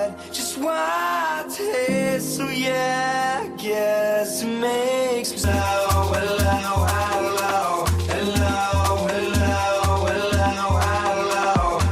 had just one taste, so yeah, I guess it makes me hello, hello, hello, hello, hello, hello, hello.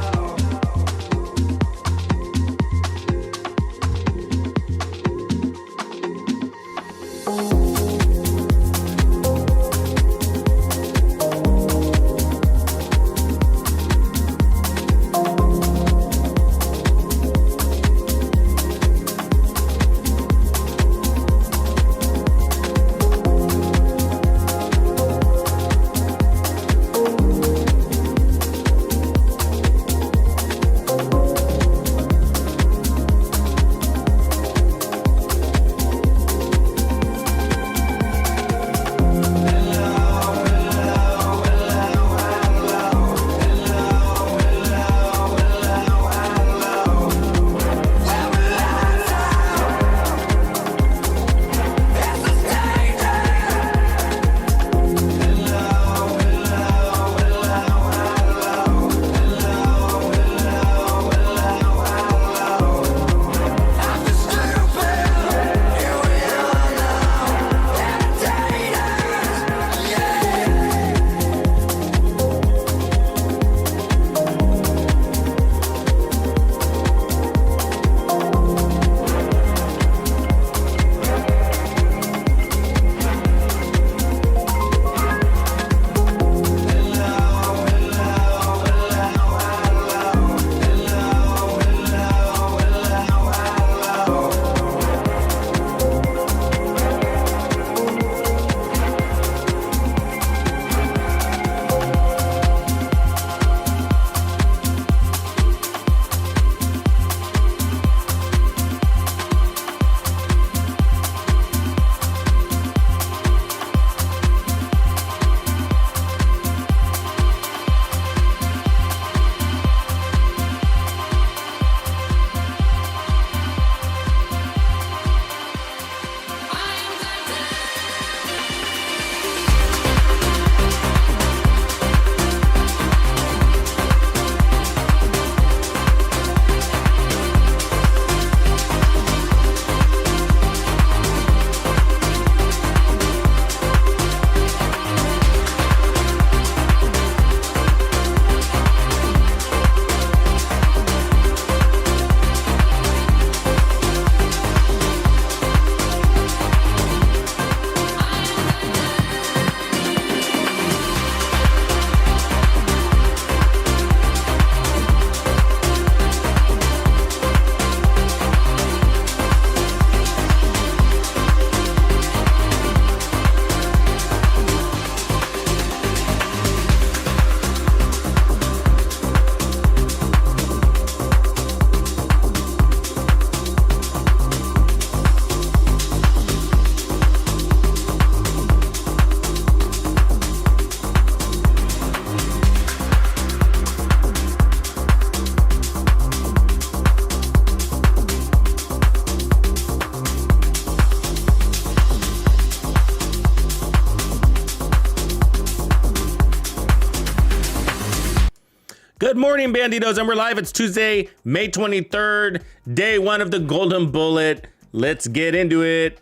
Good morning, Bandidos, and we're live. It's Tuesday, May 23rd, day one of the Golden Bullet. Let's get into it.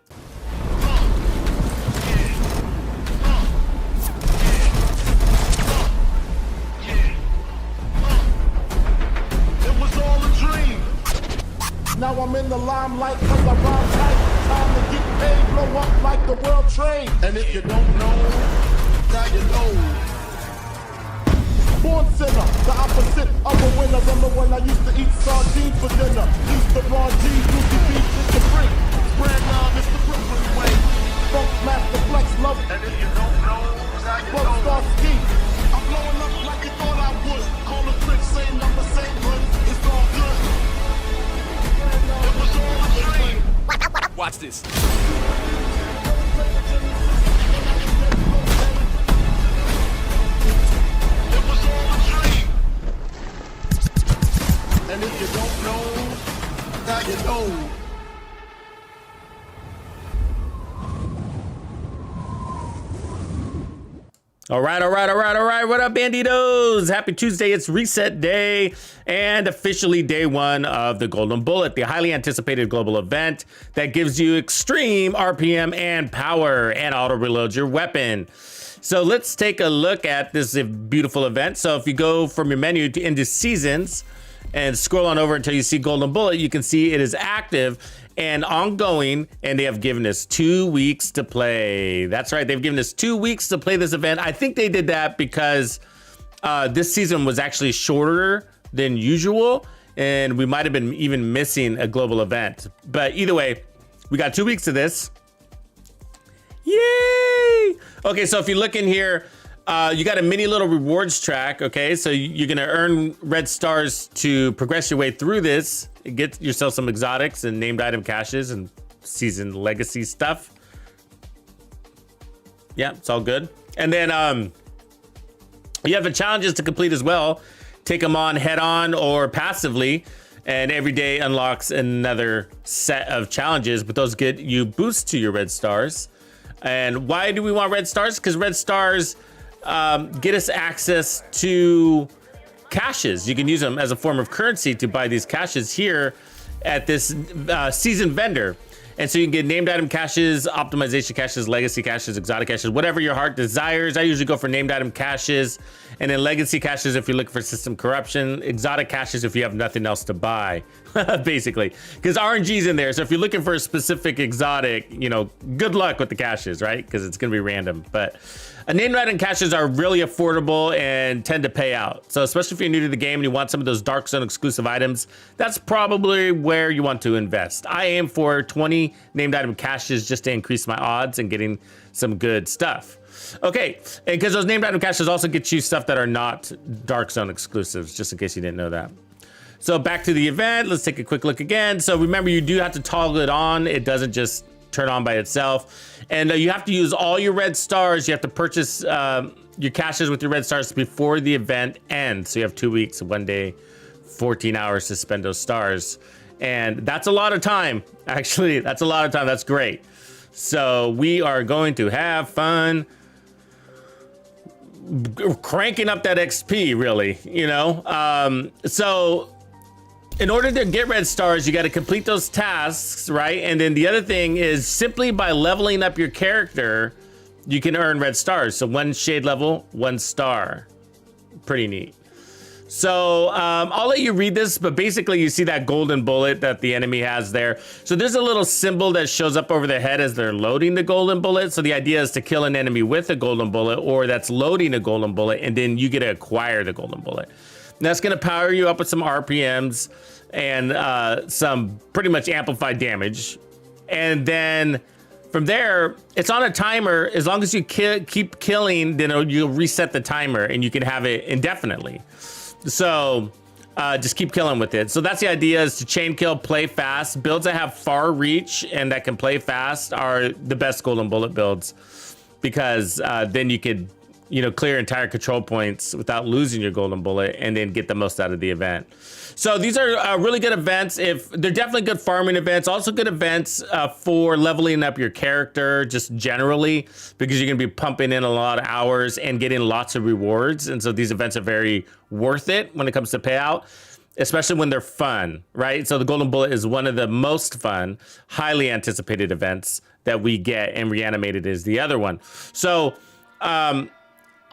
Now I'm in the limelight cause I rhyme tight. Time to get paid, blow up like the world trade. And if you don't know, now you know. Born sinner, the opposite of a winner. Remember when I used to eat sardines for dinner? Used to raw G, Lucy beef, it's the freak. Brand now, it's the Brooklyn way. Funk master flex love. And if you don't know, now you know. Star ski. I'm blowing up like you thought I would. Call the trick, same number, same hood. It's all good. It was all a dream. Watch this. It was all a dream. And if you don't know, now you know. All right. What up, Bandidos? Happy Tuesday. It's reset day and officially day one of the Golden Bullet, the highly anticipated global event that gives you extreme RPM and power and auto reloads your weapon. So let's take a look at this beautiful event. So if you go from your menu into seasons and scroll on over until you see Golden Bullet, you can see it is active and ongoing, and they have given us 2 weeks to play. That's right, they've given us 2 weeks to play this event. I think they did that because this season was actually shorter than usual, and we might have been even missing a global event. But either way, we got 2 weeks of this. Yay! Okay, so if you look in here, you got a mini little rewards track, okay? So you're gonna earn red stars to progress your way through this. Get yourself some exotics and named item caches and season legacy stuff. Yeah, it's all good. And then you have the challenges to complete as well. Take them on head on or passively. And every day unlocks another set of challenges, but those get you boost to your red stars. And why do we want red stars? Because red stars get us access to caches. You can use them as a form of currency to buy these caches here at this season vendor. And so you can get named item caches, optimization caches, legacy caches, exotic caches, whatever your heart desires. I usually go for named item caches, and then legacy caches if you're looking for system corruption, exotic caches if you have nothing else to buy, basically. Because RNG's in there, so if you're looking for a specific exotic, you know, good luck with the caches, right? Because it's gonna be random. But named item caches are really affordable and tend to pay out. So especially if you're new to the game and you want some of those Dark Zone exclusive items, that's probably where you want to invest. I aim for 20 named item caches just to increase my odds and getting some good stuff. Okay, and because those named item caches also get you stuff that are not Dark Zone exclusives, just in case you didn't know that. So back to the event, let's take a quick look again. So remember, you do have to toggle it on. It doesn't just turn on by itself. And you have to use all your red stars. You have to purchase your caches with your red stars before the event ends. So you have 2 weeks, 1 day, 14 hours to spend those stars. And that's a lot of time. Actually, that's a lot of time. That's great. So we are going to have fun cranking up that XP, really, you know? So in order to get red stars, you got to complete those tasks, right? And then the other thing is simply by leveling up your character, you can earn red stars. So 1 shade level, 1 star. Pretty neat. So I'll let you read this, but basically you see that golden bullet that the enemy has there. So there's a little symbol that shows up over their head as they're loading the golden bullet. So the idea is to kill an enemy with a golden bullet, or that's loading a golden bullet, and then you get to acquire the golden bullet. And that's gonna power you up with some RPMs and some pretty much amplified damage. And then from there, it's on a timer. As long as you keep killing, then you'll reset the timer and you can have it indefinitely. So just keep killing with it. So that's the idea, is to chain kill, play fast. Builds that have far reach and that can play fast are the best golden bullet builds, because then you could, you know, clear entire control points without losing your golden bullet and then get the most out of the event. So these are really good events. They're definitely good farming events, also good events for leveling up your character just generally, because you're gonna be pumping in a lot of hours and getting lots of rewards. And so these events are very worth it when it comes to payout, especially when they're fun, right? So the Golden Bullet is one of the most fun, highly anticipated events that we get, and Reanimated is the other one. So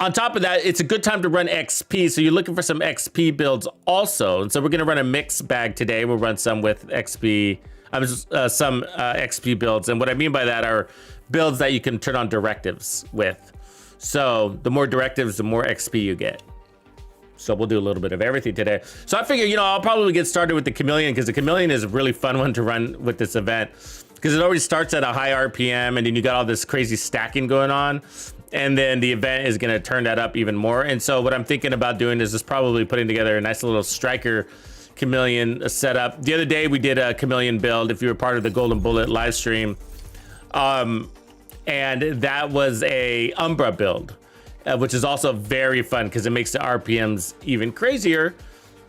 on top of that, it's a good time to run XP. So you're looking for some XP builds also. And so we're gonna run a mixed bag today. We'll run some with XP, some XP builds. And what I mean by that are builds that you can turn on directives with. So the more directives, the more XP you get. So we'll do a little bit of everything today. So I figure, you know, I'll probably get started with the Chameleon, because the Chameleon is a really fun one to run with this event, because it already starts at a high RPM, and then you got all this crazy stacking going on. And then the event is going to turn that up even more. And so what I'm thinking about doing is just probably putting together a nice little striker Chameleon setup. The other day we did a Chameleon build, if you were part of the Golden Bullet live stream. And that was a Umbra build, which is also very fun because it makes the RPMs even crazier.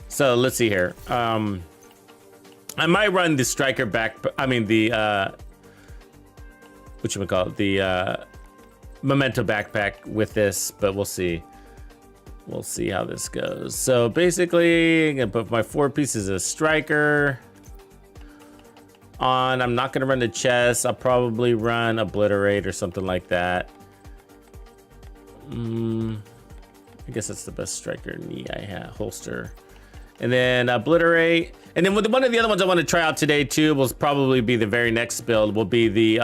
So let's see here. I might run the striker back. I mean the whatchamacallit, the Momento backpack with this, but we'll see. We'll see how this goes. So basically, I'm gonna put my 4 pieces of striker on. I'm not gonna run the chest. I'll probably run obliterate or something like that. I guess that's the best striker knee I have, holster. And then obliterate. And then one of the other ones I want to try out today too will probably be the very next build. Will be the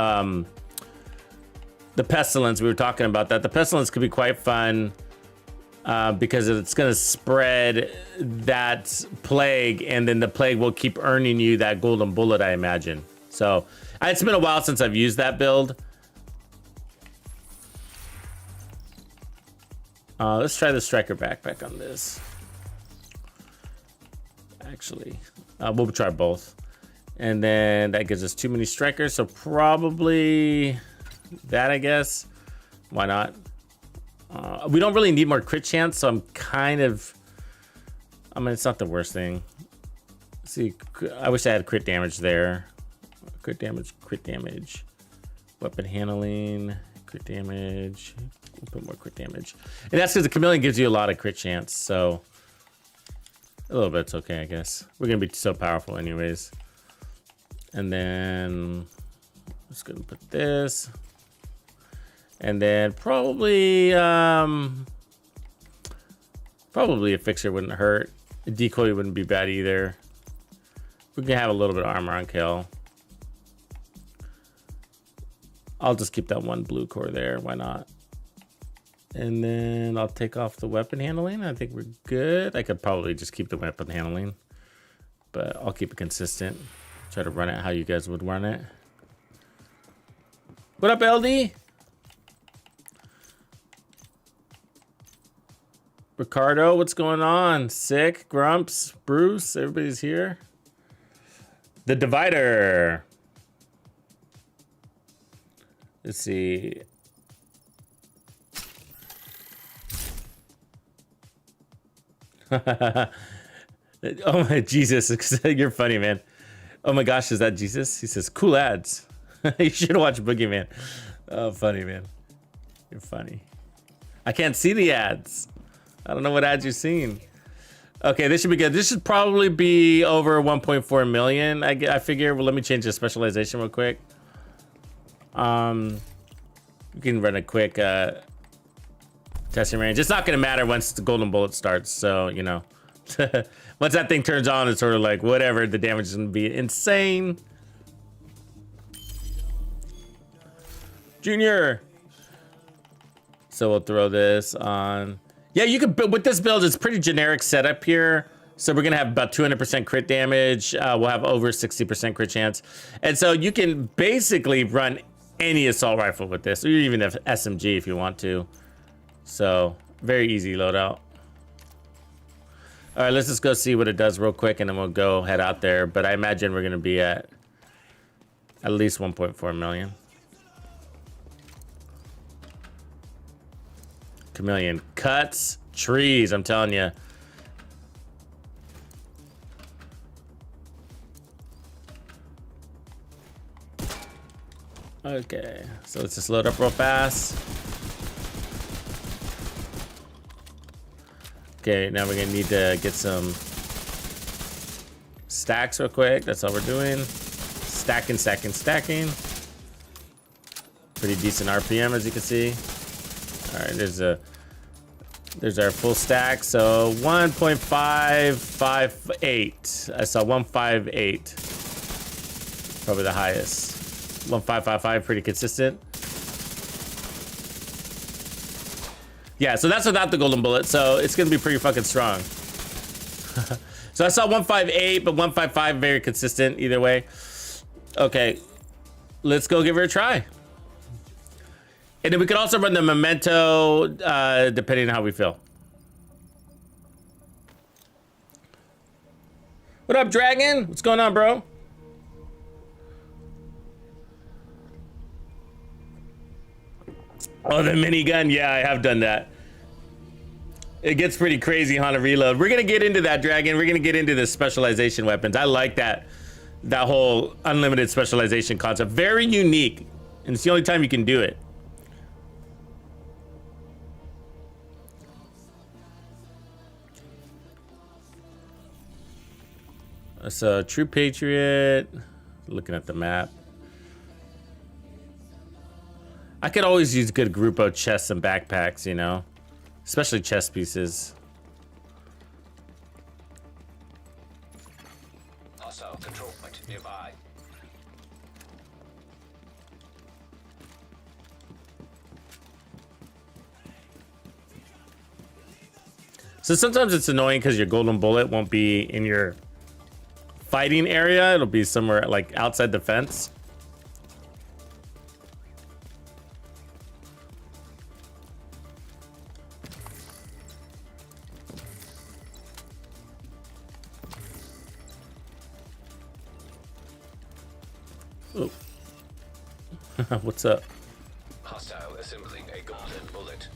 pestilence. We were talking about that. The pestilence could be quite fun because it's going to spread that plague, and then the plague will keep earning you that golden bullet, I imagine. So it's been a while since I've used that build. Let's try the striker backpack on this. Actually, we'll try both. And then that gives us too many strikers, so probably that, I guess. Why not? We don't really need more crit chance, so I'm kind of... I mean, it's not the worst thing. See, I wish I had crit damage there. Crit damage, crit damage. Weapon handling, crit damage. We'll put more crit damage. And that's because the chameleon gives you a lot of crit chance, so... a little bit's okay, I guess. We're gonna be so powerful anyways. And then... I'm just gonna put this. And then probably... probably a fixer wouldn't hurt. A decoy wouldn't be bad either. We can have a little bit of armor on Kel. I'll just keep that one blue core there. Why not? And then I'll take off the weapon handling. I think we're good. I could probably just keep the weapon handling, but I'll keep it consistent. Try to run it how you guys would run it. What up, LD? Ricardo, what's going on? Sick, Grumps, Bruce, everybody's here. The Divider. Let's see. Oh my Jesus, you're funny, man. Oh my gosh, is that Jesus? He says cool ads. You should watch Boogeyman. Oh, funny, man. You're funny. I can't see the ads. I don't know what ads you're seeing. Okay, this should be good. This should probably be over 1.4 million. I figure. Well, let me change the specialization real quick. You can run a quick testing range. It's not gonna matter once the golden bullet starts, so you know. Once that thing turns on, it's sort of like whatever, the damage is gonna be insane. Junior. So we'll throw this on. Yeah, you could, with this build, it's pretty generic setup here. So we're gonna have about 200% crit damage. We'll have over 60% crit chance. And so you can basically run any assault rifle with this, or even the SMG if you want to. So very easy loadout. All right, let's just go see what it does real quick, and then we'll go head out there. But I imagine we're gonna be at least 1.4 million. Chameleon cuts trees, I'm telling you. Okay, so let's just load up real fast. Okay, now we're gonna need to get some stacks real quick. That's all we're doing. Stacking, stacking, stacking. Pretty decent RPM, as you can see. All right, there's our full stack. So 1.558. I saw 158. Probably the highest. 1555, pretty consistent. Yeah, so that's without the golden bullet, so it's gonna be pretty fucking strong. So I saw 158, but 155 very consistent either way. Okay, let's go give her a try. And then we could also run the Momento, depending on how we feel. What up, Dragon? What's going on, bro? Oh, the minigun. Yeah, I have done that. It gets pretty crazy on a reload. We're gonna get into that, Dragon. We're gonna get into the specialization weapons. I like that whole unlimited specialization concept. Very unique, and it's the only time you can do it. That's a true patriot. Looking at the map. I could always use good Grupo chests and backpacks, you know, especially chest pieces. Hostile control point nearby. So sometimes it's annoying because your golden bullet won't be in your fighting area. It'll be somewhere like outside the fence. Oh. What's up? Hostile assembling a golden bullet.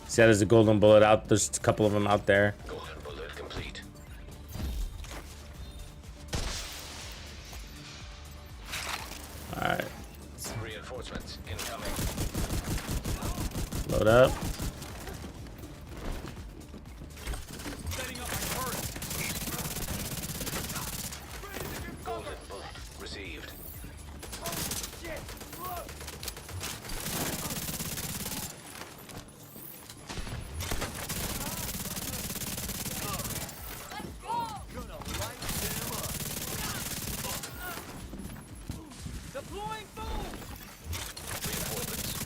See, there's a golden bullet out. There's a couple of them out there. Golden bullet complete. All right, Reinforcements incoming. load up. Golden bullet received. Reinforcements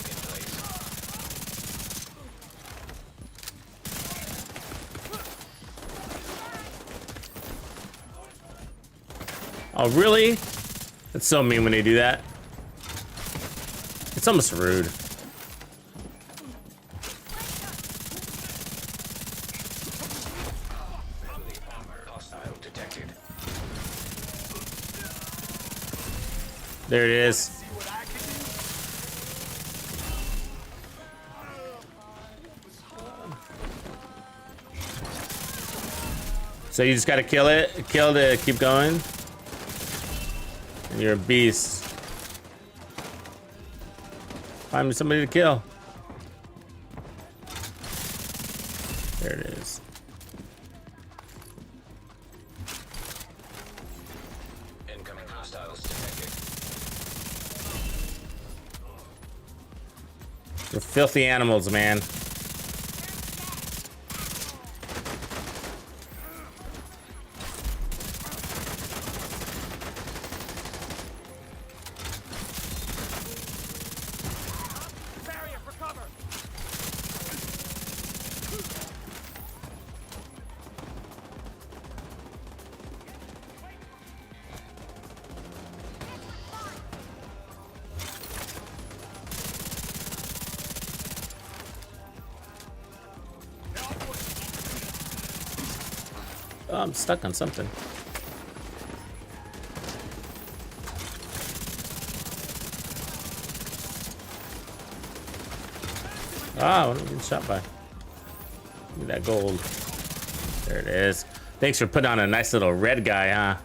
in place. Oh, really? That's so mean when they do that. It's almost rude. Heavily armored. Hostile detected. There it is. So you just gotta kill it, keep going. And you're a beast. Find me somebody to kill. There it is. Incoming hostiles detected. They're filthy animals, man. Oh, I'm stuck on something. Ah, what am I getting shot by? Look at that gold. There it is. Thanks for putting on a nice little red guy, huh?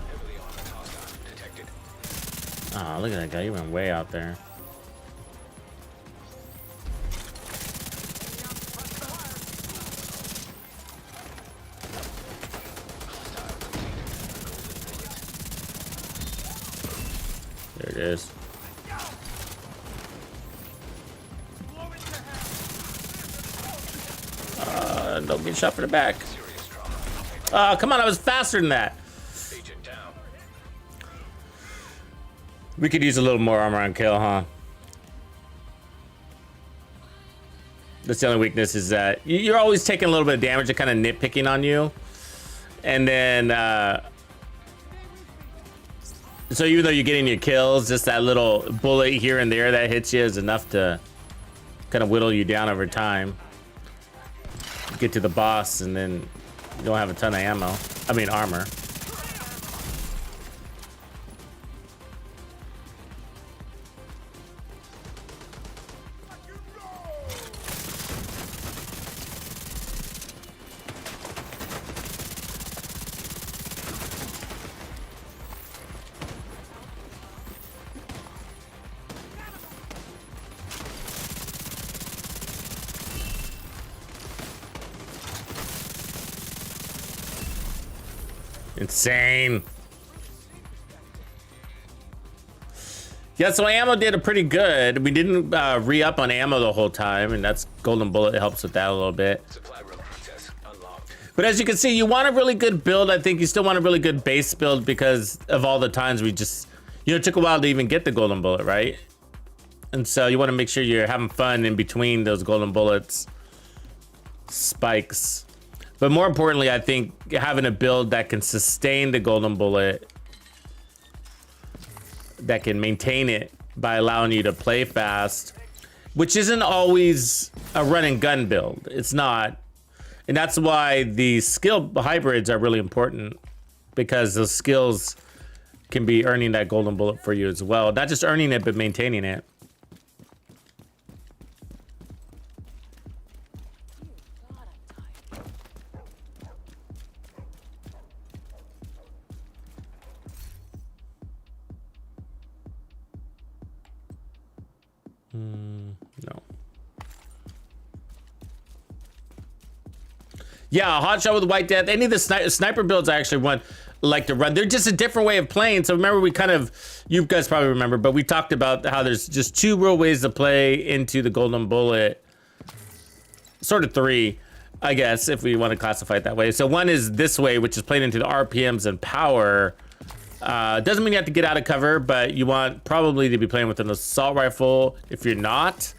Heavily armored hostile detected. Oh, look at that guy. He went way out there. There it is. Don't get shot for the back. Serious trauma. Come on, I was faster than that. Agent down. We could use a little more armor on kill, huh? That's the only weakness, is that you're always taking a little bit of damage and kind of nitpicking on you. And then, so even though you're getting your kills, just that little bullet here and there that hits you is enough to kind of whittle you down over time. Get to the boss and then you don't have a ton of ammo. I mean, armor. Insane. Yeah, so ammo did a pretty good. We didn't re-up on ammo the whole time, and that's golden bullet helps with that a little bit. Supply room access unlocked. But as you can see, you want a really good build. I think you still want a really good base build because of all the times we just, you know, it took a while to even get the golden bullet, right? And so you want to make sure you're having fun in between those golden bullets, spikes. But more importantly, I think having a build that can sustain the golden bullet, that can maintain it by allowing you to play fast, which isn't always a run and gun build. It's not. And that's why the skill hybrids are really important, because those skills can be earning that golden bullet for you as well. Not just earning it, but maintaining it. No. Yeah, a hot shot with White Death. Any of the sniper builds I actually like to run. They're just a different way of playing. So remember, we kind of, you guys probably remember, but we talked about how there's just 2 real ways to play into the golden bullet. Sort of 3, I guess, if we want to classify it that way. So one is this way, which is playing into the RPMs and power. Doesn't mean you have to get out of cover, but you want probably to be playing with an assault rifle if you're not.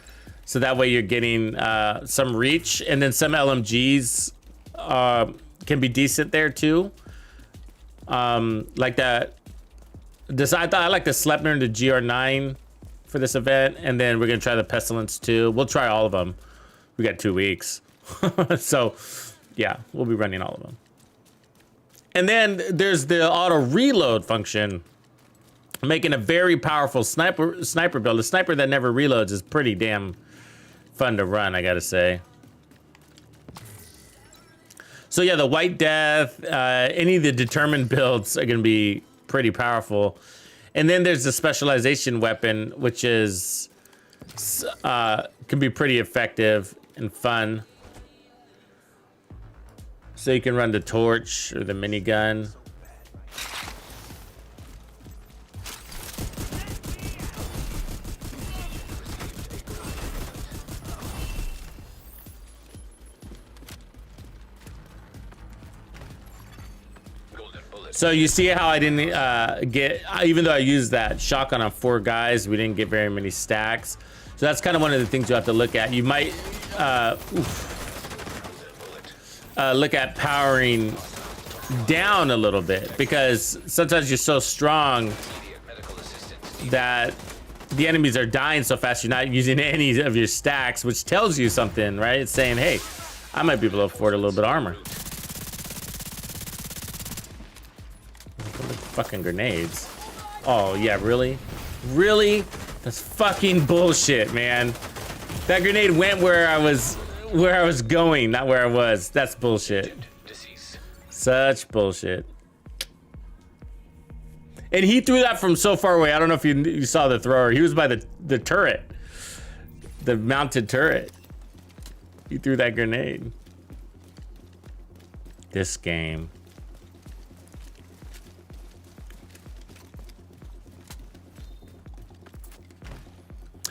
So that way you're getting some reach, and then some LMGs can be decent there too. Like that. I like the Slepner and the GR9 for this event, and then we're gonna try the Pestilence too. We'll try all of them. We got 2 weeks, so yeah, we'll be running all of them. And then there's the auto reload function, making a very powerful sniper build. A sniper that never reloads is pretty damn fun to run, I gotta say. So yeah, the White Death, any of the determined builds are gonna be pretty powerful. And then there's the Specialization weapon, which is can be pretty effective and fun. So you can run the torch or the minigun. So you see how I didn't get, even though I used that shotgun on 4 guys, we didn't get very many stacks. So that's kind of one of the things you have to look at. You might look at powering down a little bit, because sometimes you're so strong that the enemies are dying so fast you're not using any of your stacks, which tells you something, right? It's saying, hey, I might be able to afford a little bit of armor. Fucking grenades. Oh yeah, really? Really? That's fucking bullshit, man. That grenade went where I was going, not where I was. That's bullshit. Such bullshit. And he threw that from so far away. I don't know if you saw the thrower. He was by the turret, the mounted turret. He threw that grenade. This game.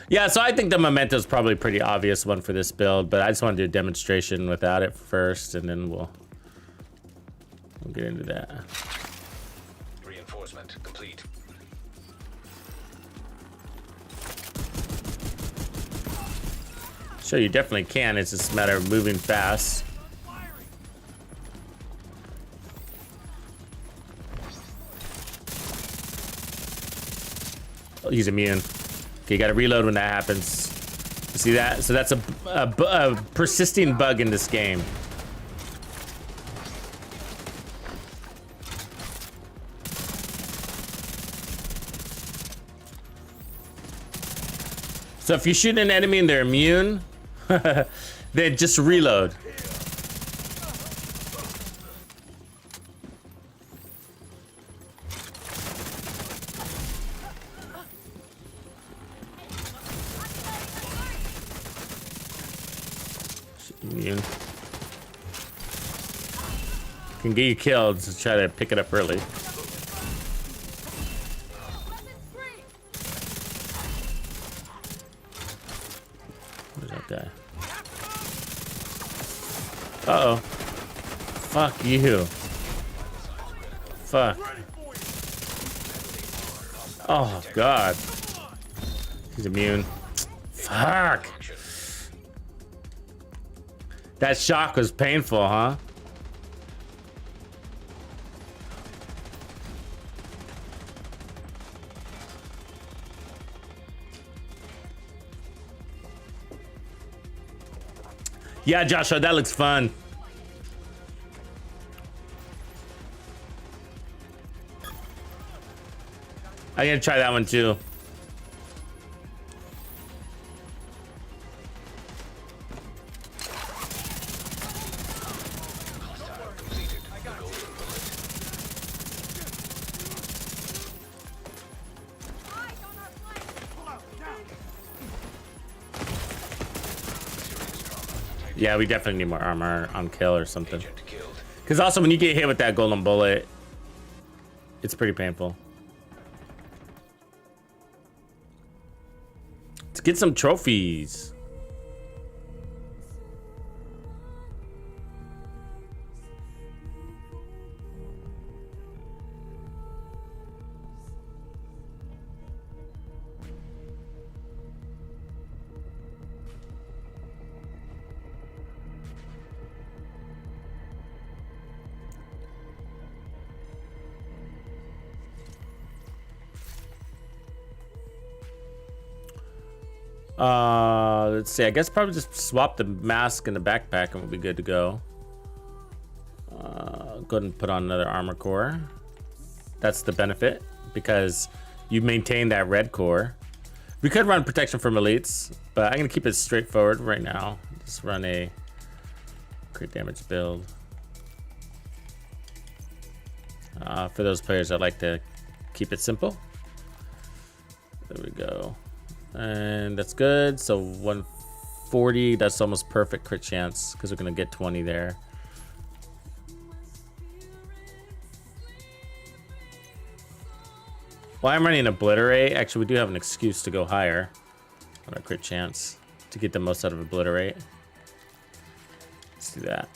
Yeah, so I think the Momento is probably a pretty obvious one for this build, but I just want to do a demonstration without it first, and then we'll get into that. Reinforcement complete. So you definitely can. It's just a matter of moving fast. Oh, he's immune. Okay, you gotta reload when that happens. You see that? So that's a persisting bug in this game. So if you shoot an enemy and they're immune, then just reload. can get you killed, so try to pick it up early. Where's that guy? Uh-oh. Fuck you. Fuck. Oh, God. He's immune. Fuck. That shock was painful, huh? Yeah, Joshua, that looks fun. I'm gonna try that one too. Yeah, we definitely need more armor on kill or something. Because also when you get hit with that golden bullet, it's pretty painful. Let's get some trophies. Let's see. I guess probably just swap the mask and the backpack and we'll be good to go. Go ahead and put on another armor core. That's the benefit because you maintain that red core. We could run protection from elites, but I'm gonna keep it straightforward right now. Just run a crit damage build. For those players that like to keep it simple. There we go. And that's good. So 140, that's almost perfect crit chance because we're gonna get 20 there. Well, I'm running Obliterate. Actually, we do have an excuse to go higher on our crit chance to get the most out of Obliterate. Let's do that.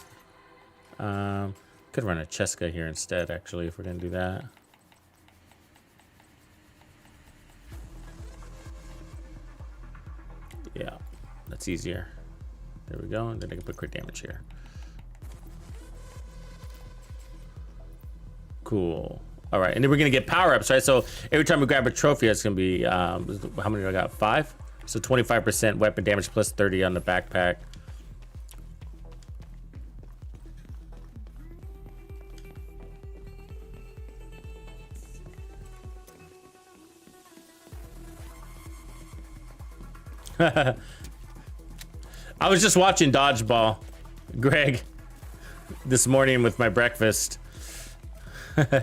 Could run a Cheska here instead, actually, if we're gonna do that. Yeah, that's easier. There we go, and then I can put crit damage here. Cool. All right, and then we're gonna get power-ups, right? So every time we grab a trophy, it's gonna be, how many do I got? 5? So 25% weapon damage plus 30 on the backpack. I was just watching Dodgeball, Greg, this morning with my breakfast. You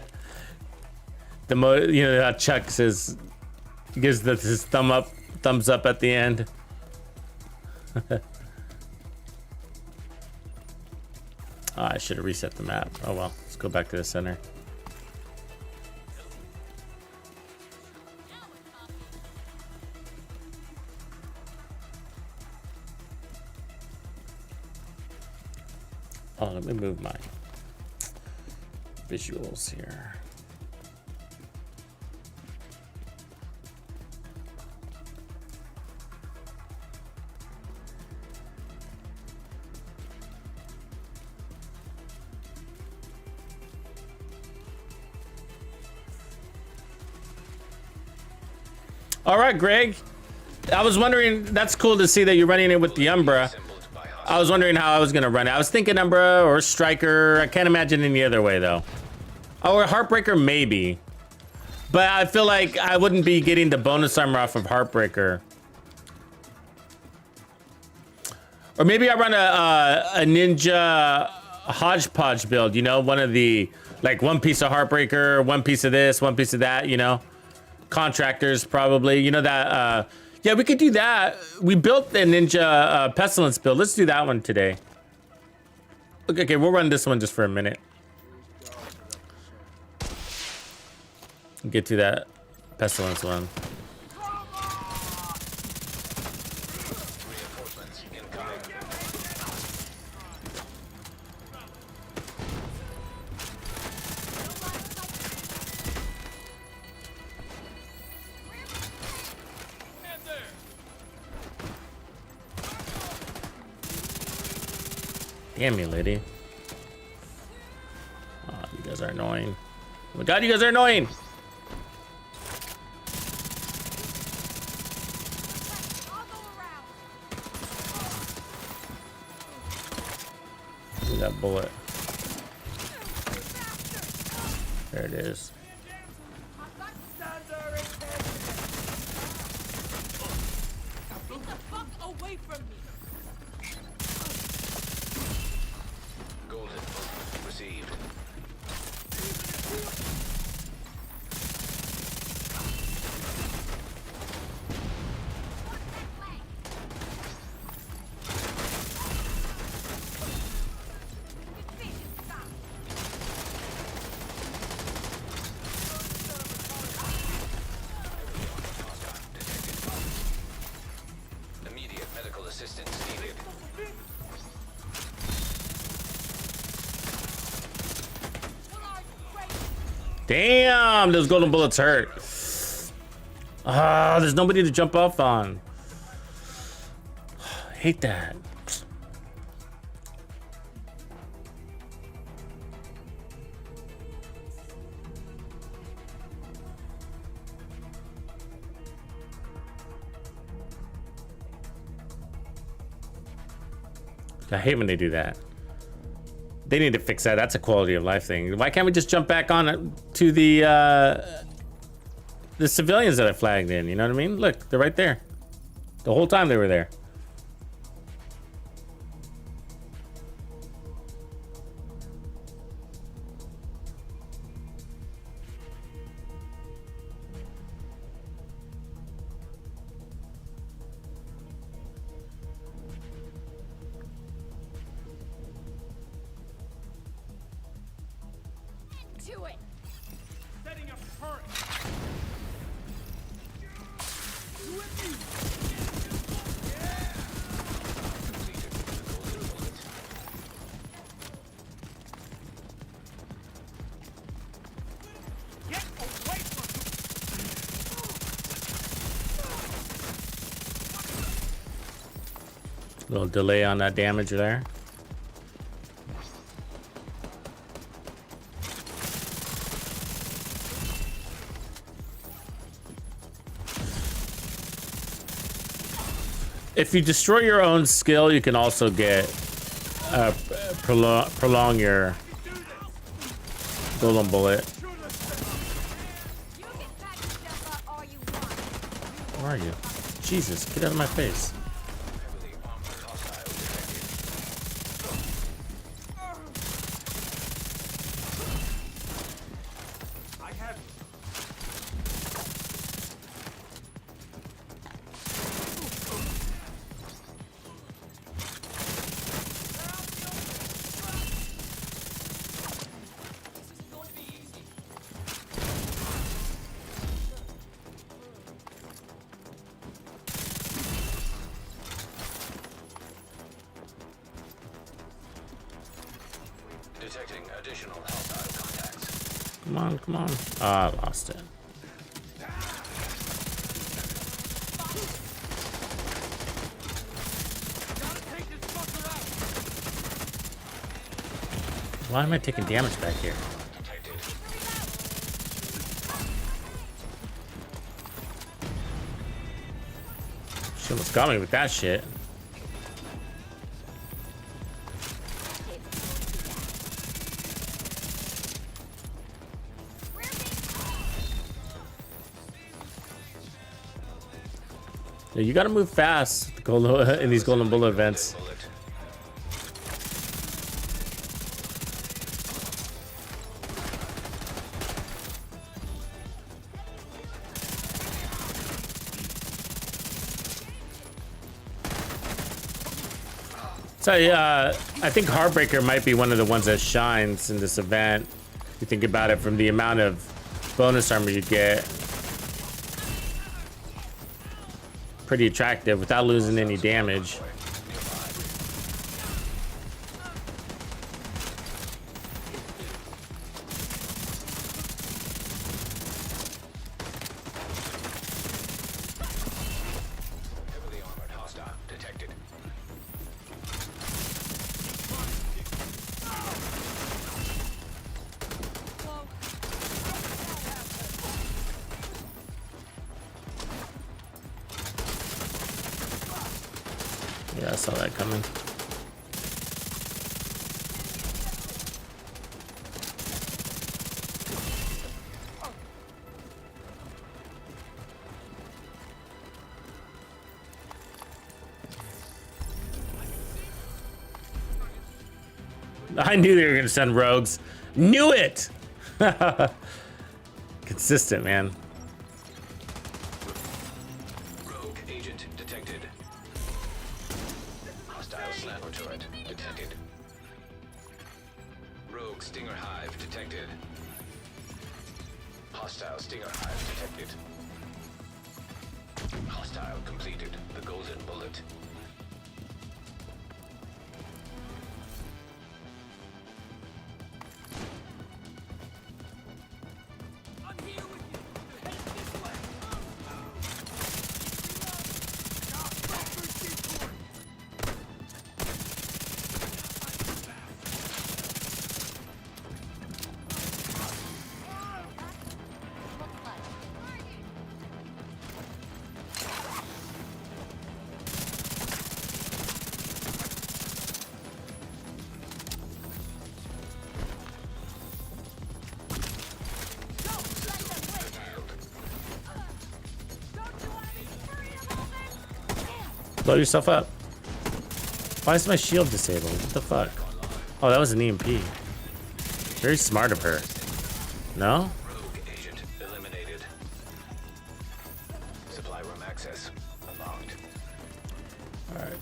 know how Chuck says, gives his thumbs up at the end. I should have reset the map. Oh well, let's go back to the center. Oh, let me move my visuals here. All right, Greg. I was wondering, that's cool to see that you're running it with the Umbra. I was wondering how I was gonna run it. I was thinking Umbra or Striker. I can't imagine any other way though. Or Heartbreaker maybe. But I feel like I wouldn't be getting the bonus armor off of Heartbreaker. Or maybe I run a ninja hodgepodge build, you know? One of the, like one piece of Heartbreaker, one piece of this, one piece of that, you know? Contractors probably, you know that, yeah, we could do that. We built the ninja Pestilence build. Let's do that one today. Okay, we'll run this one just for a minute. get to that pestilence one. Reinforcements incoming. Damn you, lady. Oh, you guys are annoying. Oh my god, you guys are annoying! Give me that bullet. There it is. Get the fuck away from me! Golden bolt received. Immediate medical assistance needed. Damn, those golden bullets hurt. Ah, there's nobody to jump off on. I hate that. I hate when they do that. They need to fix that. That's a quality of life thing. Why can't we just jump back on to the civilians that I flagged in? You know what I mean? Look, they're right there. The whole time they were there. To it! Setting up turret. Get away from me! Little delay on that damage there. If you destroy your own skill, you can also get prolong your golden bullet. You can pack yourself up all you want. Where are you? Jesus, get out of my face. Heavily armored hostile detected. I have Detecting additional hostile contacts. Come on, come on. Ah, I lost it. Why am I taking damage back here? Detected. She almost got me with that shit. Yeah, you gotta move fast in these golden bullet events. Bullet. So yeah, I think Heartbreaker might be one of the ones that shines in this event. You think about it from the amount of bonus armor you get. Pretty attractive without losing any damage. Heavily armored hostile detected. Yeah, I saw that coming. I knew they were gonna send rogues. Knew it! Consistent, man. Rogue agent detected. Hostile slammer turret detected. Rogue stinger hive detected. Hostile stinger hive detected. Hostile completed the golden bullet. Blow yourself up. Why is my shield disabled? What the fuck? Oh, that was an EMP. Very smart of her. No? Rogue agent eliminated. Supply room access unlocked. Alright.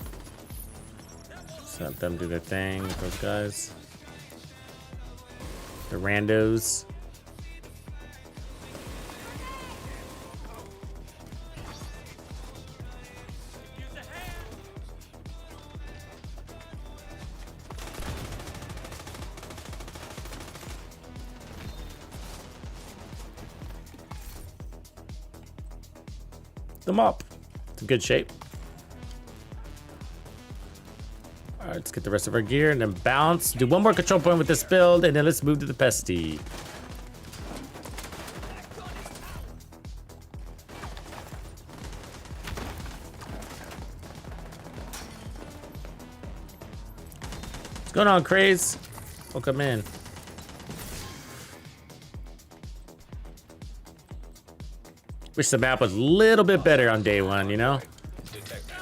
Just let them do their thing, those guys. The randos. Them up. It's in good shape. All right, let's get the rest of our gear and then bounce. Do one more control point with this build, and then let's move to the Pesty. What's going on, Craze? Welcome in. Wish the map was a little bit better on day one, you know? Detected.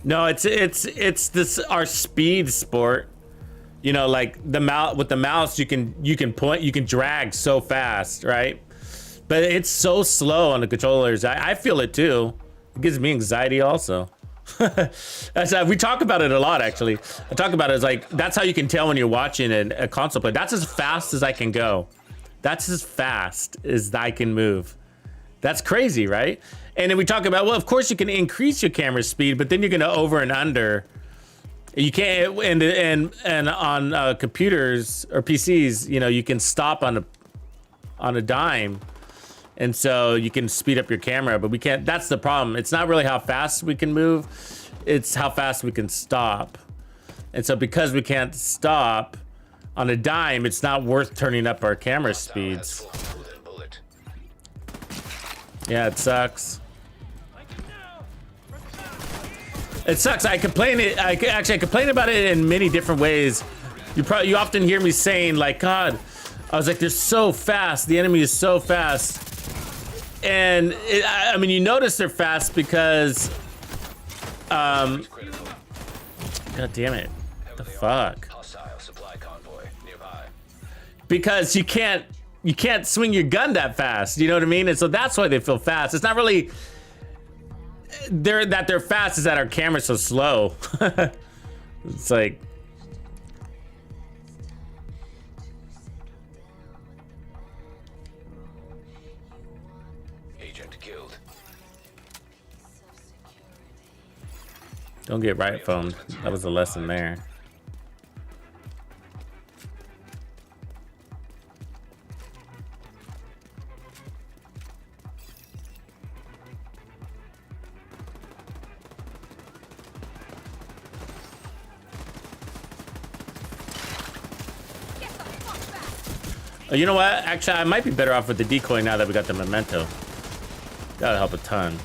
No, it's this our speed sport. You know, like the mouse with the mouse, you can point, you can drag so fast, right? But it's so slow on the controllers. I feel it too. It gives me anxiety also. We talk about it a lot, actually. I talk about it as like that's how you can tell when you're watching a console play. That's as fast as I can go. That's as fast as I can move. That's crazy, right? And then we talk about, well, of course you can increase your camera speed, but then you're gonna over and under. You can't, and on computers or PCs, you know, you can stop on a dime, and so you can speed up your camera, but we can't. That's the problem. It's not really how fast we can move; it's how fast we can stop. And so because we can't stop on a dime, it's not worth turning up our camera speeds. Yeah, it sucks. It sucks. I complain about it in many different ways. You often hear me saying like, God, I was like, they're so fast. The enemy is so fast. And I mean, you notice they're fast because, Critical. God damn it, the fuck? Hostile supply convoy nearby. Because you can't swing your gun that fast. You know what I mean? And so that's why they feel fast. It's not really they're fast. Is that our camera's so slow. It's like. Agent killed. Don't get right phone. That was a lesson there. Get the fuck back! Oh, you know what? Actually, I might be better off with the decoy now that we got the memento. That'll help a ton.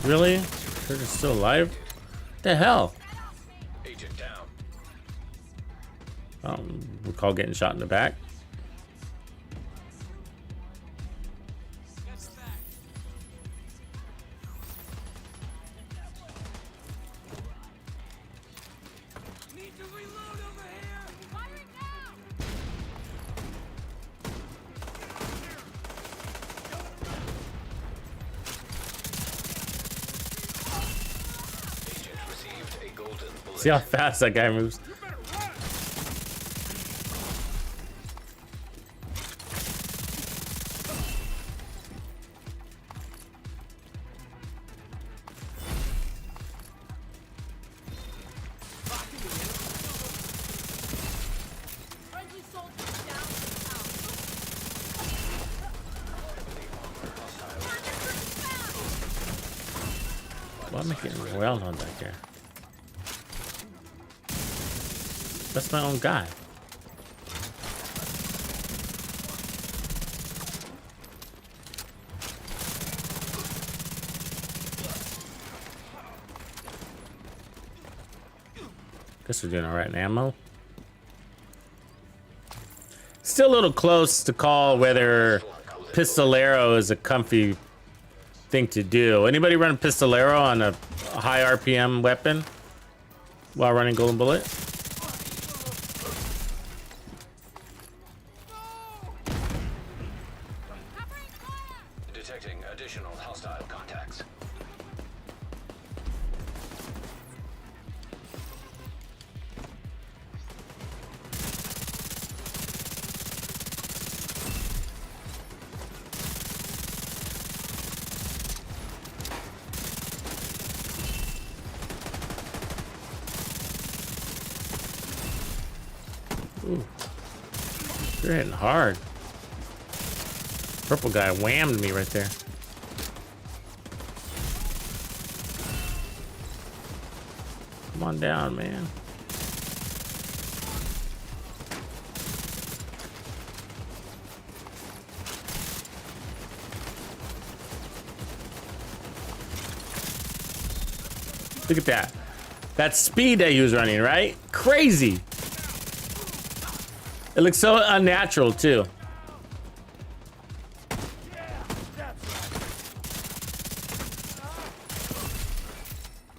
Really? They're just still alive? What the hell? Agent down. I don't recall getting shot in the back. Need to reload over here! Firing now! Agent received a golden bullet. See how fast that guy moves? Friendly soldiers down Why am I getting well on back there? That's my own guy. Guess we're doing all right in ammo. Still a little close to call whether Pistolero is a comfy thing to do. Anybody run Pistolero on a high RPM weapon while running Golden Bullet? Detecting additional hostile contacts. You're hitting hard. Purple guy whammed me right there. Come on down, man. Look at that. That speed that he was running, right? Crazy. It looks so unnatural, too.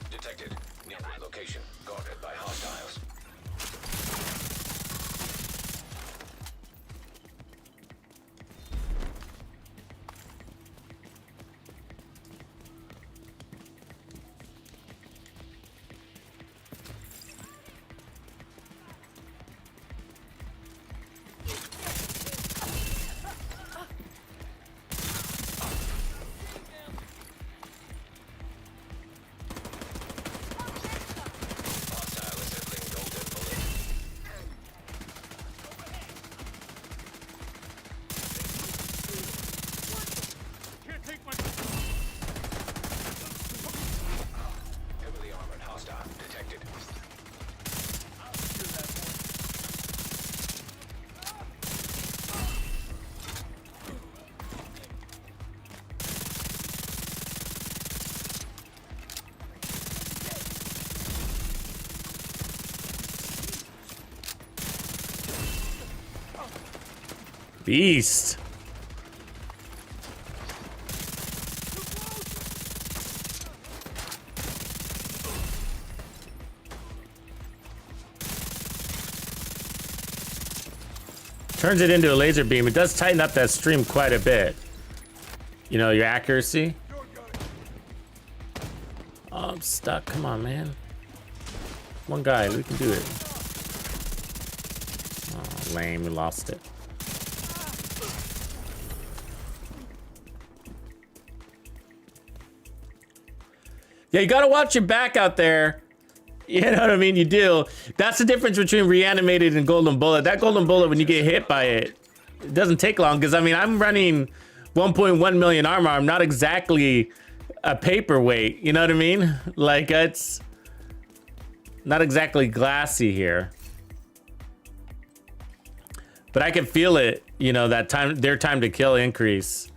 Detected. Near location. Guarded by hostiles. Beast. Turns it into a laser beam. It does tighten up that stream quite a bit. You know, your accuracy. Oh, I'm stuck. Come on, man. One guy. We can do it. Oh, lame. We lost it. Yeah, you gotta watch your back out there. You know what I mean? You do. That's the difference between reanimated and golden bullet. That golden bullet, when you get hit by it, it doesn't take long. Because, I mean, I'm running 1.1 million armor. I'm not exactly a paperweight. You know what I mean? Like, it's not exactly glassy here. But I can feel it, you know, that time, their time to kill increase.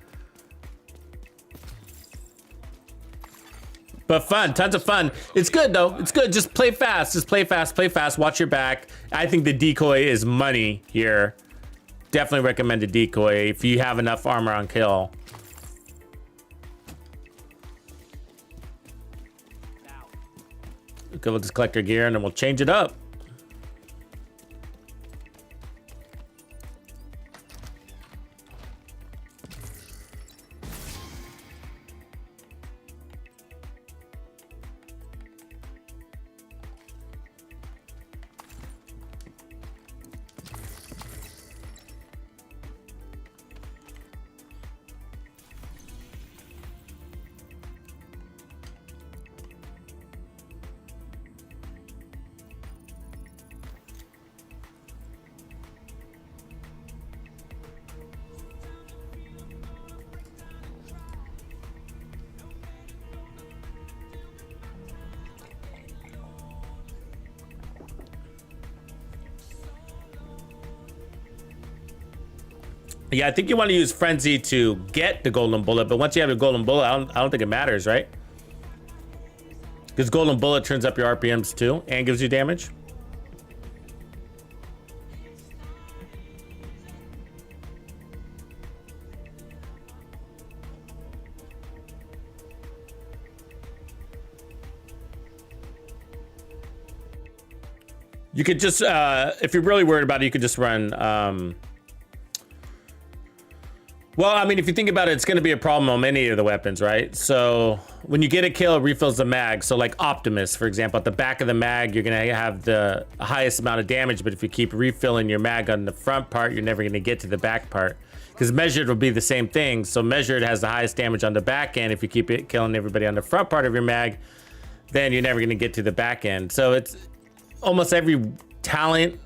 But fun, tons of fun. It's good though, it's good. Just play fast, play fast, watch your back. I think the decoy is money here. Definitely recommend a decoy if you have enough armor on kill. Okay, we'll just collect our gear and then we'll change it up. Yeah, I think you want to use Frenzy to get the golden bullet, but once you have the golden bullet, I don't think it matters, right? Because golden bullet turns up your RPMs too and gives you damage. You could just, if you're really worried about it, you could just run, well, I mean, if you think about it, it's going to be a problem on many of the weapons, right? So when you get a kill, it refills the mag. So like Optimus, for example, at the back of the mag, you're going to have the highest amount of damage. But if you keep refilling your mag on the front part, you're never going to get to the back part. Because measured will be the same thing. So measured has the highest damage on the back end. If you keep it killing everybody on the front part of your mag, then you're never going to get to the back end. So it's almost every talent.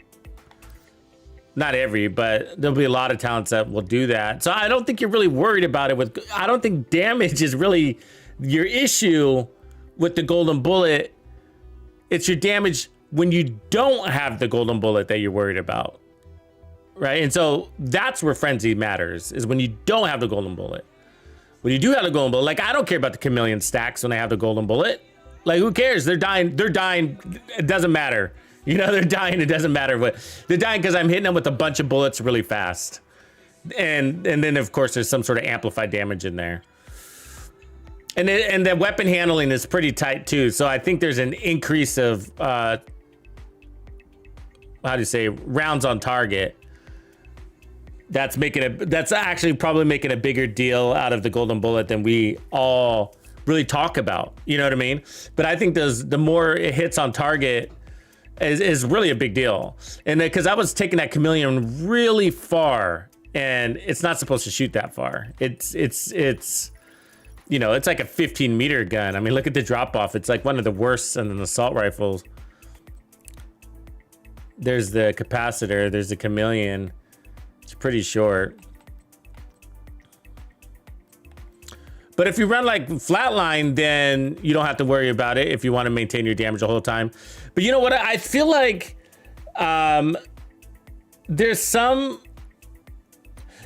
Not every, but there'll be a lot of talents that will do that. So I don't think you're really worried about it. I don't think damage is really your issue with the golden bullet. It's your damage when you don't have the golden bullet that you're worried about, right? And so that's where Frenzy matters, is when you don't have the golden bullet. When you do have the golden bullet, like I don't care about the chameleon stacks when they have the golden bullet. Like who cares? They're dying. It doesn't matter. You know, they're dying. It doesn't matter what they're dying, because I'm hitting them with a bunch of bullets really fast. And then of course there's some sort of amplified damage in there. And the weapon handling is pretty tight too. So I think there's an increase of, how do you say, rounds on target. That's actually probably making a bigger deal out of the golden bullet than we all really talk about. You know what I mean? But I think the more it hits on target, is really a big deal. And because I was taking that chameleon really far, and it's not supposed to shoot that far. It's you know, it's like a 15-meter gun. I mean, look at the drop off. It's like one of the worst in an assault rifles. There's the capacitor. There's the chameleon. It's pretty short. But if you run like flatline, then you don't have to worry about it if you want to maintain your damage the whole time. But you know what? I feel like there's some...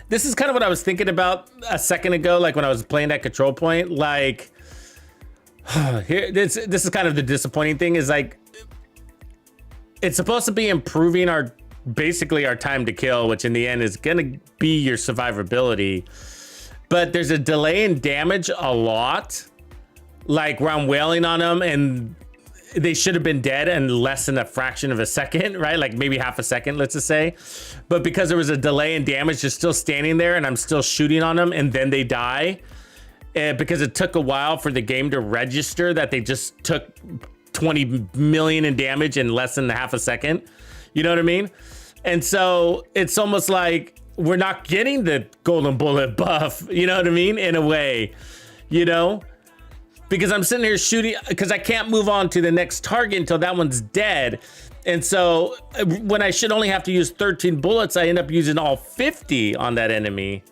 This is kind of what I was thinking about a second ago, like when I was playing that control point. Like, here, this is kind of the disappointing thing, is like, it's supposed to be improving our basically our time to kill, which in the end is gonna be your survivability. But there's a delay in damage a lot, like where I'm wailing on them and they should have been dead in less than a fraction of a second, right? Like maybe half a second, let's just say. But because there was a delay in damage, they're still standing there and I'm still shooting on them and then they die. Because it took a while for the game to register that they just took 20 million in damage in less than half a second. You know what I mean? And so it's almost like we're not getting the golden bullet buff, you know what I mean? In a way, you know? Because I'm sitting here shooting, because I can't move on to the next target until that one's dead. And so when I should only have to use 13 bullets, I end up using all 50 on that enemy,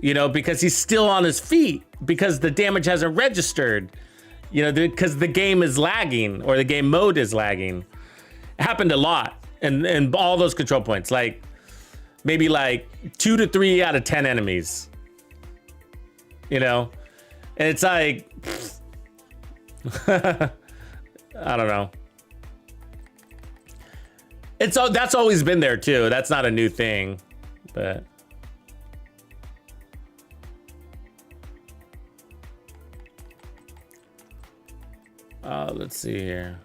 you know, because he's still on his feet, because the damage hasn't registered, you know, because the game is lagging or the game mode is lagging. It happened a lot and all those control points, like maybe like 2 to 3 out of 10 enemies, you know, and it's like, I don't know. That's always been there too. That's not a new thing, but let's see here.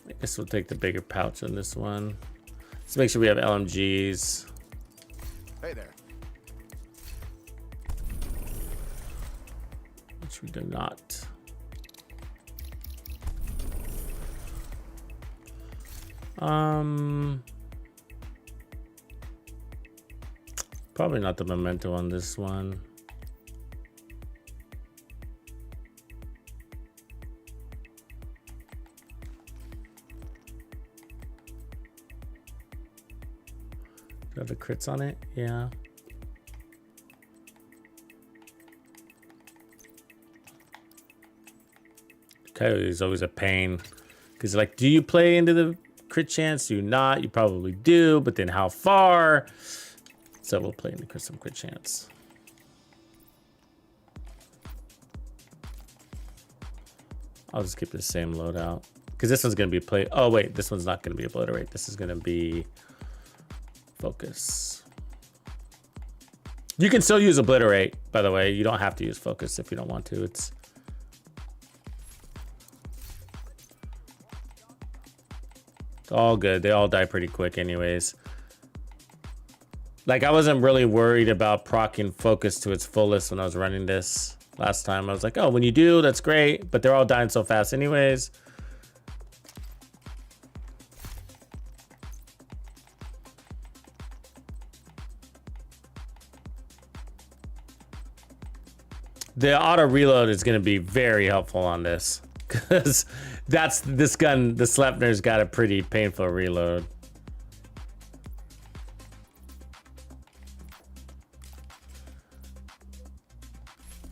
I guess we'll take the bigger pouch on this one. Let's make sure we have LMGs. Hey there. Which we do not. Probably not the Momento on this one. Do I have the crits on it? Yeah. Coyote is always a pain because, like, do you play into the crit chance? Do you not? You probably do, but then how far? So we'll play into some crit chance. I'll just keep the same loadout because this one's gonna be play. Oh wait, this one's not gonna be obliterate. This is gonna be focus. You can still use obliterate, by the way. You don't have to use focus if you don't want to. It's all good. They all die pretty quick anyways. Like, I wasn't really worried about proccing focus to its fullest when I was running this last time. I was like, oh, when you do, that's great, but they're all dying so fast anyways. The auto reload is going to be very helpful on this because this gun, the Sleipner's got a pretty painful reload.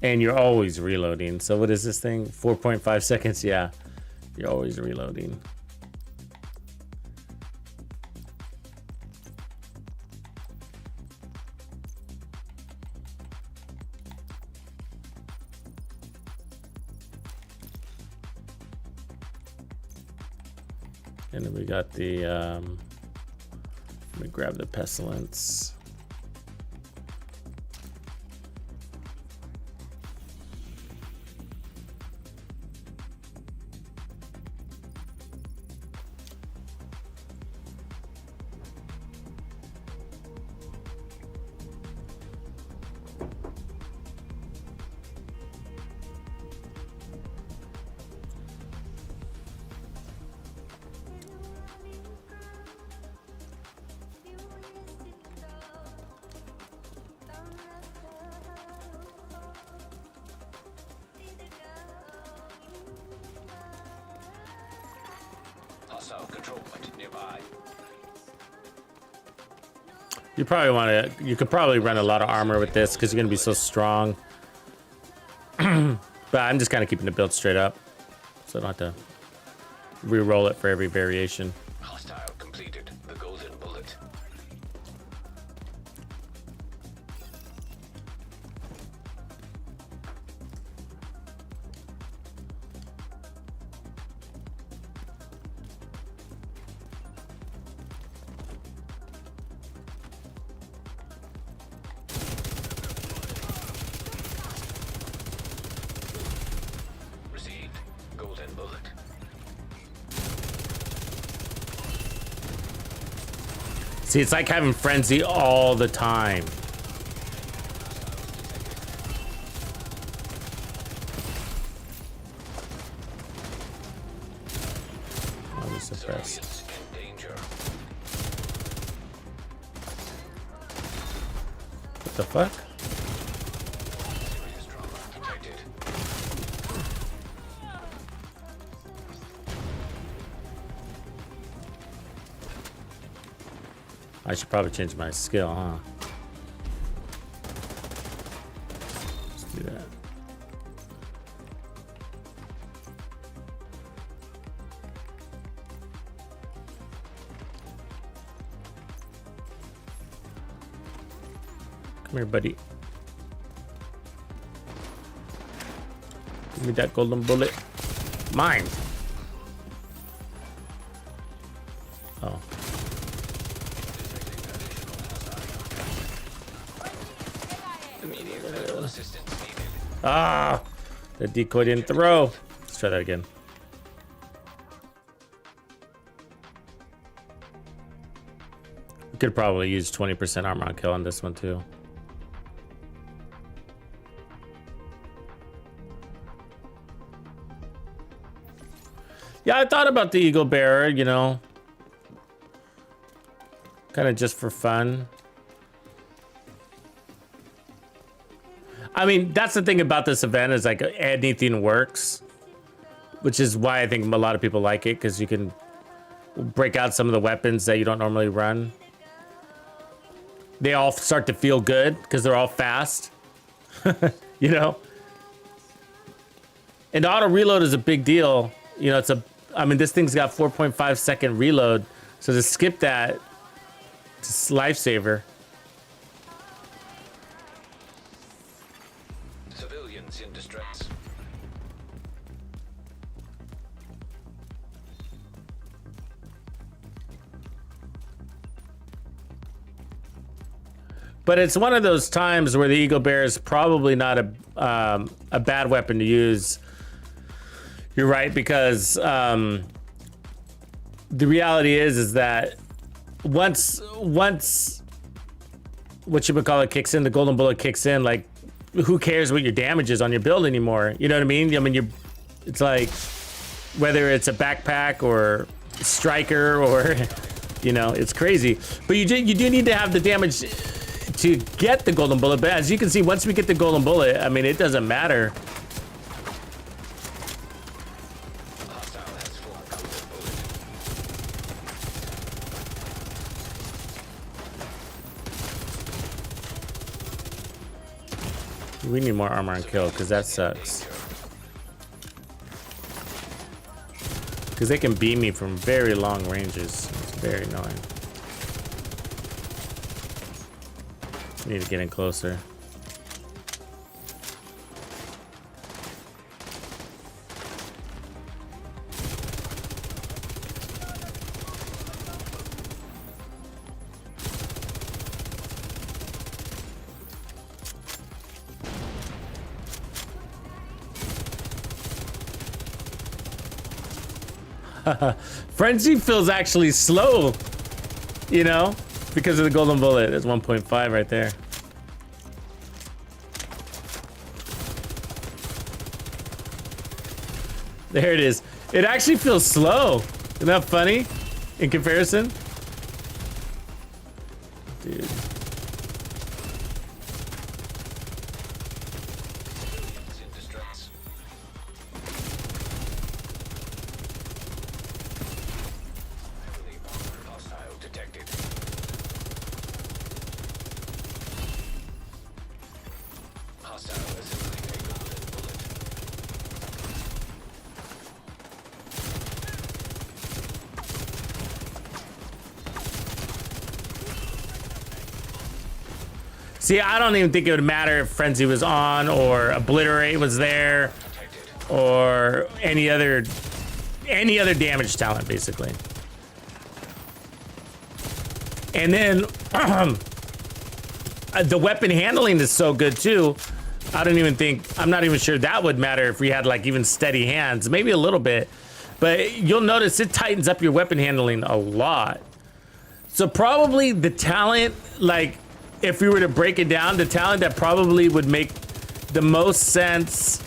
And you're always reloading. So what is this thing? 4.5 seconds? Yeah, you're always reloading. And then we got the, let me grab the Pestilence. Hostile control point nearby. You probably want to, you could probably run a lot of armor with this because you're going to be so strong. But I'm just kind of keeping the build straight up, so I don't have to re-roll it for every variation. Hostile completed the golden bullet. Received golden bullet. See, it's like having frenzy all the time. Oh, this is the best. Civilians in danger. What the fuck? Serious trauma detected. I should probably change my skill, huh? Let's do that. Come here, buddy. Give me that golden bullet. Mine. Oh. Immediate medical assistance needed. Ah! The decoy didn't throw. Let's try that again. We could probably use 20% armor on kill on this one too. Yeah, I thought about the Eagle Bearer, you know, kind of just for fun. I mean, that's the thing about this event is like anything works, which is why I think a lot of people like it, because you can break out some of the weapons that you don't normally run. They all start to feel good because they're all fast, you know? And auto reload is a big deal. You know, I mean, this thing's got 4.5 second reload. So to skip that, it's a lifesaver. Civilians in distress. But it's one of those times where the Eagle Bear is probably not a bad weapon to use. You're right, because the reality is that once what you would call it kicks in, the golden bullet kicks in, like who cares what your damage is on your build anymore? You know what I mean? I mean, it's like whether it's a backpack or striker or you know, it's crazy. But you do need to have the damage to get the golden bullet. But as you can see, once we get the golden bullet, I mean, it doesn't matter. Hostile has full golden bullet. We need more armor and kill, because that sucks. Because they can beam me from very long ranges. It's very annoying. Need to get in closer. Frenzy feels actually slow, you know, because of the golden bullet. It's 1.5 right there. There it is. It actually feels slow. Isn't that funny in comparison? Dude. Civilians in distress. Heavily armored hostile detected. Hostile assembling a golden bullet. See, I don't even think it would matter if Frenzy was on or Obliterate was there or any other damage talent, basically. And then the weapon handling is so good too. I'm not even sure that would matter if we had like even steady hands, maybe a little bit, but you'll notice it tightens up your weapon handling a lot. So probably the talent, like if we were to break it down, the talent that probably would make the most sense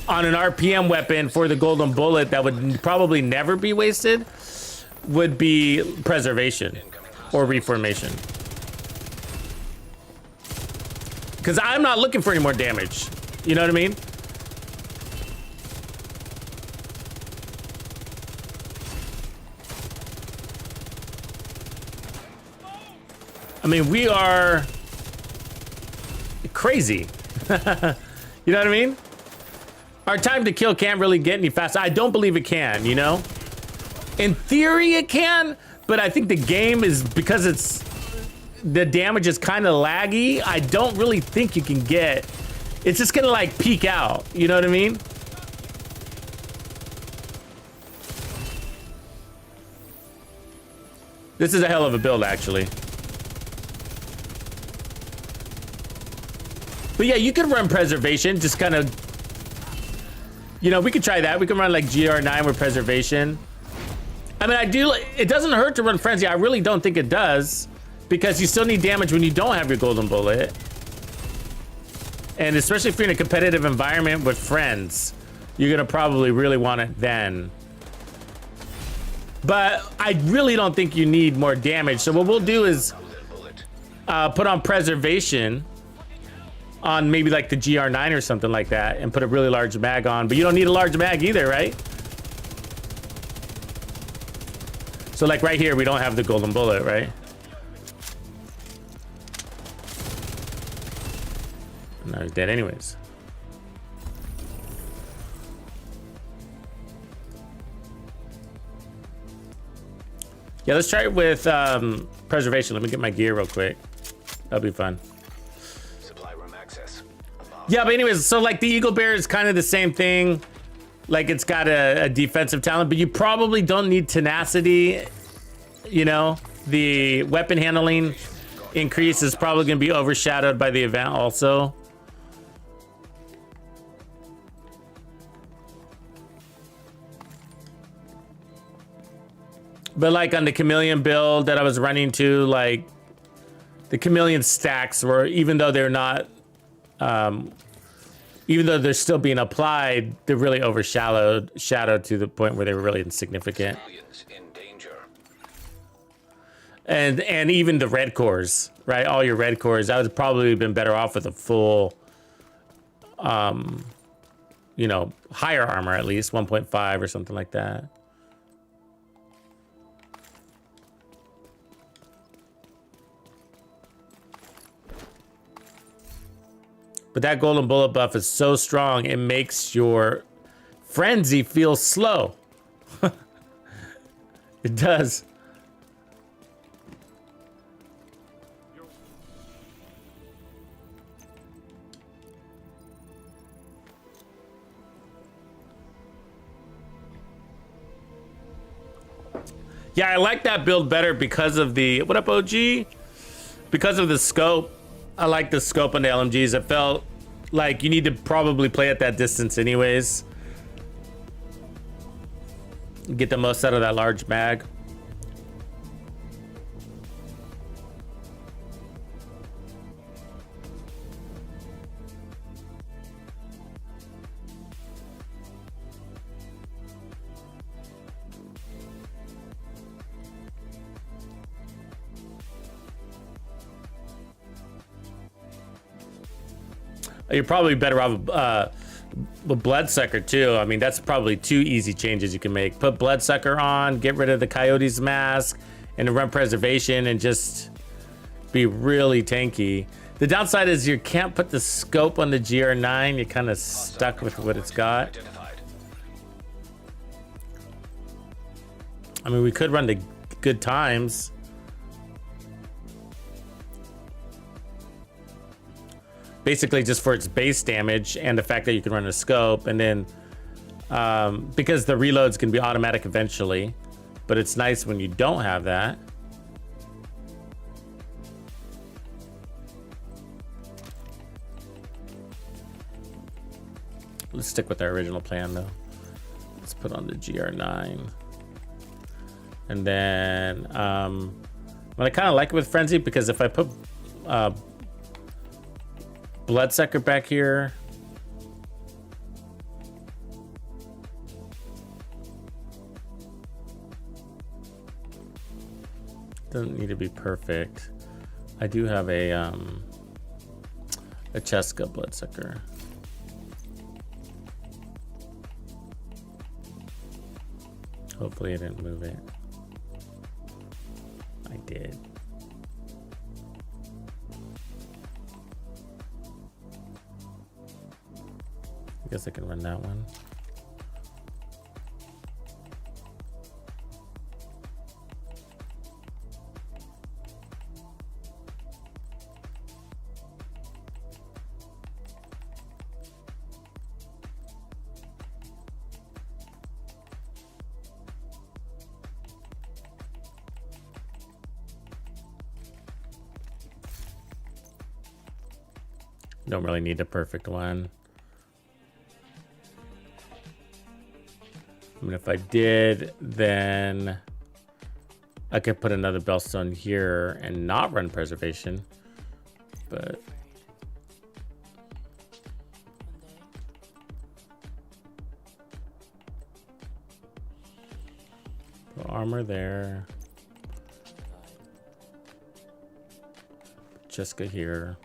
on an RPM weapon for the golden bullet that would probably never be wasted would be preservation or reformation. Because I'm not looking for any more damage. You know what I mean? I mean, we are crazy. You know what I mean? Our time to kill can't really get any faster. I don't believe it can, you know? In theory, it can, but I think the game is, because the damage is kind of laggy, I don't really think you can get, it's just gonna like peak out, you know what I mean? This is a hell of a build, actually. But yeah, you could run preservation, just kind of, you know, we could try that. We can run like GR9 with preservation. I mean, it doesn't hurt to run Frenzy. I really don't think it does, because you still need damage when you don't have your golden bullet. And especially if you're in a competitive environment with friends, you're gonna probably really want it then. But I really don't think you need more damage. So what we'll do is put on preservation on maybe like the GR9 or something like that and put a really large mag on, but you don't need a large mag either, right? So like right here, we don't have the golden bullet, right? No, he's dead anyways. Yeah, let's try it with preservation. Let me get my gear real quick. That'll be fun. Yeah, but anyways, so like the Eagle Bear is kind of the same thing. Like it's got a defensive talent, but you probably don't need tenacity. You know, the weapon handling increase is probably going to be overshadowed by the event also. But like on the Chameleon build that I was running to, like the Chameleon stacks were, even though they're not, even though they're still being applied, they're really overshadowed to the point where they were really insignificant. And even the red cores, right? All your red cores, I would probably been better off with a full, you know, higher armor, at least 1.5 or something like that. But that golden bullet buff is so strong, it makes your frenzy feel slow. It does. Yeah, I like that build better because of the, what up OG? Because of the scope. I like the scope on the LMGs. It felt like you need to probably play at that distance anyways. Get the most out of that large mag. You're probably better off with Bloodsucker too. I mean, that's probably 2 easy changes you can make. Put Bloodsucker on, get rid of the Coyote's mask, and run preservation and just be really tanky. The downside is you can't put the scope on the GR9. You're kind of stuck with what it's got. I mean, we could run the good times. I mean, we could run the good times. basically just for its base damage and the fact that you can run a scope, and then because the reloads can be automatic eventually, but it's nice when you don't have that. Let's stick with our original plan though. Let's put on the GR9. And then what I kind of like it with Frenzy, because if I put Bloodsucker back here, doesn't need to be perfect. I do have a Cheska Bloodsucker. Hopefully I didn't move it. I did. I guess I can run that one. Don't really need a perfect one. I mean, if I did, then I could put another Bellstone here and not run preservation, but put armor there. Cheska here.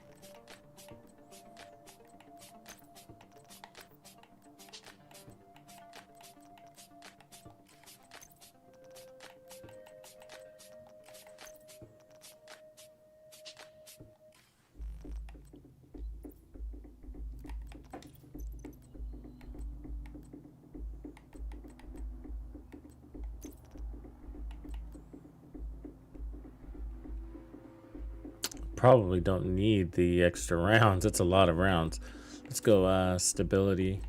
Probably don't need the extra rounds. It's a lot of rounds. Let's go stability.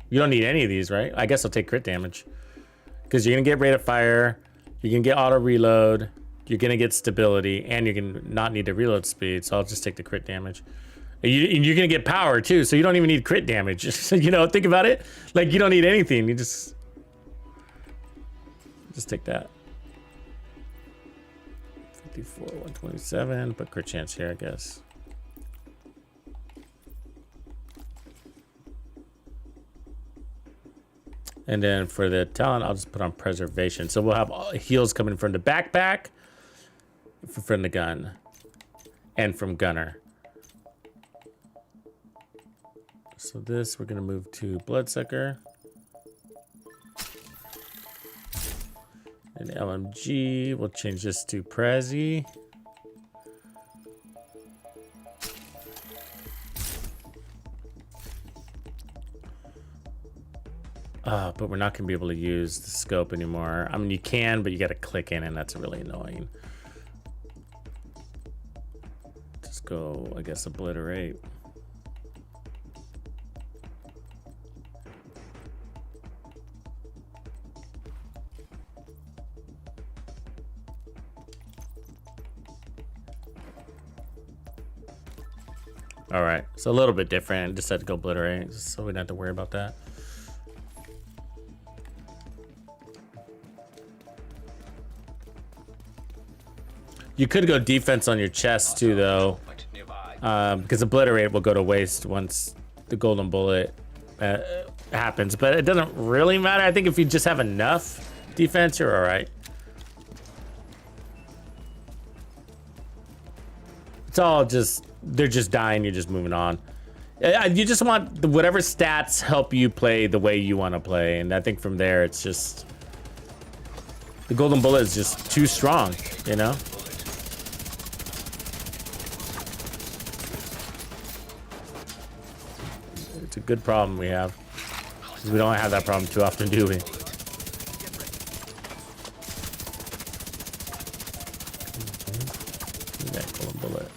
You don't need any of these, right? I guess I'll take crit damage, because you're gonna get rate of fire, you're gonna get auto reload, you're gonna get stability, and you're gonna not need the reload speed. So I'll just take the crit damage. You're gonna get power too, so you don't even need crit damage. You know, think about it. Like, you don't need anything. You just take that. 54, 127, but crit chance here, I guess. And then for the talent, I'll just put on preservation. So we'll have heals coming from the backpack, from the gun, and from gunner. So this, we're gonna move to Bloodsucker. And LMG, we'll change this to Prezi. But we're not gonna be able to use the scope anymore. I mean, you can, but you gotta click in, and that's really annoying. Just go, I guess, obliterate. All right, so a little bit different. Just had to go obliterate, so we don't have to worry about that. You could go defense on your chest too, though, because obliterate will go to waste once the golden bullet happens. But it doesn't really matter. I think if you just have enough defense, you're all right. It's all just, they're just dying, you're just moving on. You just want whatever stats help you play the way you want to play, and I think from there it's just, the golden bullet is just too strong, you know? It's a good problem we have. We don't have that problem too often, do we? That golden bullet.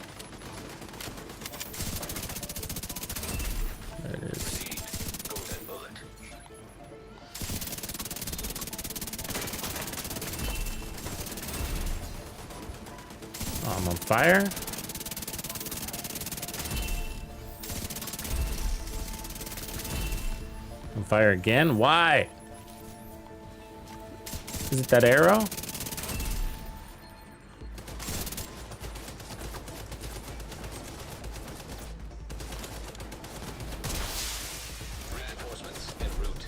Oh, I'm on fire. On fire again? Why? Is it that arrow? Reinforcements en route.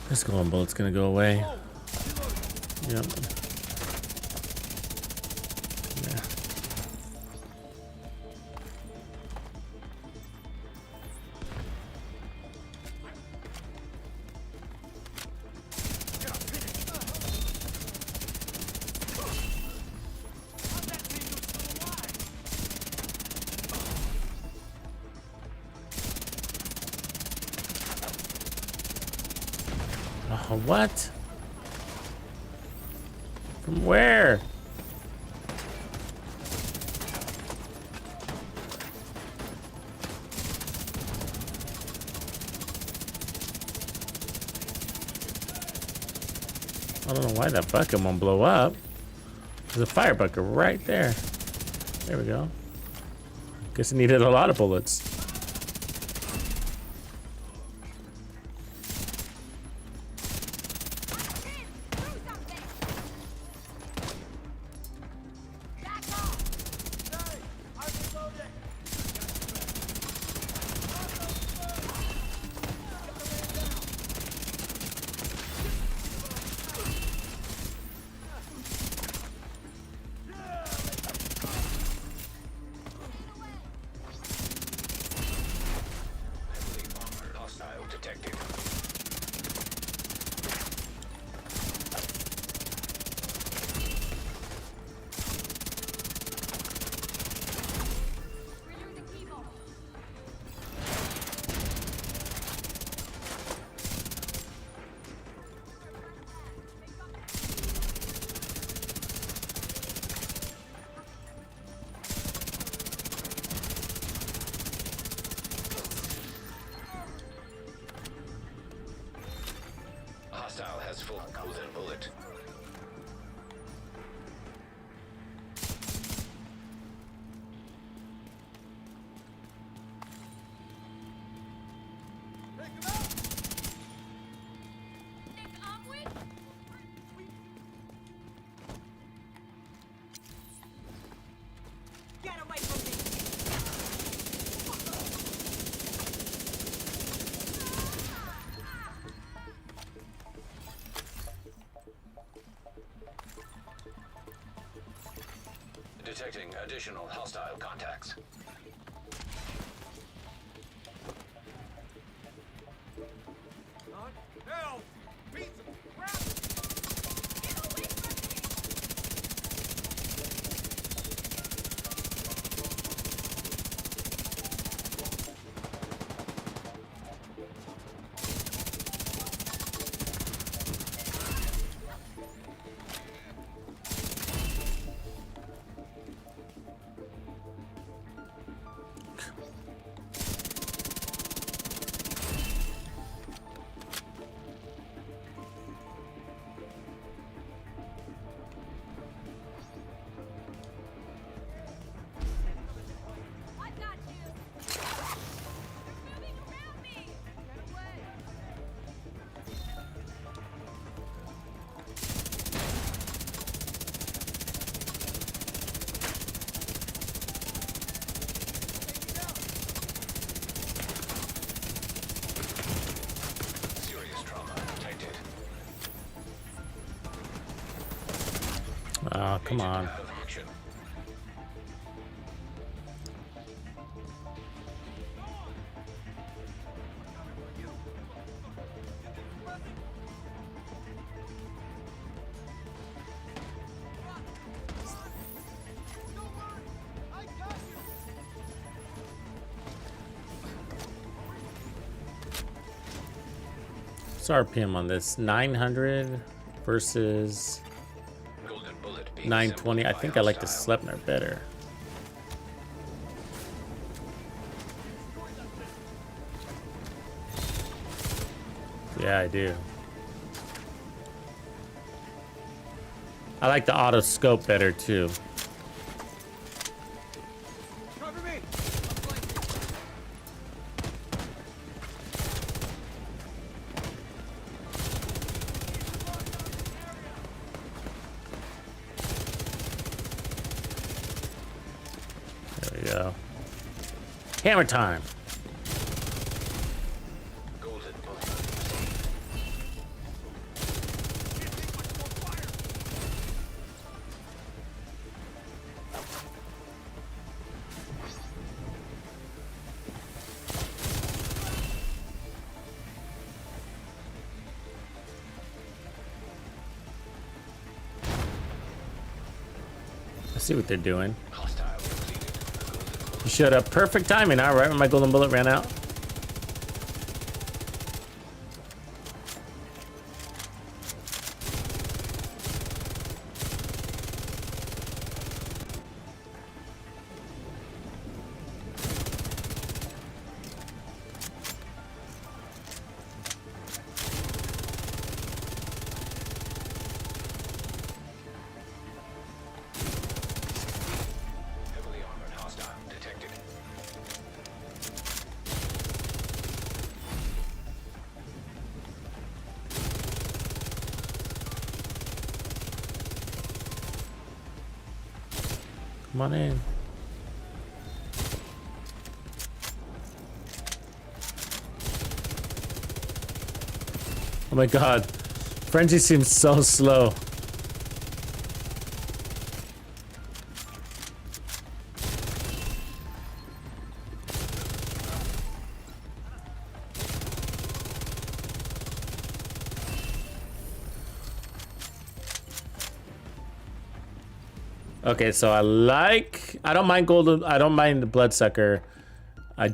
This golden bullet's gonna go away. Yep. Yeah. Oh, what? From where? I don't know why that bucket won't blow up. There's a fire bucket right there. There we go. Guess it needed a lot of bullets. Hostile detected. Hostile has full golden bullet. Get away from me! Detecting additional hostile contacts. Help! Pizza! I got you! They're moving around me! Get away! Serious trauma detected. Oh, come on. Out of action. What's RPM on this? 900, versus Golden bullet being 920. I assembled think by I like the hostile. Sleipner better. Yeah, I do. I like the auto scope better too. Cover me! I'm flanking. There we go. Hammer time. Golden bullet. Let's see what they're doing. Hostile completed. You showed up perfect timing, all right, when my golden bullet ran out. Heavily armored hostile detected. Come on in. Oh my god. Frenzy seems so slow. Okay, so I don't mind golden, I don't mind the bloodsucker. I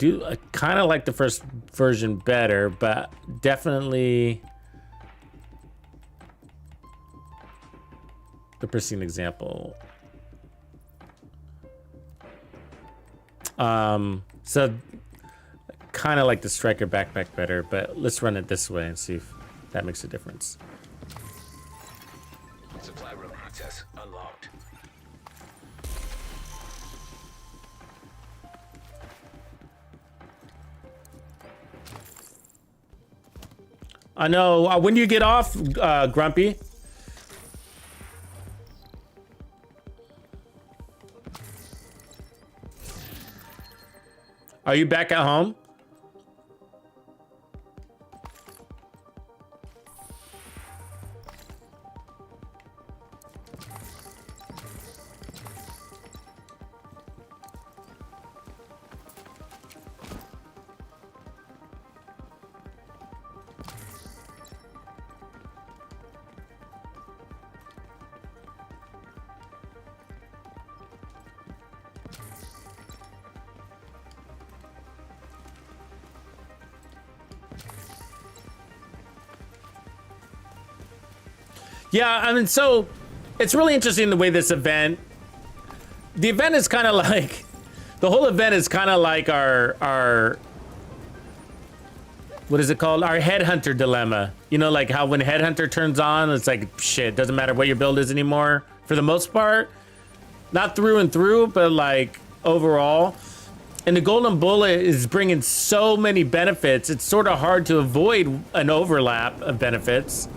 kind of like the first version better, but definitely the pristine example. So kind of like the striker backpack better, but let's run it this way and see if that makes a difference. Supply room access unlocked. I know. When do you get off, Grumpy? Are you back at home? Yeah, I mean, so it's really interesting the way the event is kind of like, the whole event is kind of like our, what is it called? Our headhunter dilemma. You know, like how when headhunter turns on, it's like, shit, doesn't matter what your build is anymore for the most part. Not through and through, but like overall. And the golden bullet is bringing so many benefits. It's sort of hard to avoid an overlap of benefits.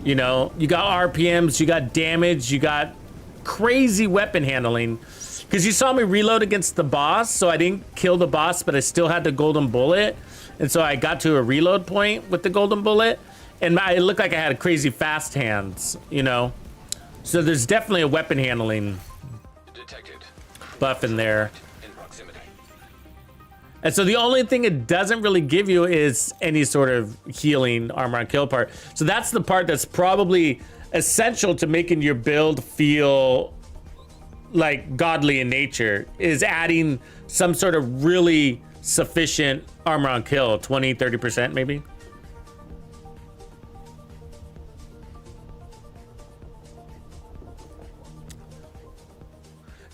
You know, you got RPMs, you got damage, you got crazy weapon handling. Because you saw me reload against the boss, so I didn't kill the boss, but I still had the golden bullet. And so I got to a reload point with the golden bullet, and it looked like I had crazy fast hands, you know? So there's definitely a weapon handling Detected. buff in there. In proximity. And so the only thing it doesn't really give you is any sort of healing armor on kill part. So that's the part that's probably essential to making your build feel like godly in nature, is adding some sort of really sufficient armor on kill, 20, 30% maybe.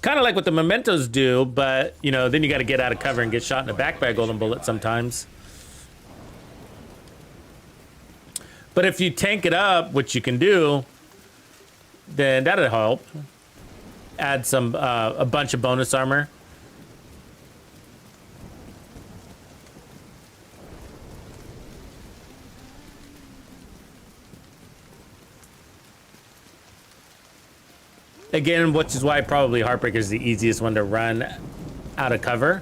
kind of like what the Mementos do, but, you know, then you got to get out of cover and get shot in the back by a golden bullet sometimes. But if you tank it up, which you can do, then that'll help. Add some, a bunch of bonus armor. Again, which is why probably Heartbreaker is the easiest one to run out of cover.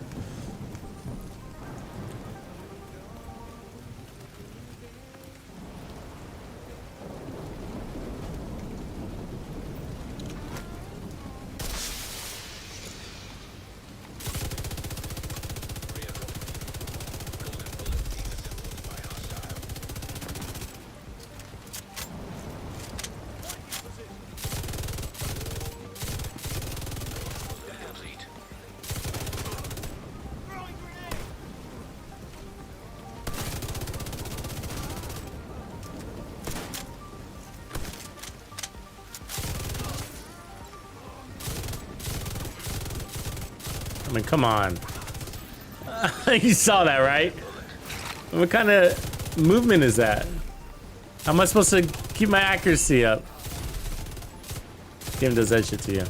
I mean, come on. You saw that, right? What kind of movement is that? How am I supposed to keep my accuracy up? Game does that shit to you.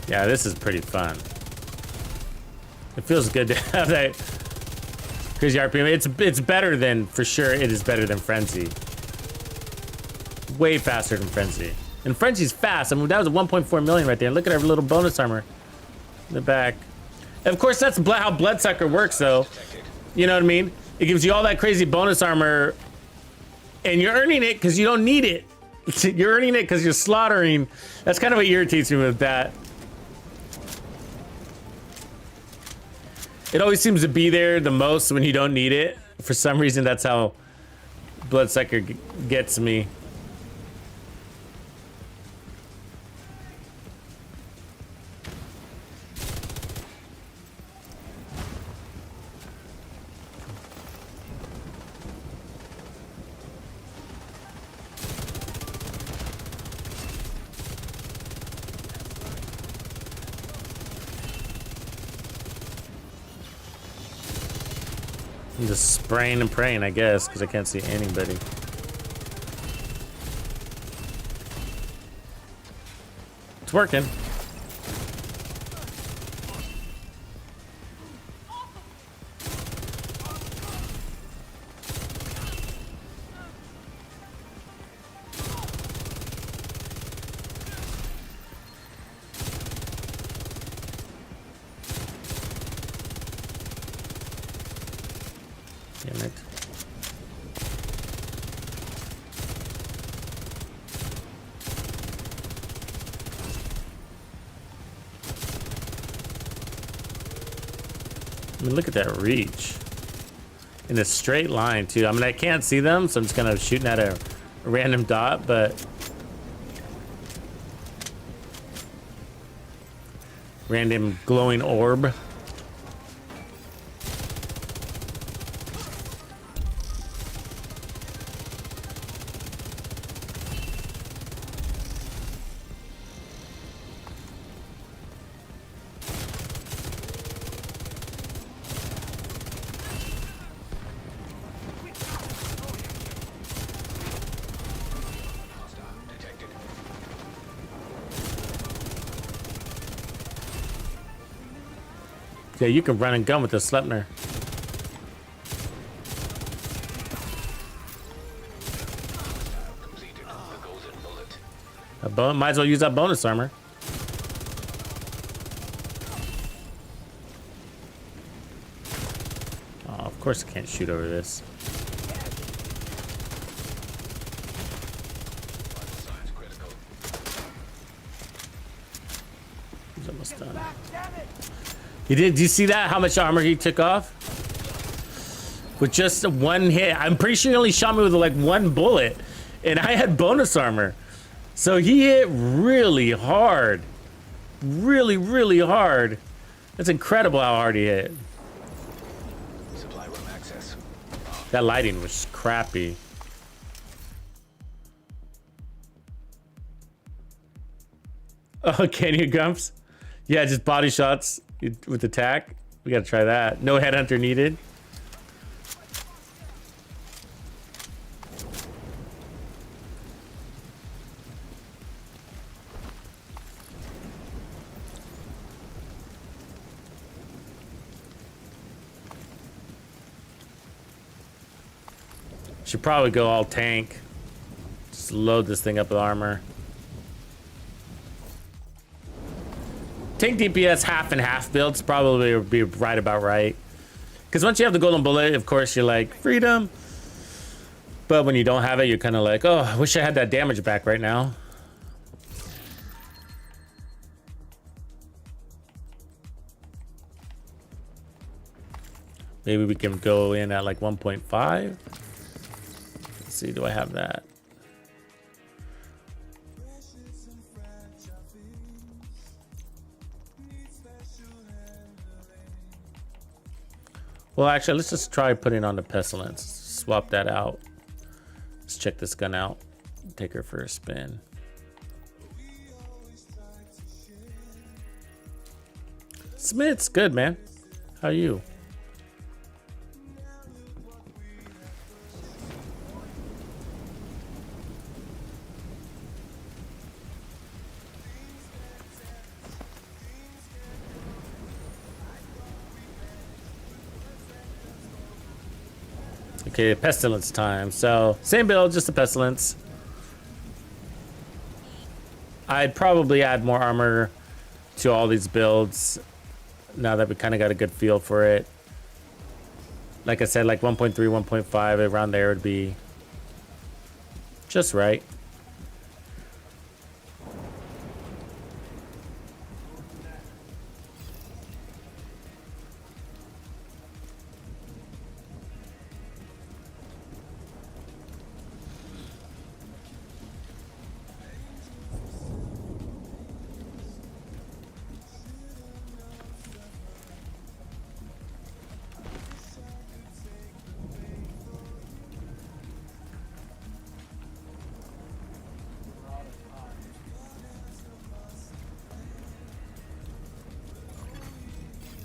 Yeah, this is pretty fun. It feels good to have that crazy RPM. It's better than, for sure, it is better than Frenzy. Way faster than Frenzy. And Frenzy's fast. I mean, that was a 1.4 million right there. Look at our little bonus armor in the back. And of course, that's how Bloodsucker works, though. You know what I mean? It gives you all that crazy bonus armor, and you're earning it because you don't need it. You're earning it because you're slaughtering. That's kind of what irritates me with that. It always seems to be there the most when you don't need it. For some reason, that's how Bloodsucker gets me. I'm just spraying and praying, I guess, because I can't see anybody. It's working. Damn it. I mean, look at that reach. In a straight line, too. I mean, I can't see them, so I'm just kind of shooting at a random dot, but... random glowing orb. Yeah, you can run and gun with the Sleipnir. Might as well use that bonus armor. Oh, of course I can't shoot over this. He's almost done. Did you see that? How much armor he took off? With just one hit. I'm pretty sure he only shot me with like one bullet. And I had bonus armor. So he hit really hard. Really, really hard. That's incredible how hard he hit. Supply room That lighting was crappy. Oh, can you, Gumps? Yeah, just body shots with attack. We gotta try that. No headhunter needed. Should probably go all tank. Just load this thing up with armor. Tank DPS half and half builds probably would be right about right. Because once you have the golden bullet, of course, you're like, freedom. But when you don't have it, you're kind of like, oh, I wish I had that damage back right now. Maybe we can go in at like 1.5. Let's see, do I have that? Well, actually, let's just try putting on the Pestilence. Swap that out. Let's check this gun out. Take her for a spin. Smith's good, man. How are you? Okay, Pestilence time. So, same build, just a Pestilence. I'd probably add more armor to all these builds now that we kind of got a good feel for it. Like I said, like 1.3, 1.5, around there would be just right.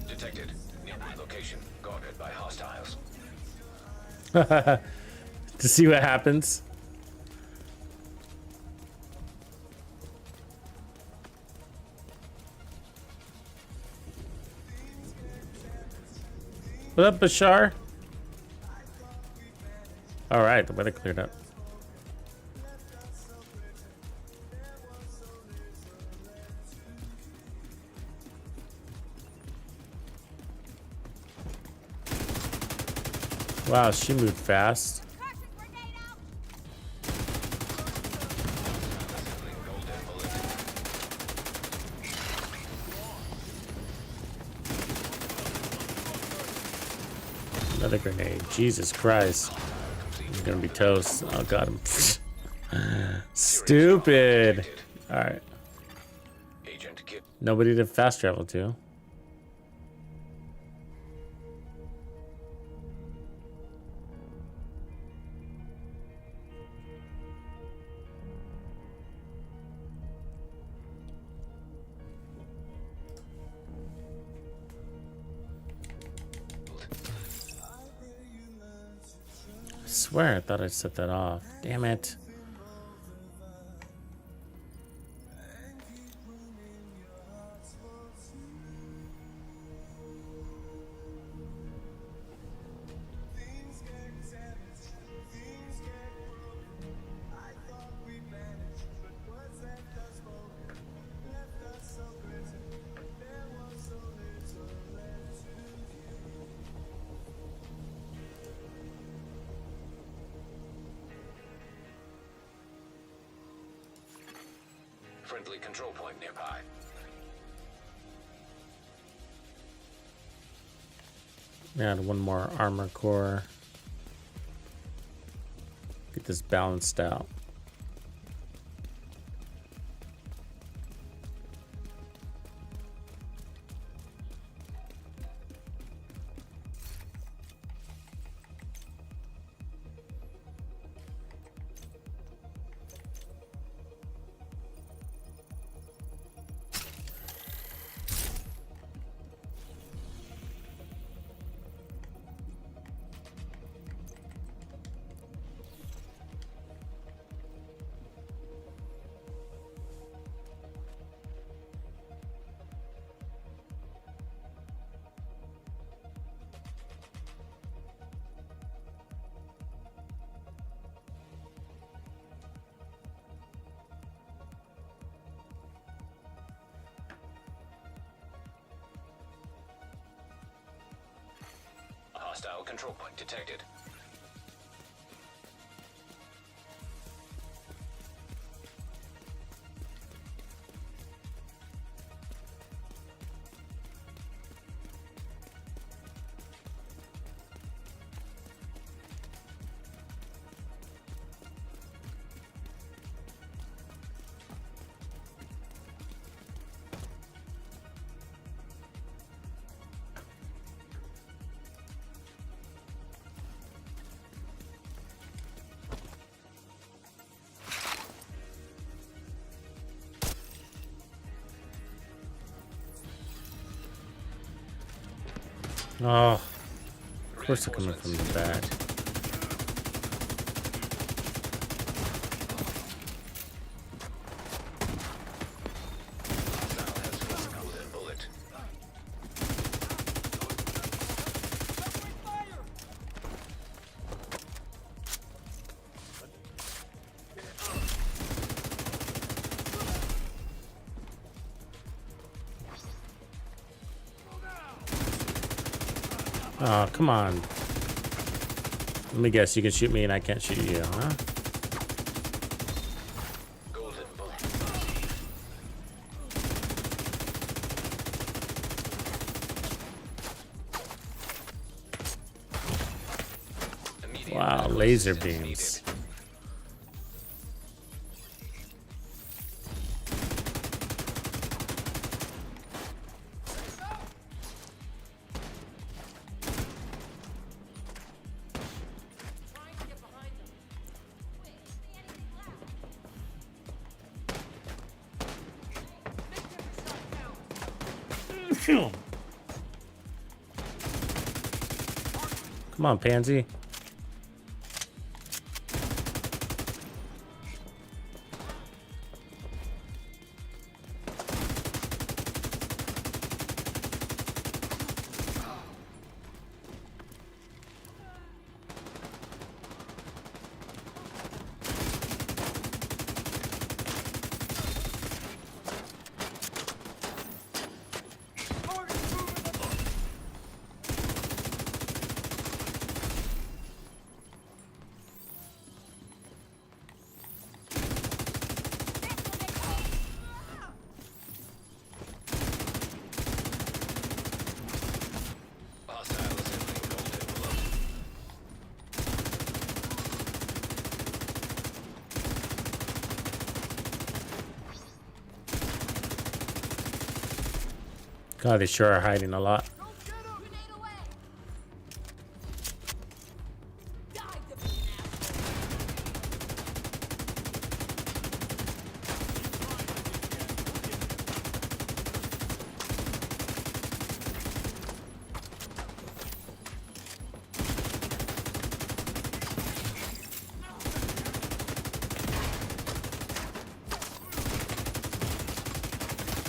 Detected. Nearby location. Guarded by hostiles. To see what happens. What up, Bashar? All right, the weather cleared up. Wow, she moved fast. Another grenade. Jesus Christ. He's gonna be toast. Oh, got him. Stupid. All right. Agent Kit. Nobody to fast travel to. I swear I thought I set that off. Damn it. Friendly control point nearby. Add one more armor core. Get this balanced out. Hostile control point detected. Oh, of course they're coming from the back. Hostile has one golden bullet. Oh, come on. Let me guess, you can shoot me and I can't shoot you, huh? Golden bullet. Immediate Wow, medical laser assistance beams. needed. Trying to get behind them. Wait, is the enemy left? Make yourself count. Come on, pansy. Hostile assembling golden bullet. God, they sure are hiding a lot. Grenade away. Dive the beam, asshole.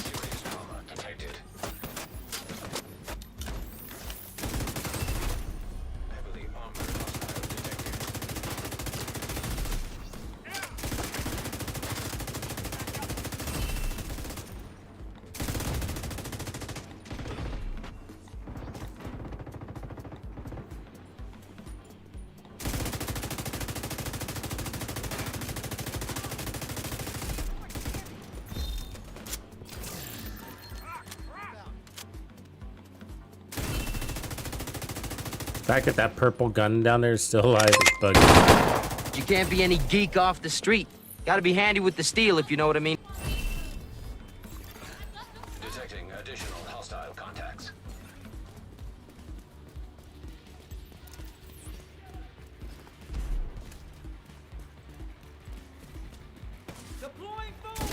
Serious trauma detected. Heavily armored hostile detected. Back at that purple gun down there is still alive. It's bugging. You can't be any geek off the street. Gotta be handy with the steel, if you know what I mean. Detecting additional hostile contacts. Deploying food.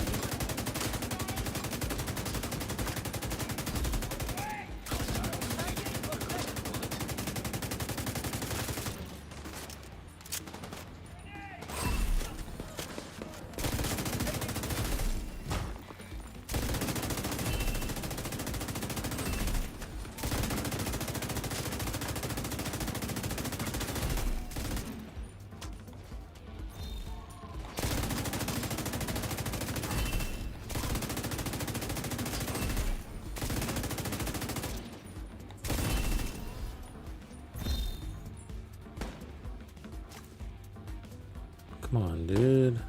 Come on, dude.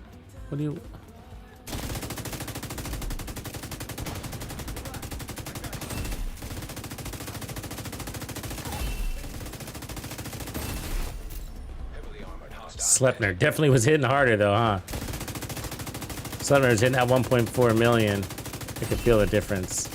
What do you... Heavily armored hostile. Slepner definitely was hitting harder though, huh? Slepner was hitting at 1.4 million. I could feel the difference.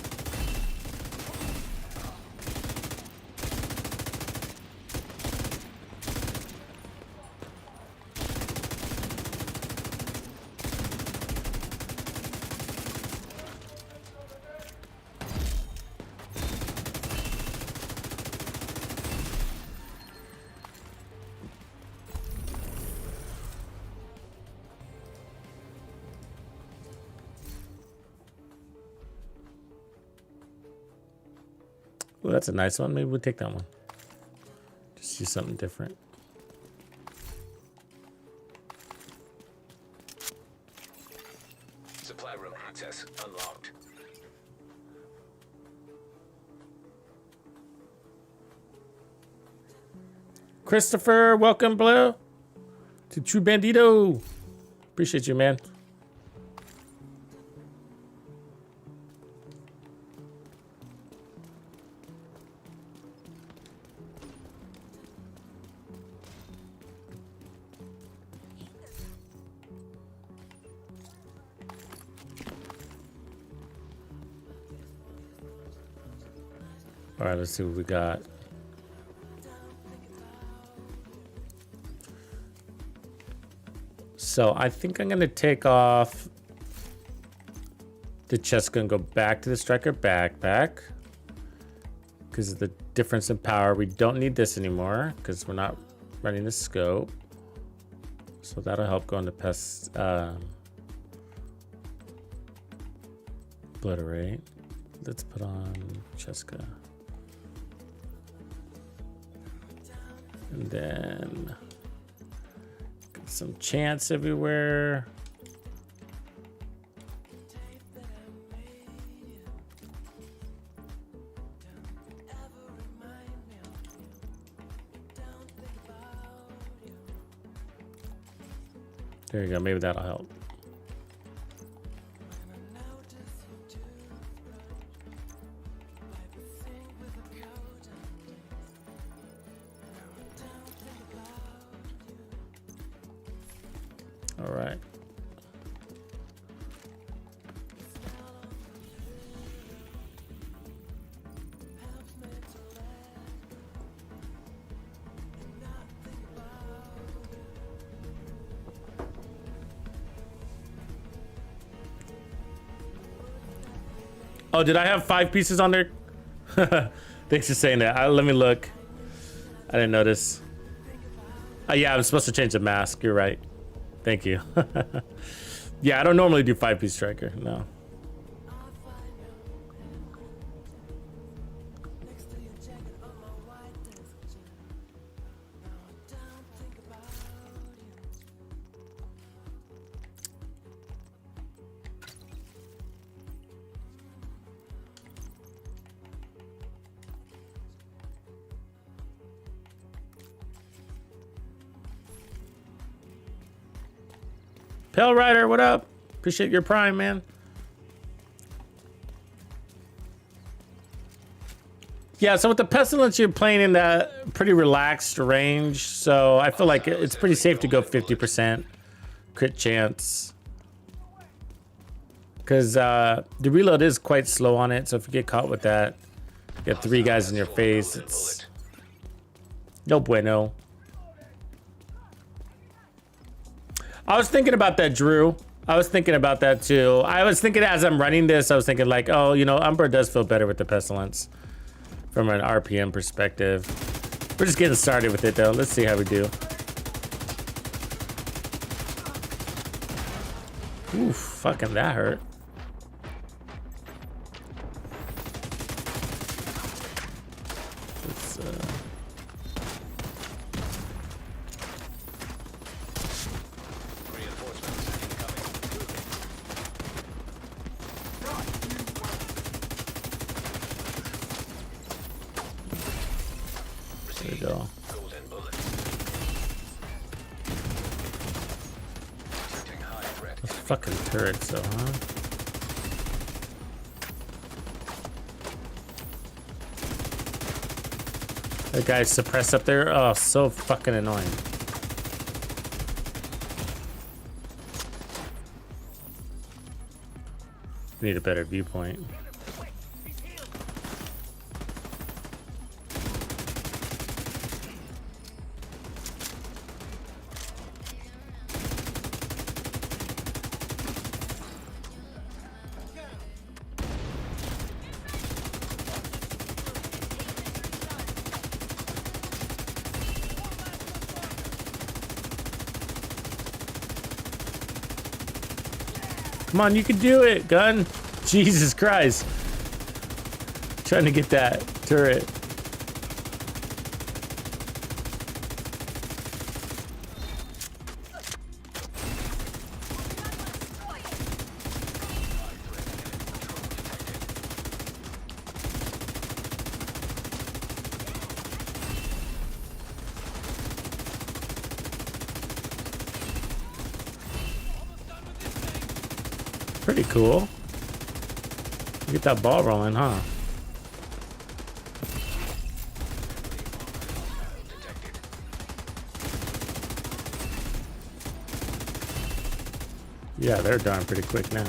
Well, that's a nice one. Maybe we'll take that one. Just use something different. Supply room access unlocked. Christopher, welcome, Blue, to TuxedoBandido. Appreciate you, man. All right, let's see what we got. So I think I'm gonna take off the chest gun, go back to the striker backpack because of the difference in power. We don't need this anymore because we're not running the scope. So that'll help go into obliterate. Let's put on Cheska. And then got some chance everywhere. There you go. Maybe that'll help. All right. Oh, did I have 5 pieces on there? Thanks for saying that. Let me look. I didn't notice. Yeah, I'm supposed to change the mask. You're right. Thank you. Yeah, I don't normally do 5-piece striker. No. Pale Rider, what up? Appreciate your prime, man. Yeah, so with the Pestilence, you're playing in that pretty relaxed range. So I feel like it's pretty safe to go 50% crit chance. Because the reload is quite slow on it. So if you get caught with that, you got 3 guys in your face. It's no bueno. I was thinking about that, Drew. I was thinking about that too. I was thinking as I'm running this, I was thinking like, oh, you know, Umbra does feel better with the Pestilence from an RPM perspective. We're just getting started with it though. Let's see how we do. Oof, fucking that hurt. Let's, there we go. fucking turrets though, huh? That guy's suppressed up there. Oh, so fucking annoying. Need a better viewpoint. Come on, you can do it, gun. Jesus Christ. Trying to get that turret. Pretty cool. Get that ball rolling, huh? Yeah, they're done pretty quick now.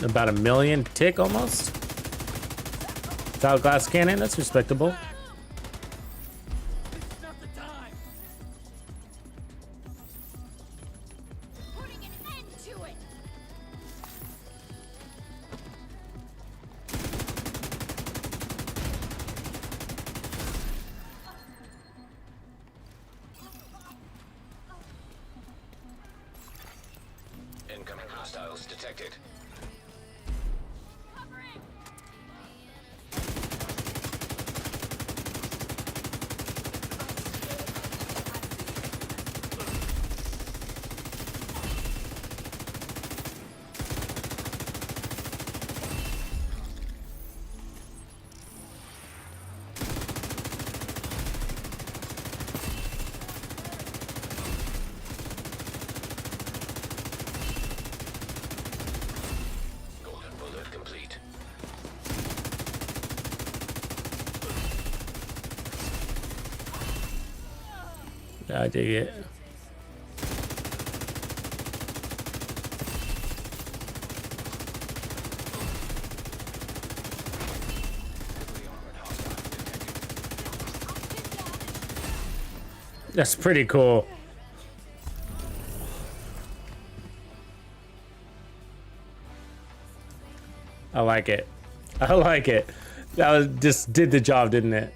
About 1 million tick almost. Without glass cannon, that's respectable. This is not the time. Putting an end to it. Incoming hostiles detected. Covering. Golden bullet complete. Yeah, I dig it. That's pretty cool. I like it. I like it. That was just did the job, didn't it?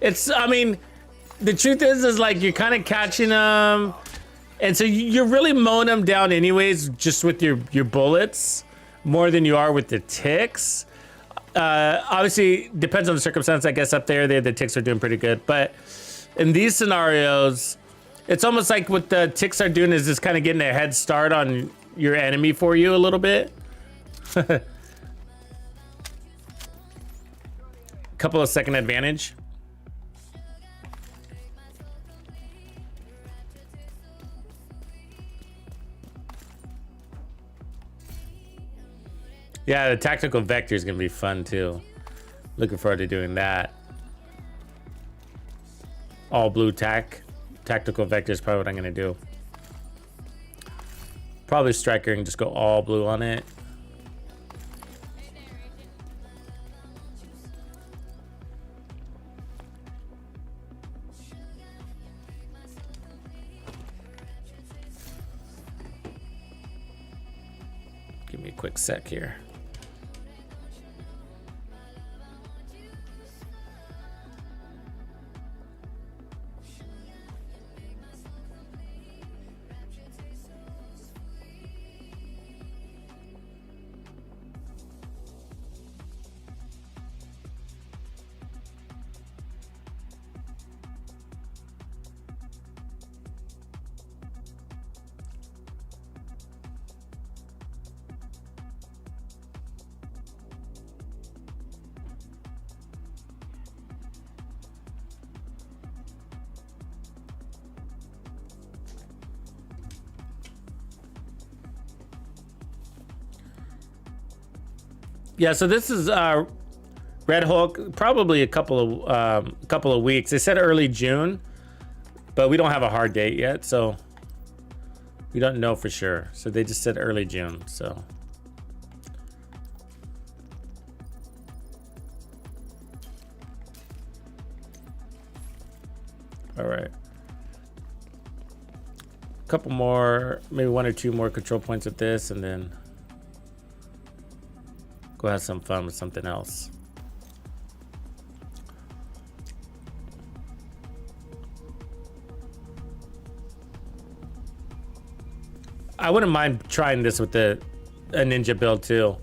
It's, I mean, the truth is like you're kind of catching them, and so you're really mowing them down anyways, just with your bullets, more than you are with the ticks. Obviously, depends on the circumstance. I guess up there, the ticks are doing pretty good, but in these scenarios, it's almost like what the ticks are doing is just kind of getting a head start on your enemy for you a little bit. Couple of second advantage. Yeah, the tactical vector is gonna be fun too. Looking forward to doing that. All blue tactical vector is probably what I'm gonna do. Probably striker and just go all blue on it. Give me a quick sec here. Yeah, so this is Red Hulk, probably a couple of weeks. They said early June, but we don't have a hard date yet, so we don't know for sure. So they just said early June, so. All right. A couple more, maybe 1 or 2 more control points with this, and then go have some fun with something else. I wouldn't mind trying this with a ninja build too.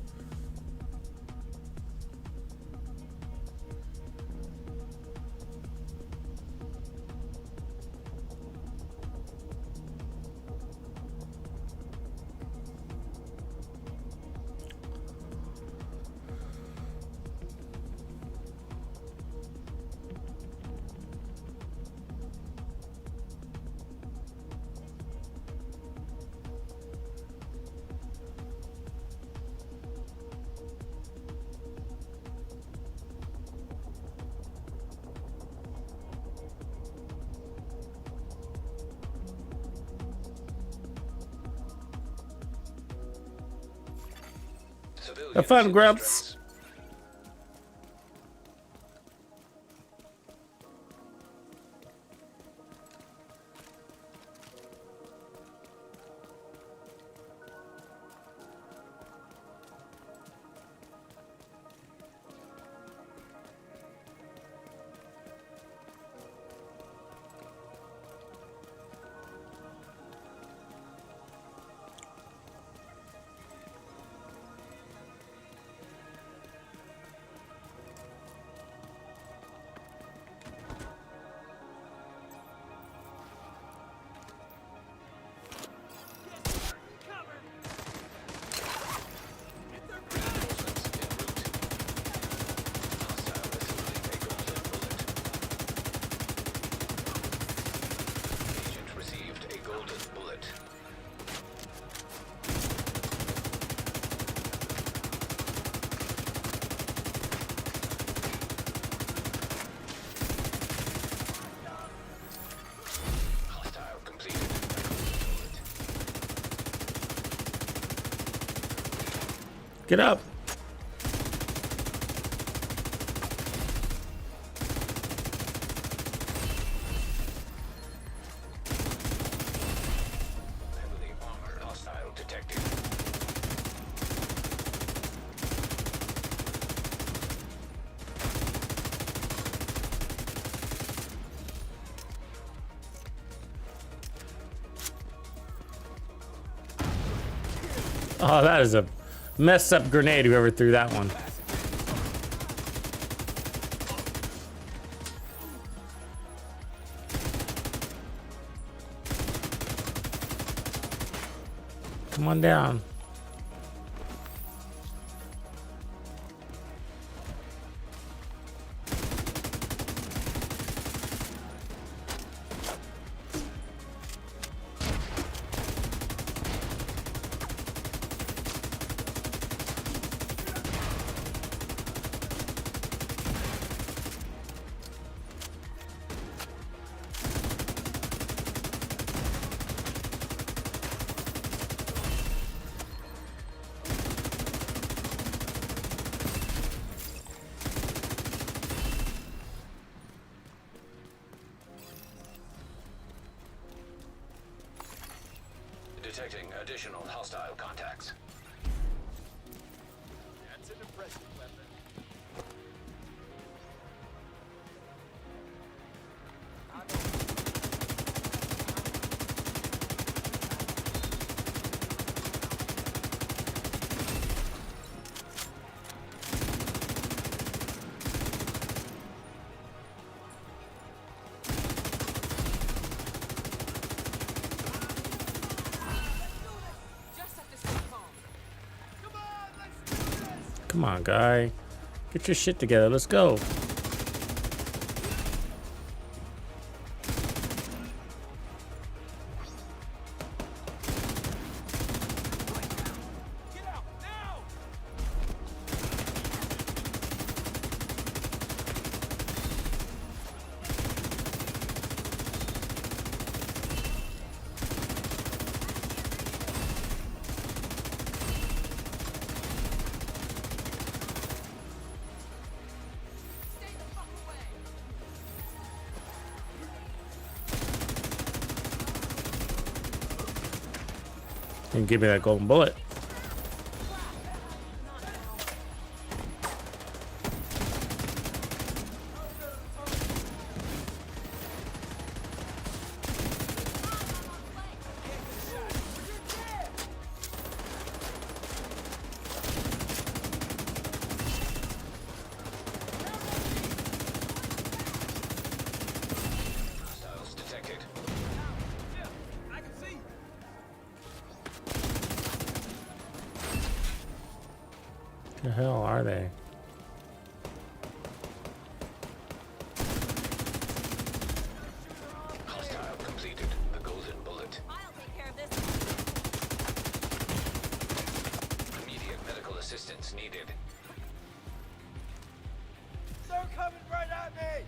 Have fun, Grumps. Get up. Heavily armored hostile detected. Oh, that is a messed up grenade, whoever threw that one. Come on down. Detecting additional hostile contacts. That's an impressive weapon. Come on, guy. Get your shit together. Let's go. And give me that golden bullet. Hostiles detected. I can see. The hell are they? Hostile completed. The golden bullet. I'll take care of this. Immediate medical assistance needed. They're coming right at me.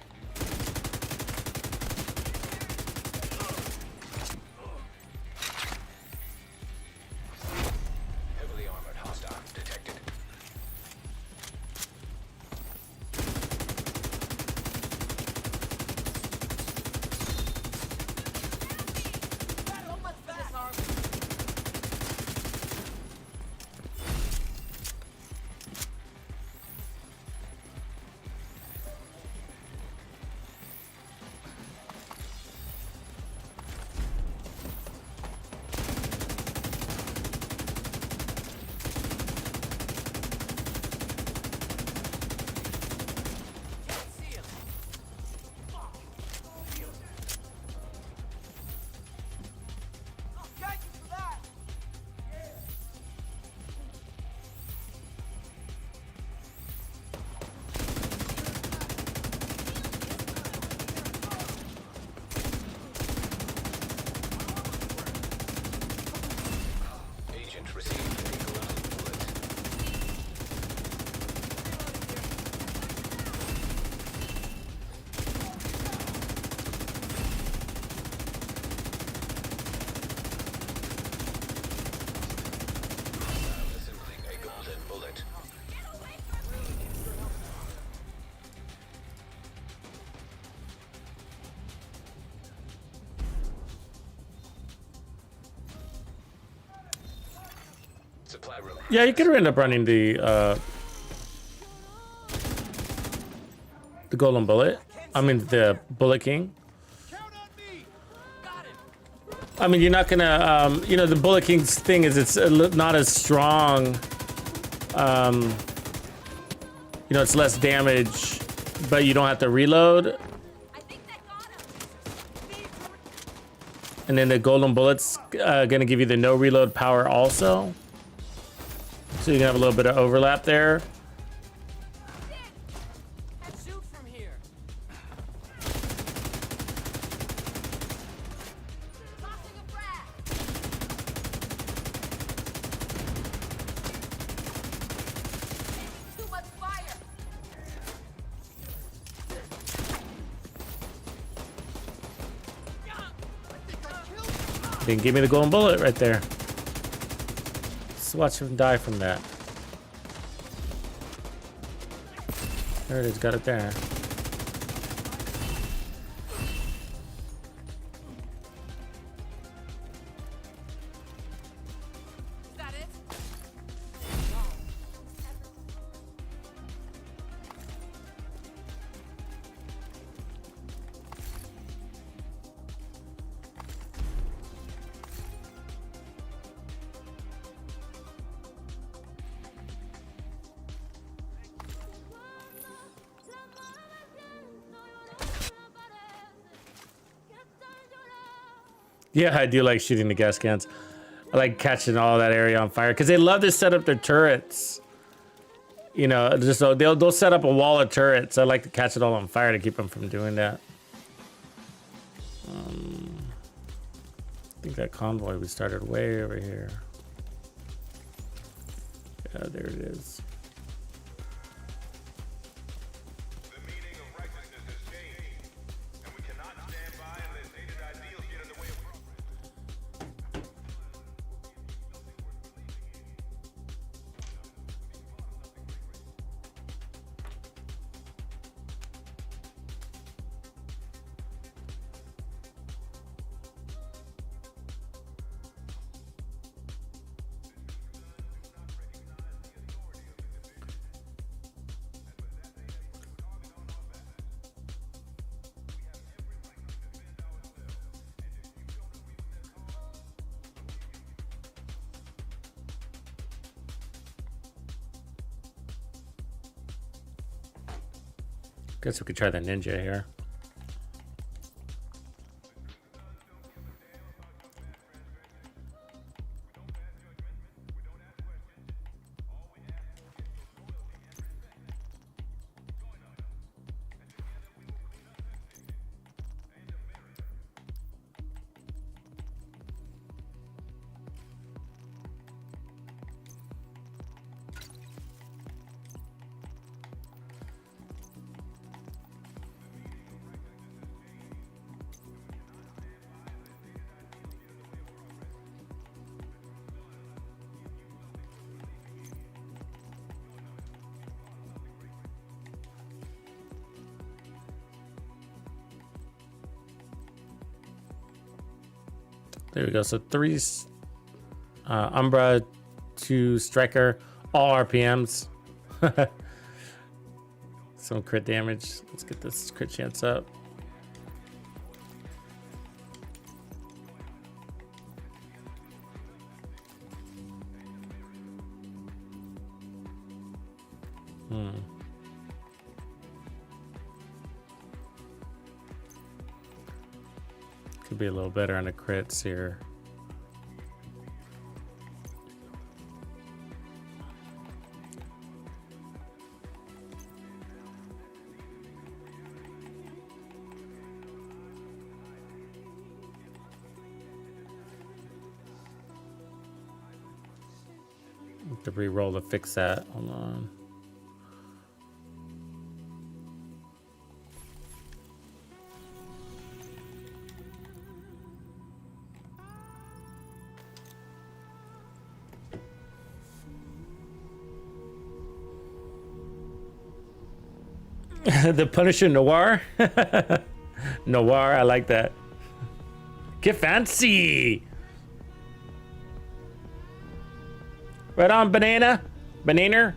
Heavily armored hostile detected. So much for this arm. Can't see him. Oh, thank you for that. Agent received a golden bullet. Assembling a golden bullet. Supply room. Yeah, you could end up running the golden bullet. I mean the bullet king. Count on me. Got him. I mean, you're not gonna, you know, the bullet king's thing is it's not as strong. You know, it's less damage, but you don't have to reload. I think that got him. And then the golden bullet's gonna give you the no reload power also. So you can have a little bit of overlap there. And shoot from here. Tossing a frag. Too much fire. Then give me the golden bullet right there. Let's watch him die from that. There it is, got it there. Is that it? Yeah, I do like shooting the gas cans. I like catching all that area on fire because they love to set up their turrets. You know, just so they'll set up a wall of turrets. I like to catch it all on fire to keep them from doing that. I think that convoy we started way over here. Yeah, there it is. The meaning of righteousness has changed, and we cannot stand by and let dated ideals get in the way of progress. Guess we could try the ninja here. There we go. So 3 Umbra, 2 Striker, all RPMs. Some crit damage. Let's get this crit chance up. Could be a little better on the crits here. Have to re-roll to fix that. Hold on. The Punisher Noir. Noir, I like that. Get fancy. Right on, banana. Banana.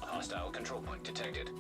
Hostile control point detected.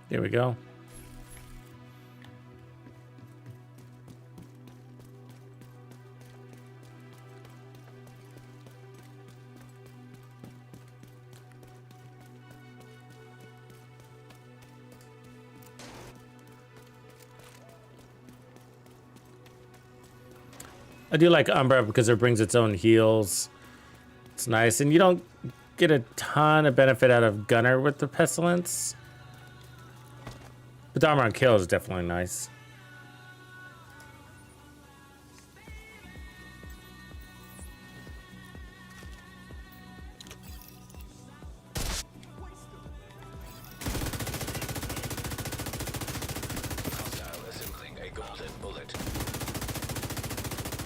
There we go. I do like Umbra because it brings its own heals. It's nice, and you don't get a ton of benefit out of Gunner with the Pestilence. But the armor on kill is definitely nice. Hostile assembling a golden bullet.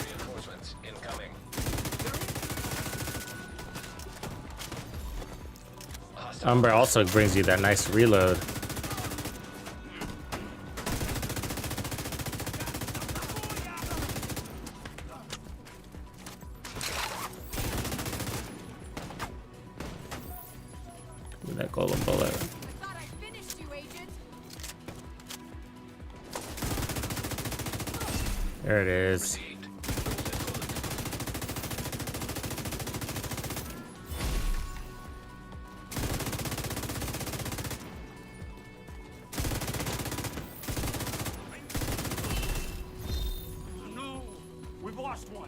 Reinforcements incoming. Umbra also brings you that nice reload. That golden bullet. I thought I finished you, Agent. There it is.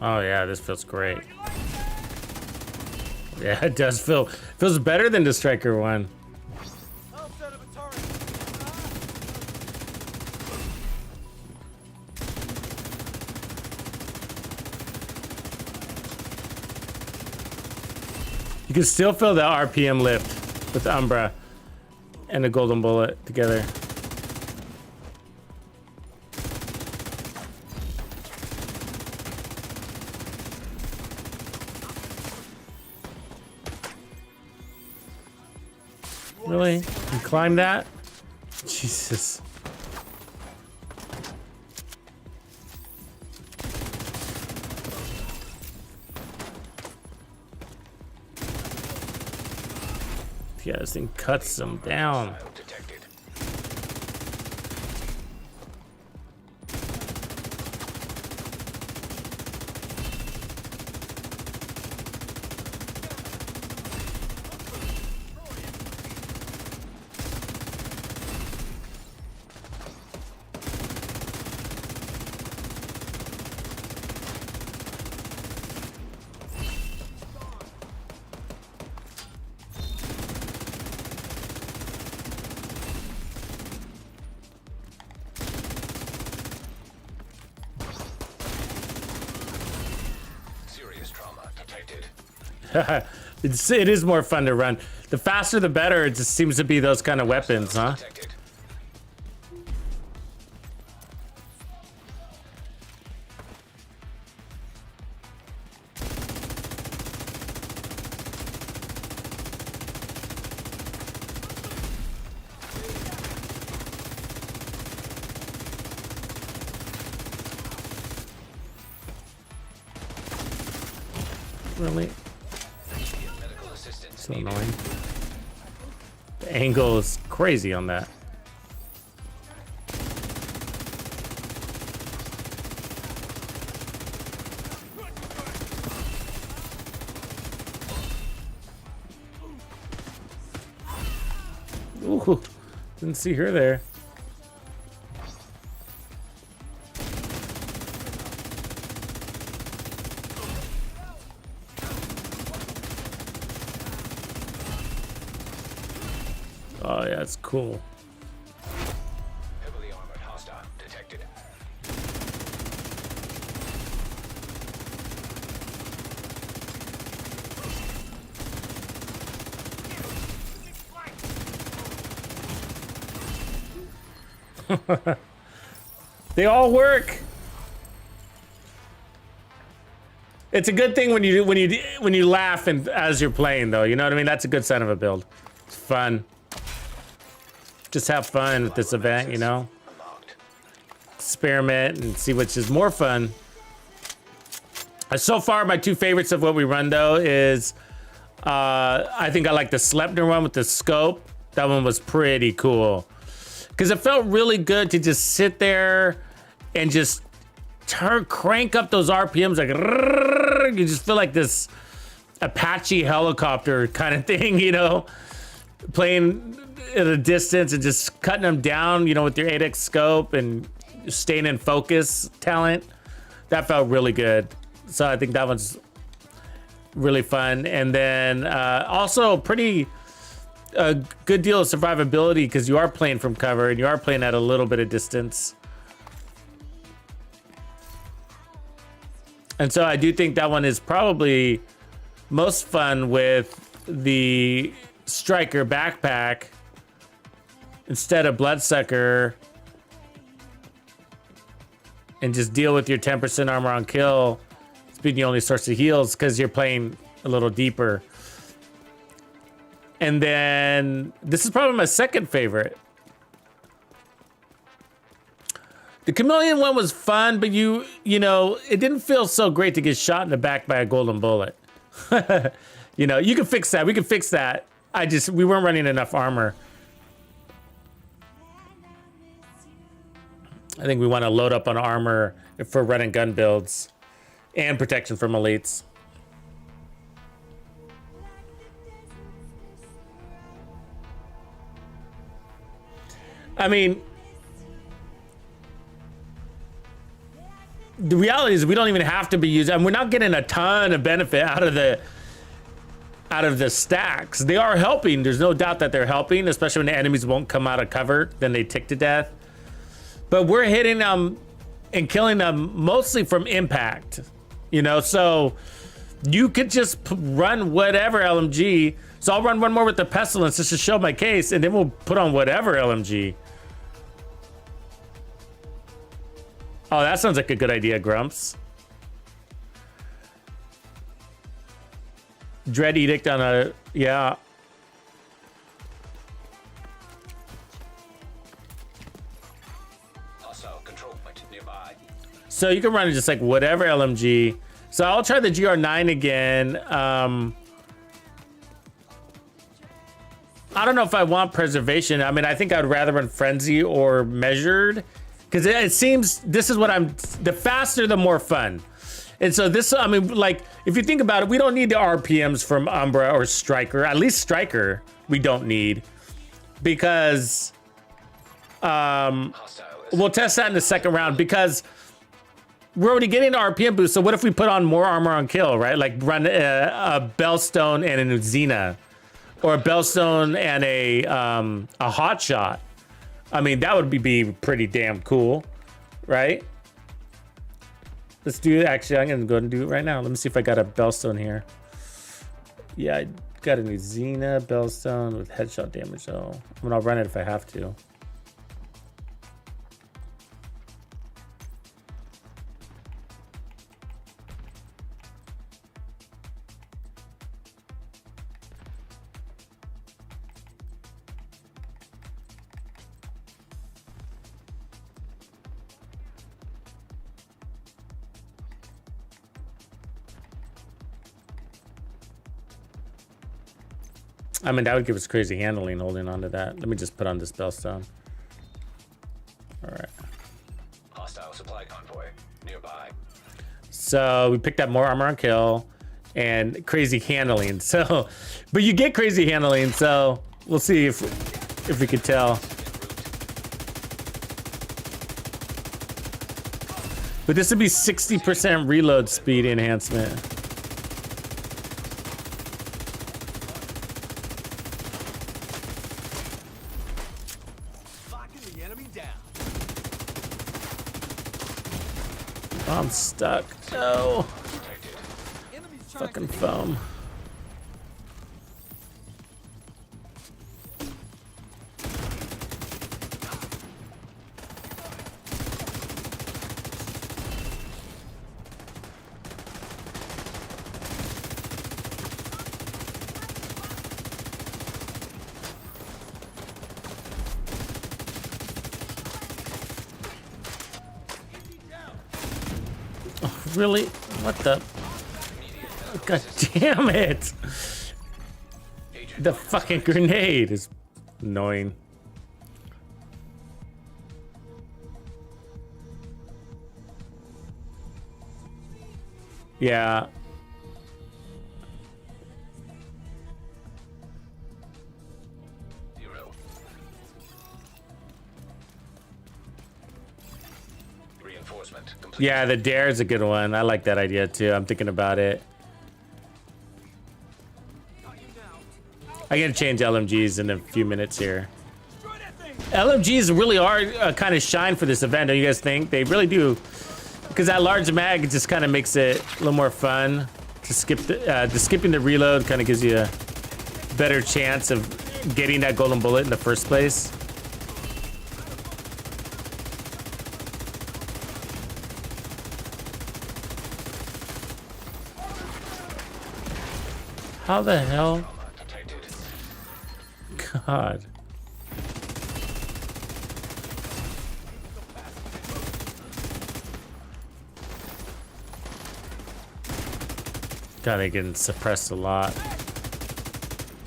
Oh yeah, this feels great. Yeah, it does feels better than the Striker one. You can still feel the RPM lift with the Umbra and the Golden Bullet together. Really? You climb that? Jesus. Yeah, this thing cuts them down. Detected. Serious trauma detected. It is more fun to run. The faster the better. It just seems to be those kind of weapons, huh? Detected. Really? Medical assistance So needed. annoying. The angle is crazy on that. Ooh, didn't see her there. Oh yeah, it's cool. Heavily armored hostile detected. They all work. It's a good thing when you laugh and as you're playing, though. You know what I mean? That's a good sign of a build. It's fun. Just have fun with this event, you know? Unlocked. Experiment and see which is more fun. So far, my two favorites of what we run, though, is I think I like the Sleipnir one with the scope. That one was pretty cool. Because it felt really good to just sit there and just crank up those RPMs. Like, you just feel like this Apache helicopter kind of thing, you know? Playing at a distance and just cutting them down, you know, with your 8x scope and staying in focus talent. That felt really good. So I think that one's really fun. And then also pretty good deal of survivability because you are playing from cover and you are playing at a little bit of distance. And so I do think that one is probably most fun with the Striker backpack instead of Bloodsucker, and just deal with your 10% armor on kill. It's been the only source of heals because you're playing a little deeper. And then this is probably my second favorite. The Chameleon one was fun, but you know, it didn't feel so great to get shot in the back by a golden bullet. You know, you can fix that. We can fix that. We weren't running enough armor. I think we want to load up on armor for run and gun builds and protection from elites. I mean, the reality is we don't even have to be using, and we're not getting a ton of benefit out of the stacks. They are helping. There's no doubt that they're helping, especially when the enemies won't come out of cover, then they tick to death. But we're hitting them and killing them mostly from impact, you know? So you could just run whatever LMG. So I'll run one more with the Pestilence just to show my case, and then we'll put on whatever LMG. Oh, that sounds like a good idea, Grumps. Dread Edict on a, yeah. Hostile control point nearby. So you can run just like whatever LMG. So I'll try the GR9 again. I don't know if I want preservation. I mean, I think I'd rather run frenzy or measured, because it seems this is what the faster, the more fun. And so this, I mean, like, if you think about it, we don't need the RPMs from Umbra or Striker. At least Striker, we don't need, because we'll test that in the second round, because we're already getting the RPM boost. So what if we put on more armor on kill, right? Like run a Bellstone and a Uzina, or a Bellstone and a Hot Shot. I mean, that would be pretty damn cool, right? Let's do it. Actually, I'm gonna go and do it right now. Let me see if I got a Bellstone here. Yeah, I got a Uzina Bellstone with headshot damage, though. I mean, I'll run it if I have to. I mean, that would give us crazy handling holding on to that. Let me just put on this Bellstone. All right. Hostile supply convoy nearby. So we picked up more armor on kill and crazy handling. So, but you get crazy handling. So we'll see if we could tell. But this would be 60% reload speed enhancement. I'm stuck. No. Fucking foam. Really? What the? God damn it! The fucking grenade is annoying. Yeah. Yeah, the dare is a good one. I like that idea too. I'm thinking about it. I gotta change LMGs in a few minutes here. LMGs really are kind of shine for this event, don't you guys think? They really do, because that large mag just kind of makes it a little more fun. To skip the skipping the reload kind of gives you a better chance of getting that golden bullet in the first place. How the hell? God. God, they getting suppressed a lot.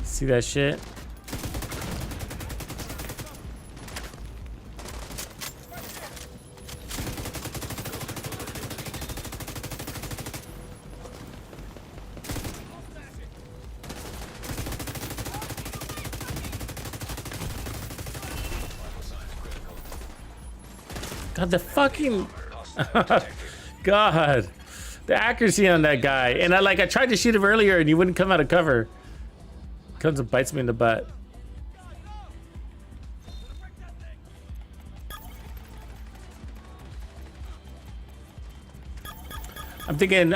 See that shit? God, the fucking... God. The accuracy on that guy. And I tried to shoot him earlier and he wouldn't come out of cover. Comes and bites me in the butt. I'm thinking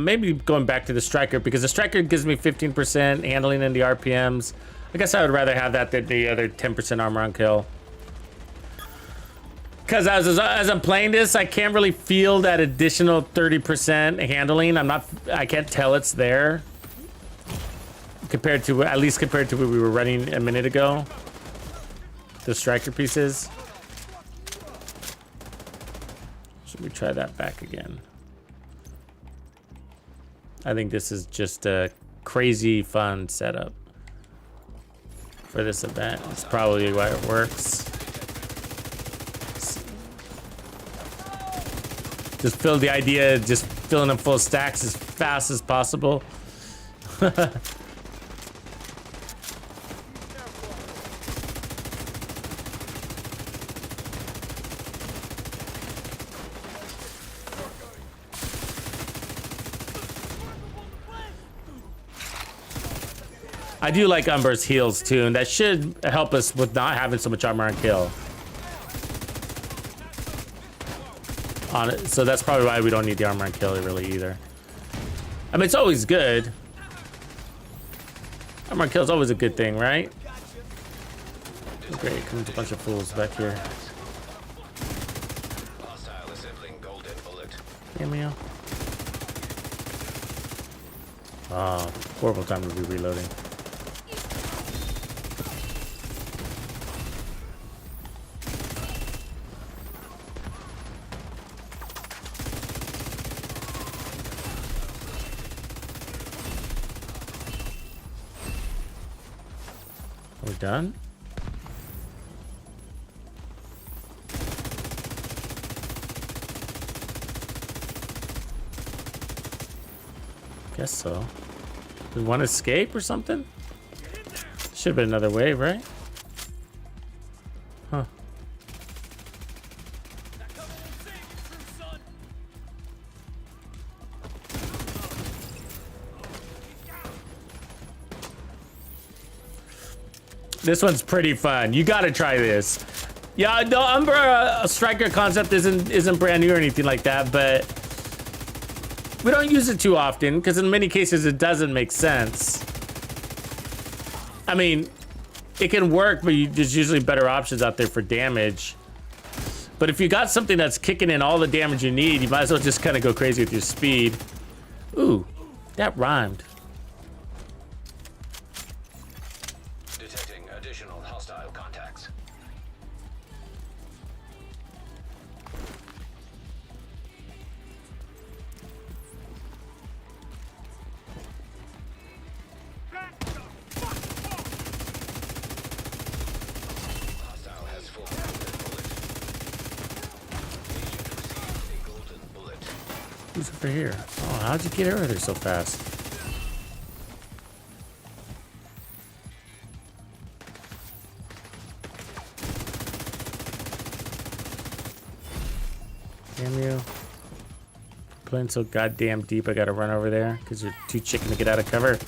maybe going back to the striker because the striker gives me 15% handling in the RPMs. I guess I would rather have that than the other 10% armor on kill. Because as I'm playing this, I can't really feel that additional 30% handling. I can't tell it's there. Compared to, at least compared to what we were running a minute ago. The striker pieces. Should we try that back again? I think this is just a crazy fun setup for this event. It's probably why it works. Just feel the idea of just filling them full stacks as fast as possible. I do like Umber's heals too, and that should help us with not having so much armor on kill. On it, so that's probably why we don't need the armor on kill really either. I mean, it's always good. Armor on kill is always a good thing, right? Great, comes a bunch of fools back here. Hostile assembling golden bullet. Cameo. Oh, horrible time to be reloading. Are we done? Guess so. We want to escape or something? Should have been another wave, right? Huh. This one's pretty fun. You gotta try this. Yeah, the Umbra Striker concept isn't brand new or anything like that, but we don't use it too often because in many cases it doesn't make sense. I mean, it can work, but there's usually better options out there for damage. But if you got something that's kicking in all the damage you need, you might as well just kind of go crazy with your speed. Ooh, that rhymed. Detecting additional hostile contacts. Hostile has full golden bullet. Who's over here? Oh, how'd you get over there so fast? Damn you. Playing so goddamn deep, I gotta run over there because you're too chicken to get out of cover.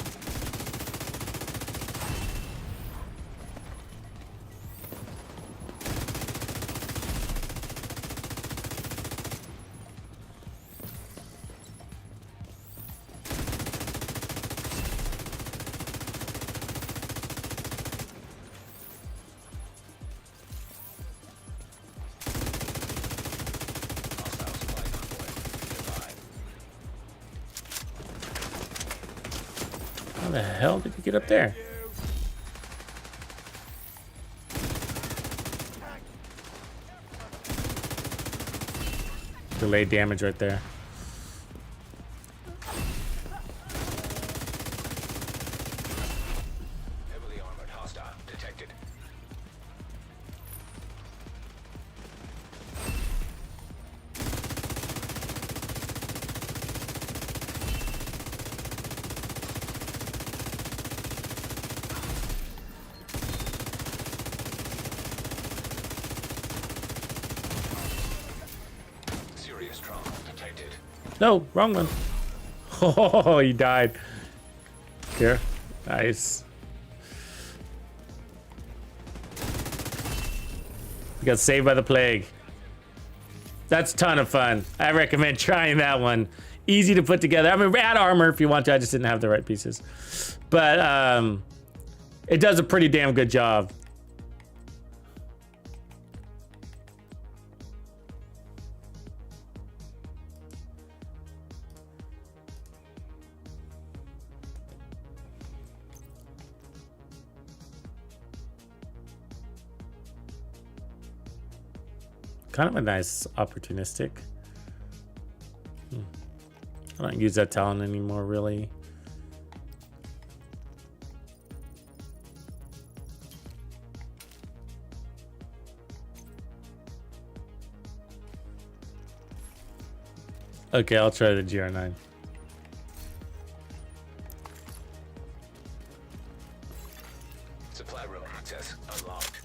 How the hell did you get up there? Delayed damage right there. Heavily armored hostile detected. No, wrong one. Oh, he died. Here. Nice. We got saved by the plague. That's a ton of fun. I recommend trying that one. Easy to put together. I mean, add armor if you want to. I just didn't have the right pieces. But it does a pretty damn good job. Kind of a nice opportunistic. I don't use that talent anymore, really. Okay, I'll try the GR9. Supply room access unlocked.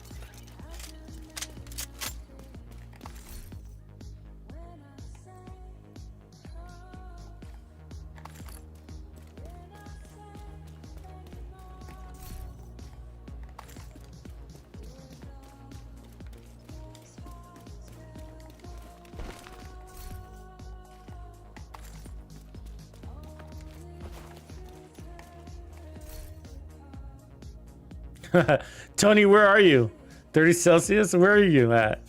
Tony, where are you? 30 Celsius? Where are you at?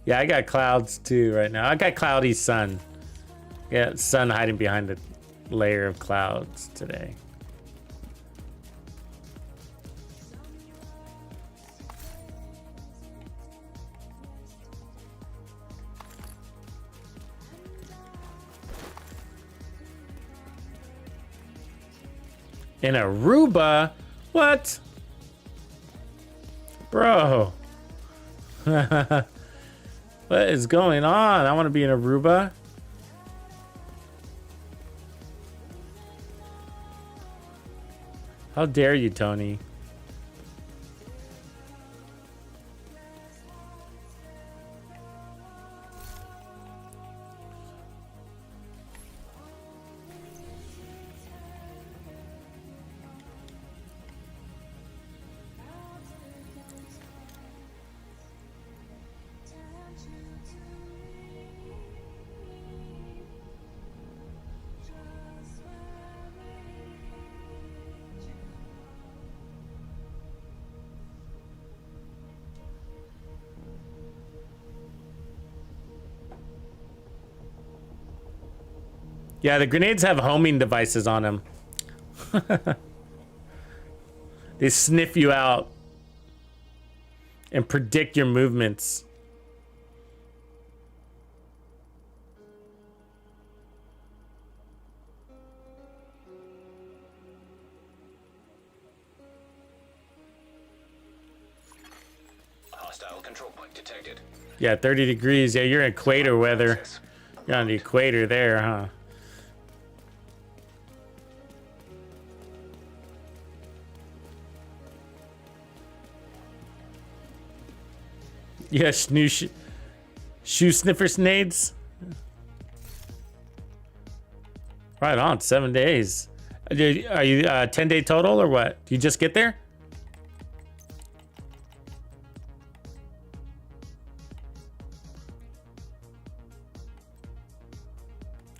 Yeah, I got clouds too right now. I got cloudy sun. Yeah, sun hiding behind a layer of clouds today. In Aruba? What? Bro. What is going on? I want to be in Aruba. How dare you, Tony? Yeah, the grenades have homing devices on them. They sniff you out and predict your movements. Hostile control point detected. Yeah, 30 degrees. Yeah, you're in equator weather. Access. You're on the equator there, huh? Yes, new shoe sniffer snades. Right on, 7 days. Are you 10-day total or what? Do you just get there?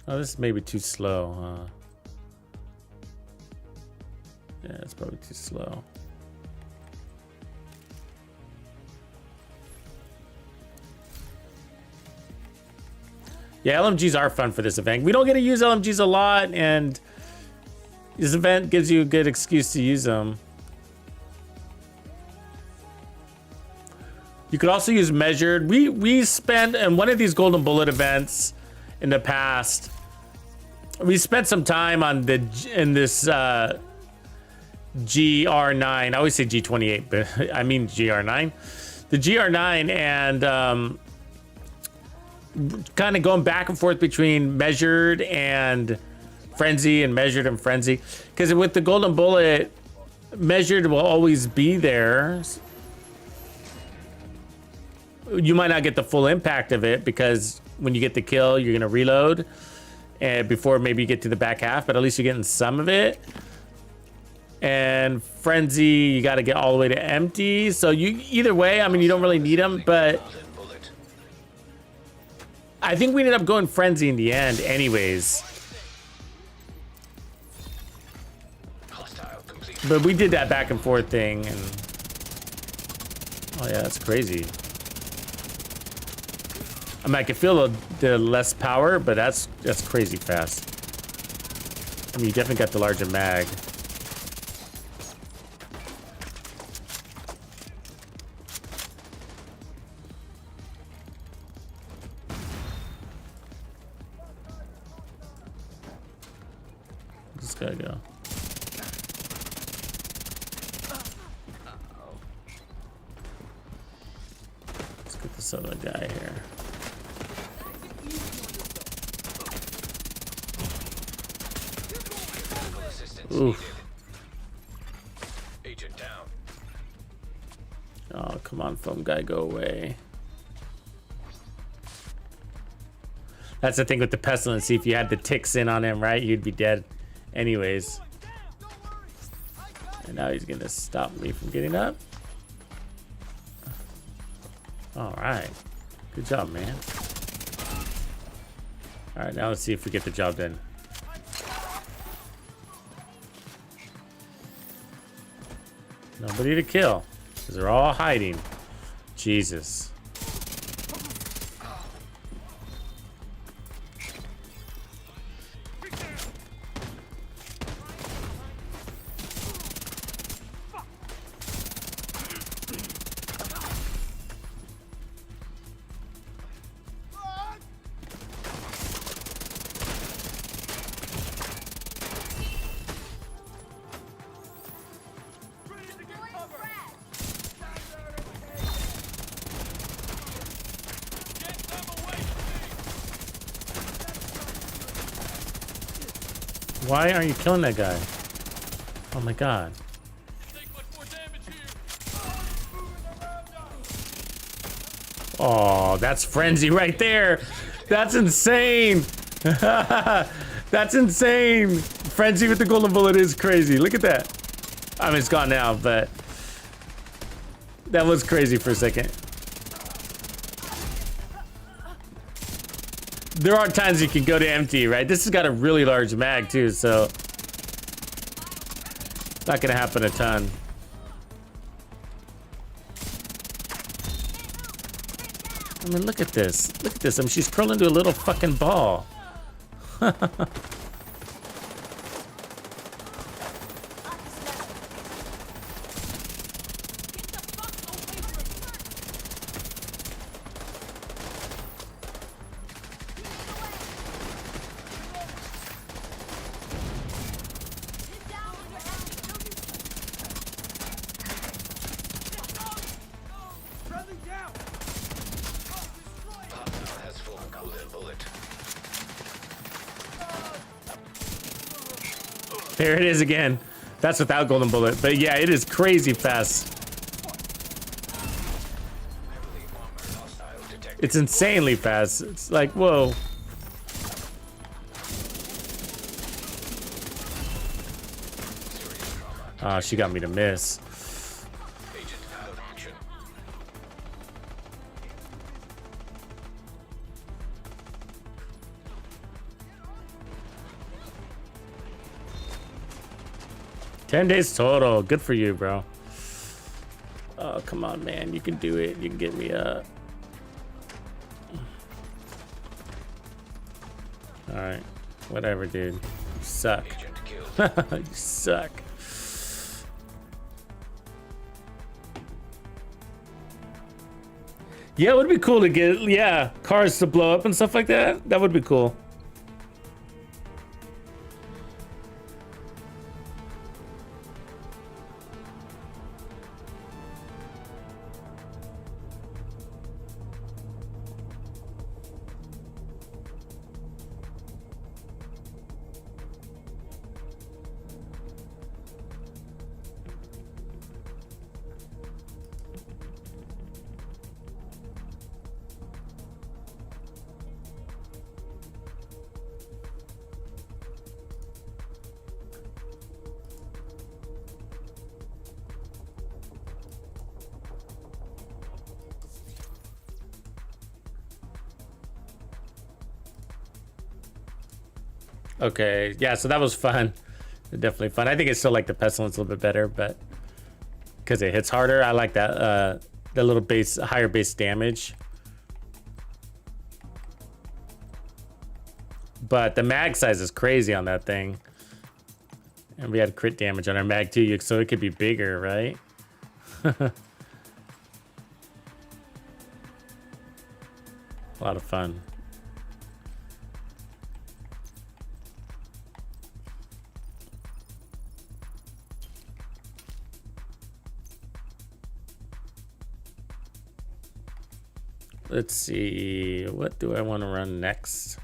Oh, this is maybe too slow, huh? Yeah, it's probably too slow. Yeah, LMGs are fun for this event. We don't get to use LMGs a lot, and this event gives you a good excuse to use them. You could also use measured. We spent in one of these golden bullet events in the past. We spent some time on this GR9. I always say G28, but I mean GR9. The GR9 and kind of going back and forth between measured and frenzy and measured and frenzy, because with the golden bullet, measured will always be there. you might not get the full impact of it because when you get the kill, you're gonna reload and before maybe you get to the back half, but at least you're getting some of it. And Frenzy, you got to get all the way to empty. So you either way, I mean, you don't really need them, but I think we ended up going Frenzy in the end anyways. But we did that back and forth thing, and oh yeah, that's crazy. I mean, I can feel the less power, but that's crazy fast. I mean, you definitely got the larger mag. This gotta go. Let's get this other guy here. Oof. Agent down. Oh, come on, foam guy, go away. That's the thing with the Pestilence. See, if you had the ticks in on him, right, you'd be dead anyways. And now he's gonna stop me from getting up. All right, good job, man. All right, now let's see if we get the job done. Nobody to kill, because they're all hiding. Jesus. Why aren't you killing that guy? Oh my god. Oh, that's Frenzy right there. That's insane. That's insane. Frenzy with the golden bullet is crazy. Look at that. I mean, it's gone now, but that was crazy for a second. There are times you can go to empty, right? This has got a really large mag too, so it's not gonna happen a ton. I mean, look at this. Look at this. I mean, she's curled into a little fucking ball. There it is again. That's without golden bullet, but yeah, it is crazy fast. It's insanely fast. It's like, whoa. Ah, she got me to miss. 10 days total. Good for you, bro. Oh, come on, man. You can do it. You can get me up. All right. Whatever, dude. You suck. You suck. Yeah, it would be cool to get, yeah, cars to blow up and stuff like that. That would be cool. Okay, yeah, so that was fun. Definitely fun. I think it's still like the Pestilence a little bit better, but because it hits harder, I like that the little base, higher base damage. But the mag size is crazy on that thing. And we had crit damage on our mag too, so it could be bigger, right? A lot of fun. Let's see, what do I want to run next?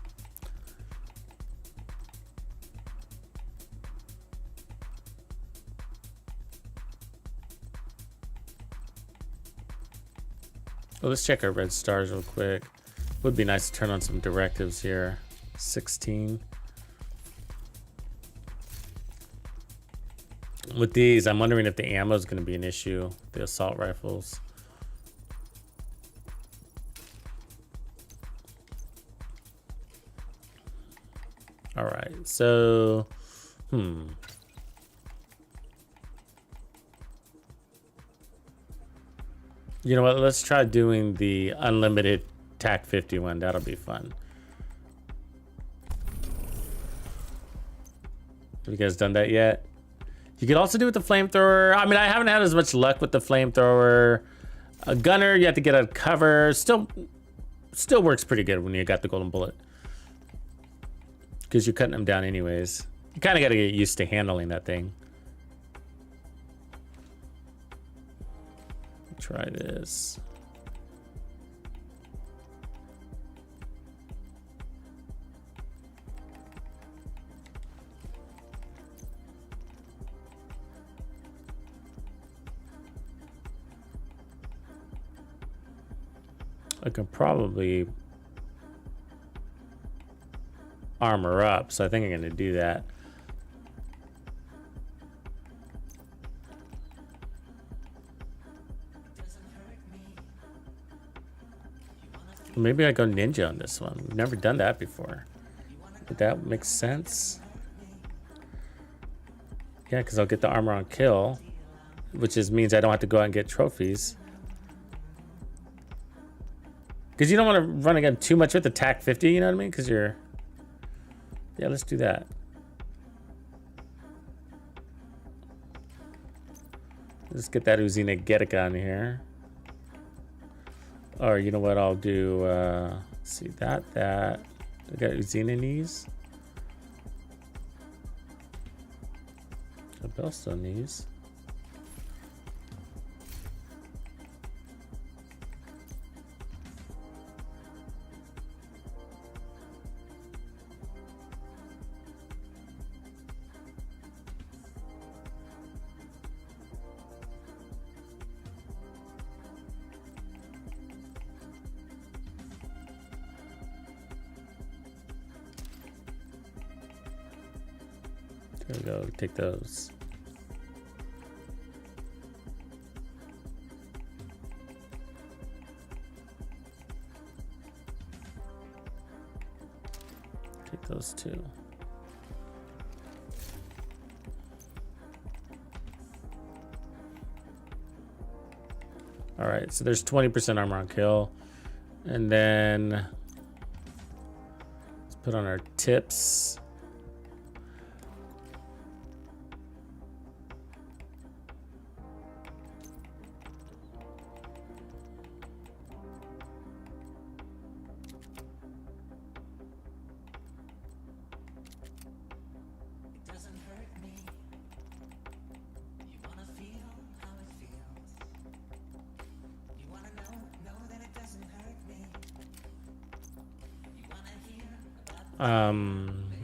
Well, let's check our red stars real quick. Would be nice to turn on some directives here. 16. With these, I'm wondering if the ammo is going to be an issue. The assault rifles. All right, so, You know what? Let's try doing the unlimited TAC 50 one. That'll be fun. Have you guys done that yet? You could also do it with the flamethrower. I mean, I haven't had as much luck with the flamethrower. A gunner, you have to get a cover. Still works pretty good when you got the golden bullet, because you're cutting them down anyways. You kind of got to get used to handling that thing. Try this. I can probably armor up, so I think I'm going to do that. Maybe I go ninja on this one. We've never done that before. Would that make sense? Yeah, because I'll get the armor on kill, which means I don't have to go out and get trophies. Because you don't want to run again too much with the TAC 50, you know what I mean? Because you're... Yeah, let's do that. Let's get that Uzina Getica on here. Or you know what I'll do? Let's see, that. I got Uzina knees. A Bellstone knees. There we go, take those. Take those two. All right, so there's 20% armor on kill. And then let's put on our tips.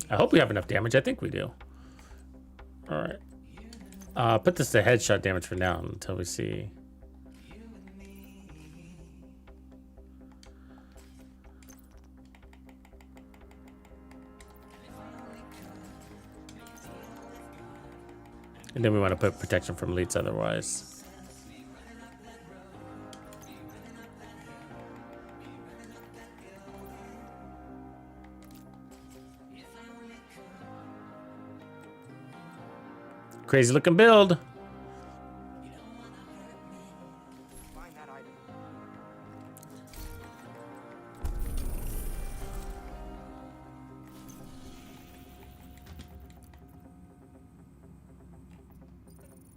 I hope we have enough damage. I think we do. All right. Put this to headshot damage for now until we see. And then we want to put protection from elites otherwise. Crazy looking build. Find that item.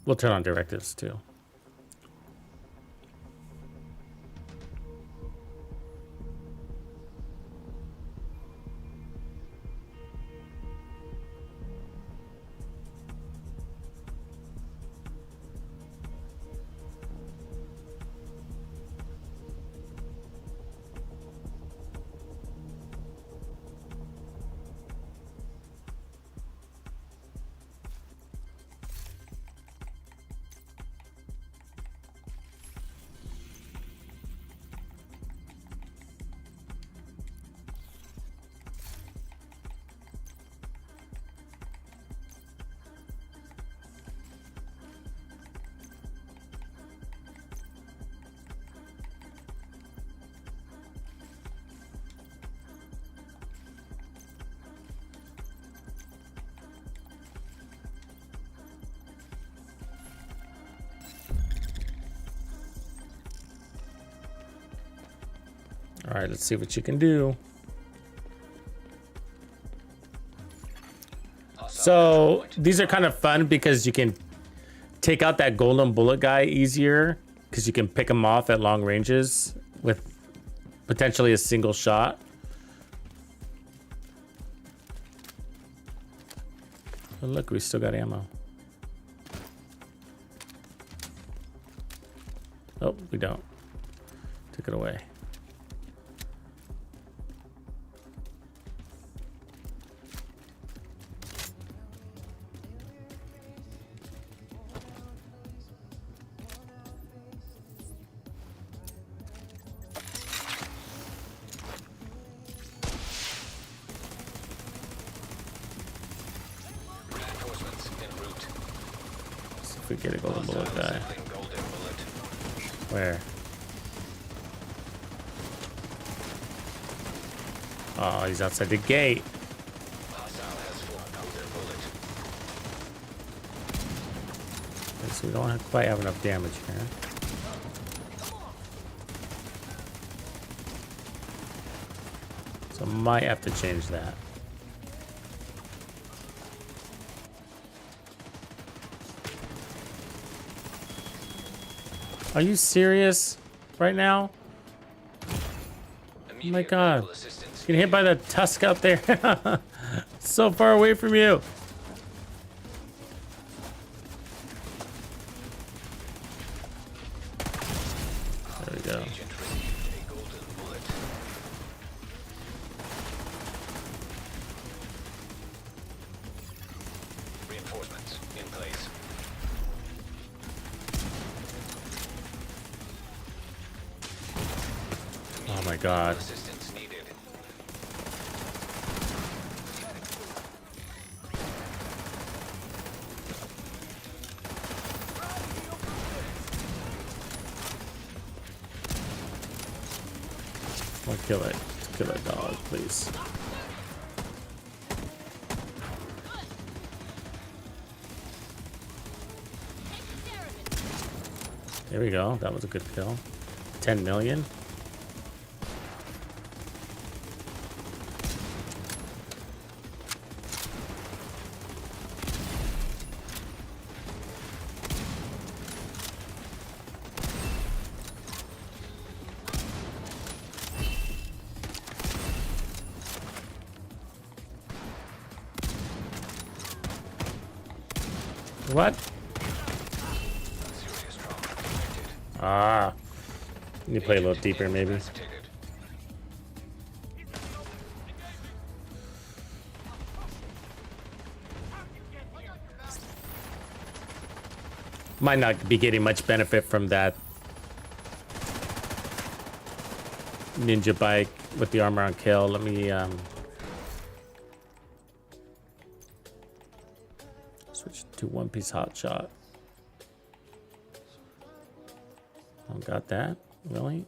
We'll turn on directives too. All right, let's see what you can do. So these are kind of fun because you can take out that golden bullet guy easier because you can pick him off at long ranges with potentially a single shot. Oh, look, we still got ammo. Oh, we don't. Took it away. Reinforcements en route. See if we get a golden bullet guy. Assembling golden bullet. Where? Oh, he's outside the gate. Hostile has 4 golden bullet. Okay, so we don't quite have enough damage here. So might have to change that. Are you serious right now? Oh my god. Medical assistance. Getting hit by the tusk out there. So far away from you. There we go. Agent received a golden bullet. Reinforcements in place. Oh my god. Assistance needed. I'll kill it. Kill it, dog, please. There we go. That was a good kill. 10 million. What? Serious trauma detected. Ah. Need to play a little deeper, maybe. Incapacitated. Might not be getting much benefit from that ninja bike with the armor on kill. Let me switch to one-piece hot shot. Oh, got that? Really?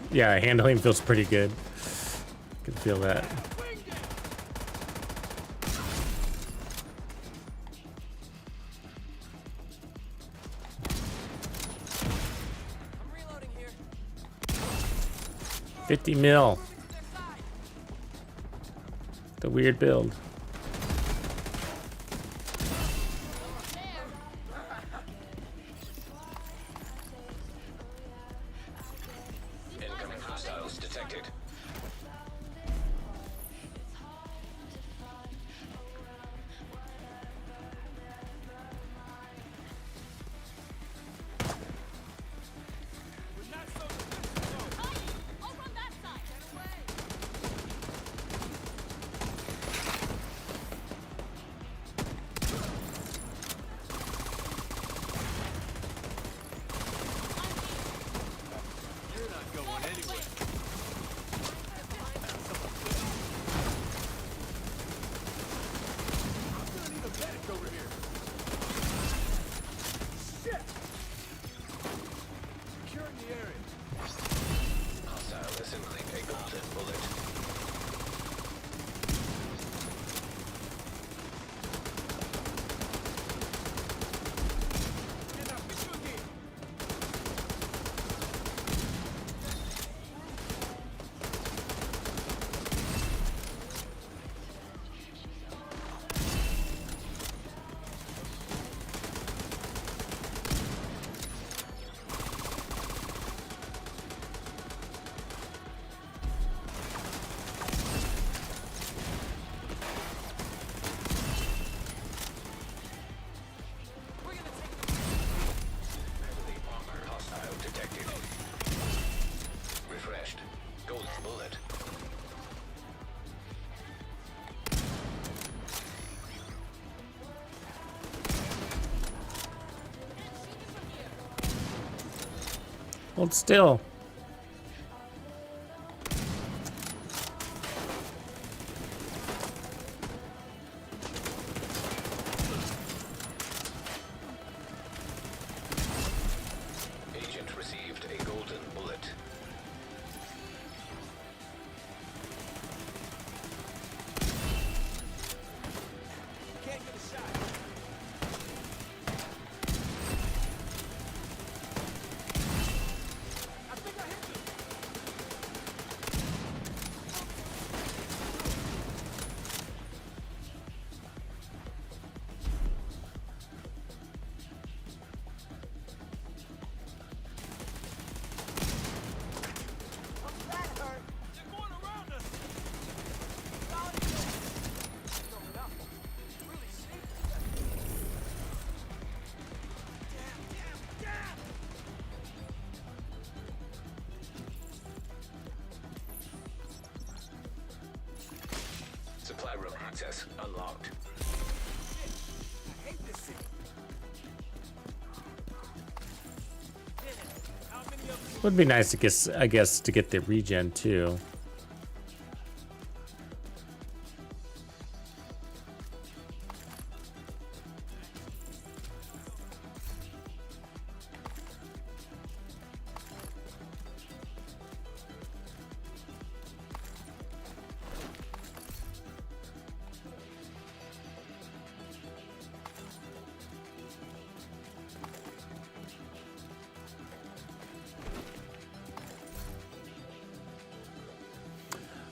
Yeah, handling feels pretty good. Can feel that. I'm reloading here. 50 mil. The weird build. Incoming hostiles detected. I'll run that side. Get away. You're not going anywhere. I'm gonna need a medic over here. Shit! Securing the area. Hostile assembling a golden bullet. Get up, get you again. We're gonna take Heavily armored hostile detected. Refreshed. Golden bullet. Hold still. Agent received a golden bullet. Can't get a shot. I think I hit you. that hurt. They're going around us. Throwing up. Really safe. Damn! Supply room access unlocked. I hate this city. How many of us? Would be nice to guess, I guess, to get the regen too.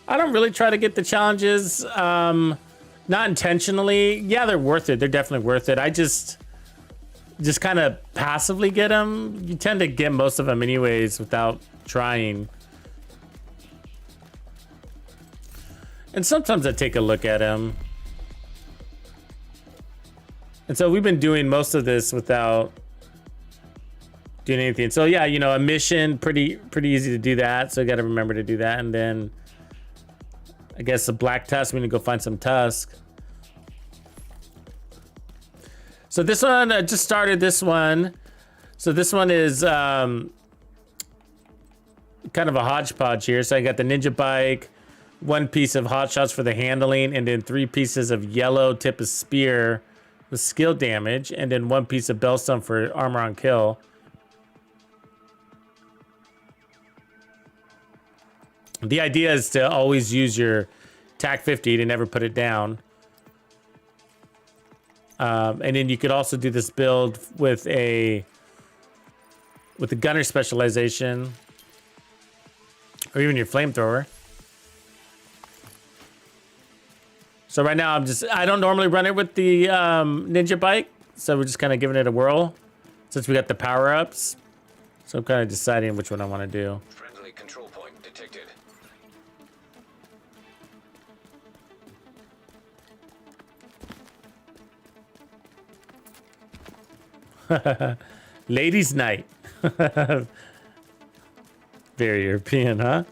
I don't really try to get the challenges, not intentionally. Yeah, they're worth it. They're definitely worth it. I just kind of passively get them. You tend to get most of them anyways without trying. And sometimes I take a look at them. And so we've been doing most of this without doing anything. So yeah, you know, a mission, pretty easy to do that. So you got to remember to do that. And then I guess the black tusk, we need to go find some tusk. So this one, I just started this one. So this one is kind of a hodgepodge here. So I got the ninja bike, one piece of hot shots for the handling, and then 3 pieces of yellow tip of spear with skill damage, and then 1 piece of bellstone for armor on kill. The idea is to always use your TAC 50 to never put it down. And then you could also do this build with the gunner specialization, or even your flamethrower. So right now I don't normally run it with the ninja bike, so we're just kind of giving it a whirl since we got the power-ups. So I'm kind of deciding which one I want to do. Friendly control point detected. Ladies' night. Very European, huh?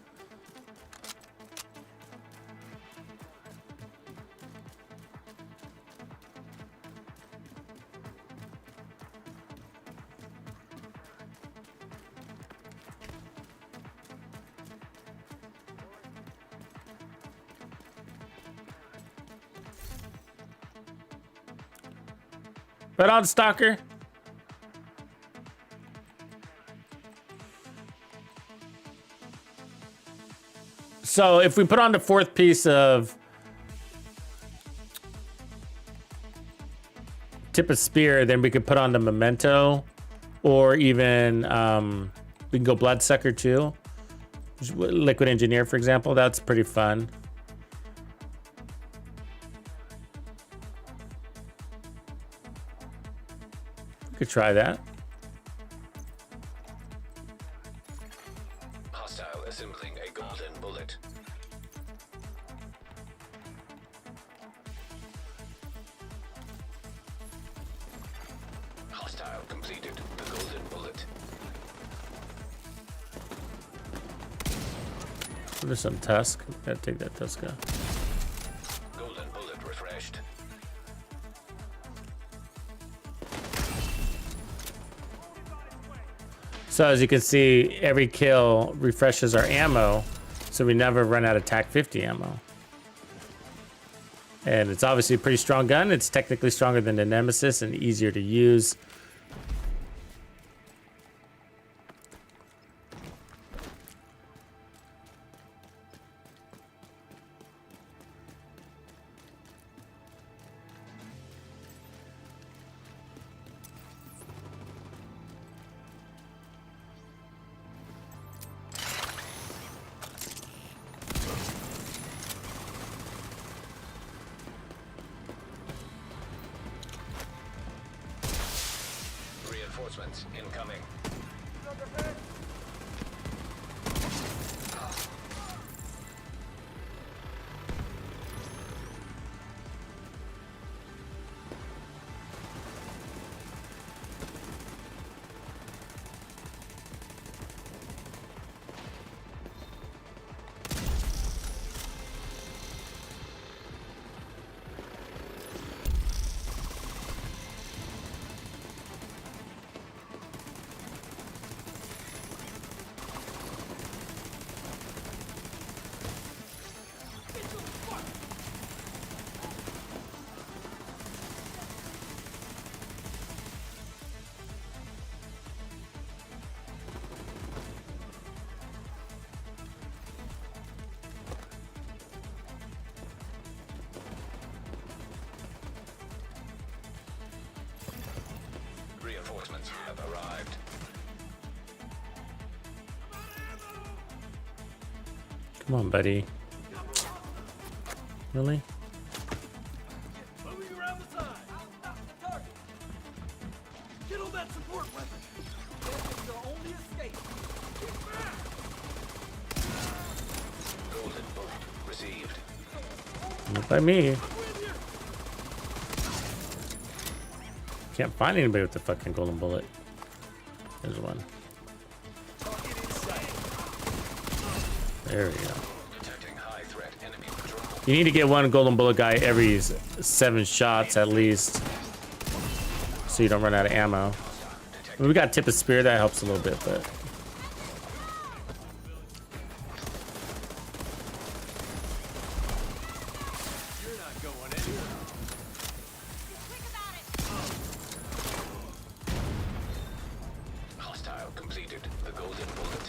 Right on, Stalker. So if we put on the fourth piece of tip of spear, then we could put on the Memento, or even we can go Bloodsucker too. Liquid Engineer, for example. That's pretty fun. Could try that. Hostile assembling a golden bullet. Hostile completed the golden bullet. There's some Tusk. Gotta take that Tusk out. Golden bullet refreshed. So as you can see, every kill refreshes our ammo, so we never run out of TAC 50 ammo. And it's obviously a pretty strong gun. It's technically stronger than the Nemesis and easier to use. Reinforcements incoming. Reinforcements have arrived. Come on, buddy. Really? Moving around the side. Not the target. Get on that support weapon. This is your only escape. Get back. Golden bullet received. Not by me. I'm with you. Can't find anybody with the fucking golden bullet. There's one. Target in sight. There we go. Detecting high threat enemy patrol. You need to get one golden bullet guy every 7 shots at least, so you don't run out of ammo. We got tip of spear, that helps a little bit, but You're not going anywhere. Hostile completed the golden bullet.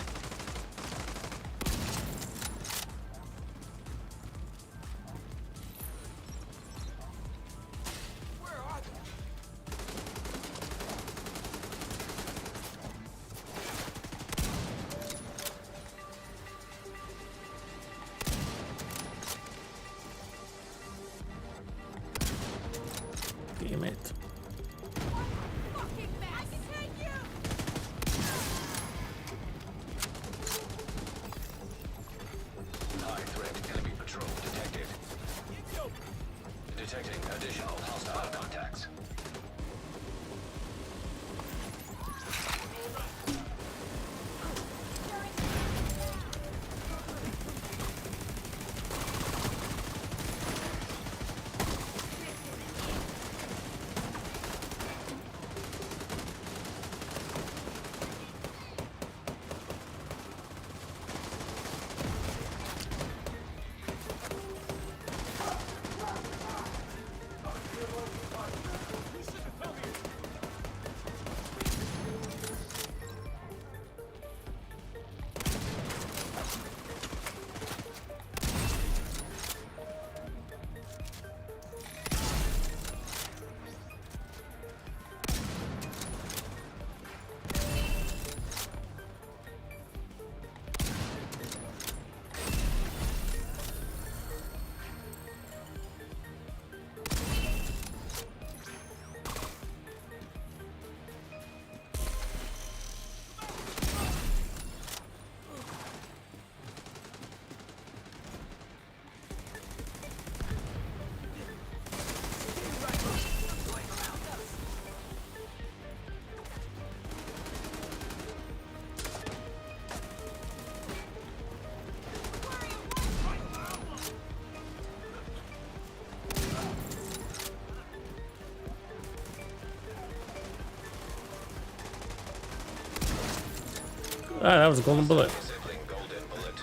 that was a golden bullet. Disabling golden bullet.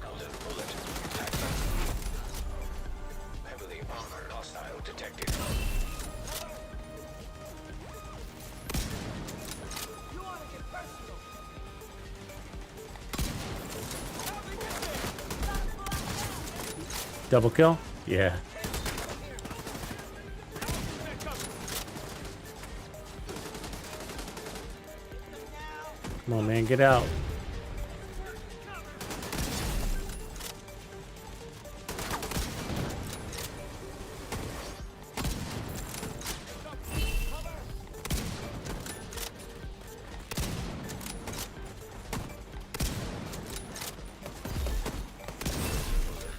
Golden bullet active. Heavily armored hostile detected. You want to get personal? Double kill? Yeah. Come on, man, get out.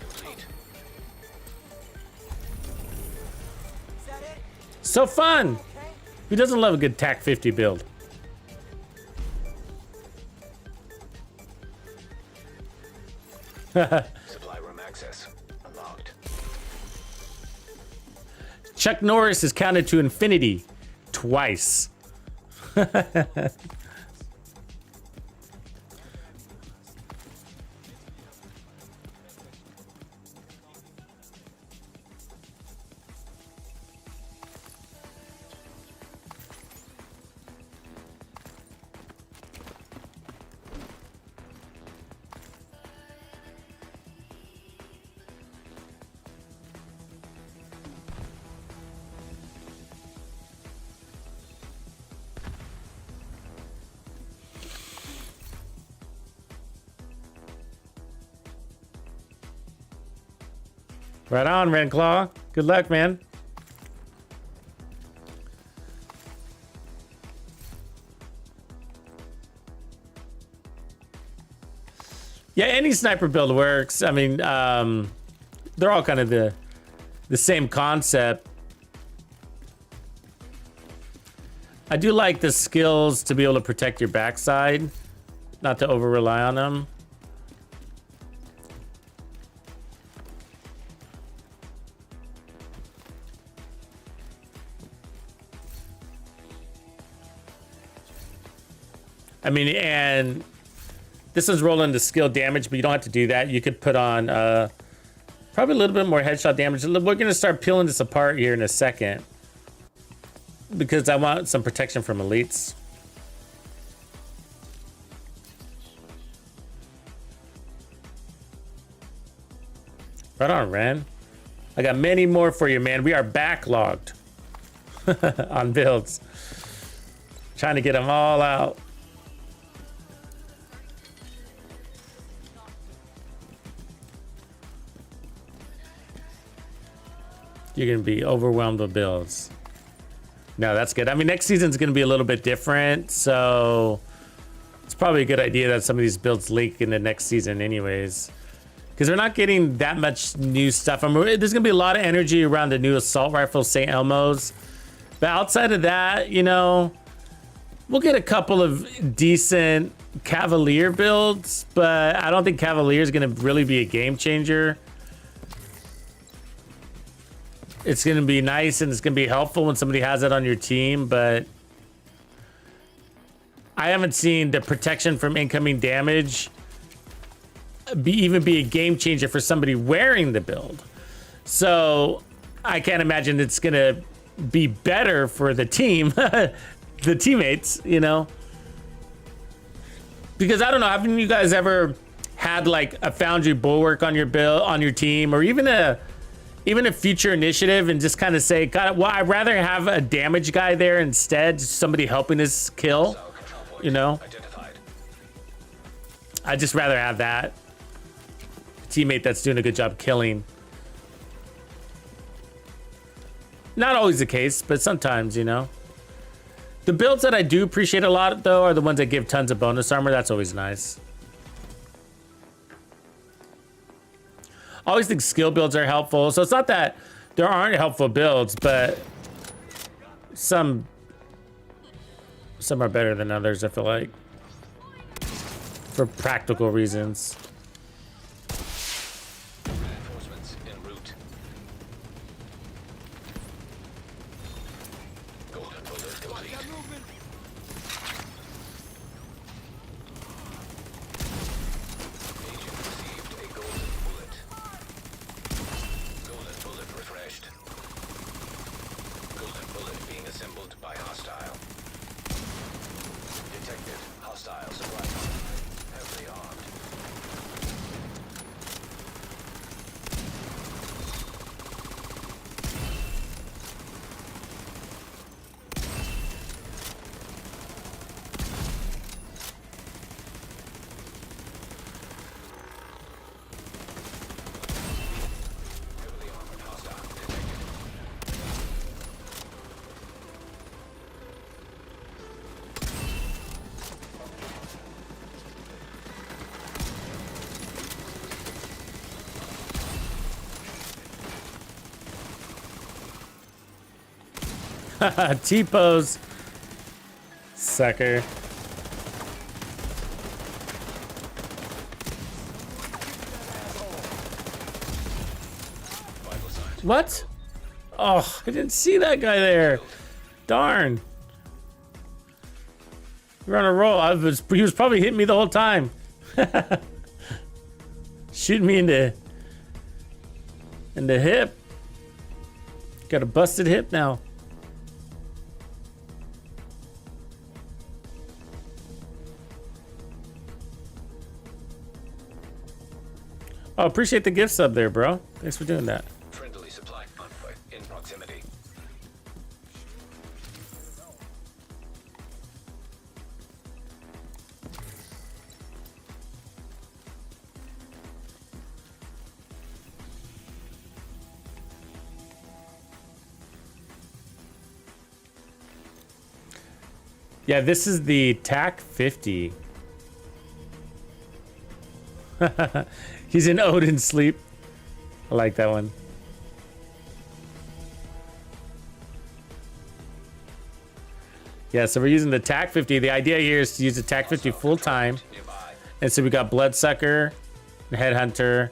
Complete. Is that it? So fun! Who doesn't love a good TAC 50 build? Supply room access unlocked. Chuck Norris is counted to infinity twice. Right on, Redclaw. Good luck, man. Yeah, any sniper build works. I mean, they're all kind of the same concept. I do like the skills to be able to protect your backside, not to over rely on them. I mean, and this is rolling to skill damage, but you don't have to do that. You could put on probably a little bit more headshot damage. We're going to start peeling this apart here in a second because I want some protection from elites. Right on, Ren. I got many more for you, man. We are backlogged on builds. Trying to get them all out. You're going to be overwhelmed with builds. No, that's good. I mean, next season's going to be a little bit different, so it's probably a good idea that some of these builds leak in the next season anyways. Because we're not getting that much new stuff. I mean, there's going to be a lot of energy around the new assault rifle, St. Elmo's. But outside of that, you know, we'll get a couple of decent Cavalier builds, but I don't think Cavalier is going to really be a game changer. It's going to be nice and it's going to be helpful when somebody has it on your team, but I haven't seen the protection from incoming damage even be a game changer for somebody wearing the build. So I can't imagine it's going to be better for the team, the teammates, you know? Because I don't know, haven't you guys ever had like a Foundry Bulwark on your build, on your team, or even a future initiative and just kind of say, God, well, I'd rather have a damage guy there instead, just somebody helping us kill, you know? I'd just rather have that teammate that's doing a good job killing. Not always the case, but sometimes, you know? The builds that I do appreciate a lot, though, are the ones that give tons of bonus armor. That's always nice. I always think skill builds are helpful. So it's not that there aren't helpful builds, but some are better than others, I feel like, for practical reasons. Reinforcements en route. complete. Got movement. Agent received a golden bullet. Golden bullet refreshed. Golden bullet being assembled by hostile. Detected. Hostile supply line. Heavily armed. Heavily armored hostile detected. T-pose. Sucker. Vital signs. What? Oh, I didn't see that guy there. Darn. We're on a roll. He was probably hitting me the whole time. Shooting me in the hip. Got a busted hip now. Oh, appreciate the gift sub there, bro. Thanks for doing that. Friendly supply on foot in proximity. Yeah, this is the TAC 50. He's in Odin sleep. I like that one. Yeah, so we're using the TAC 50. The idea here is to use the TAC 50 full time. Nearby. And so we got Bloodsucker, Headhunter.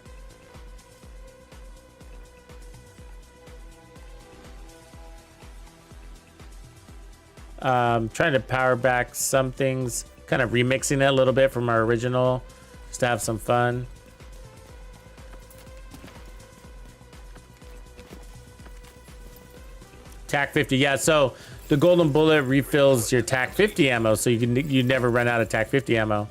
Trying to power back some things, kind of remixing it a little bit from our original, just to have some fun. TAC 50, yeah. So the golden bullet refills your TAC 50 ammo, so you never run out of TAC 50 ammo.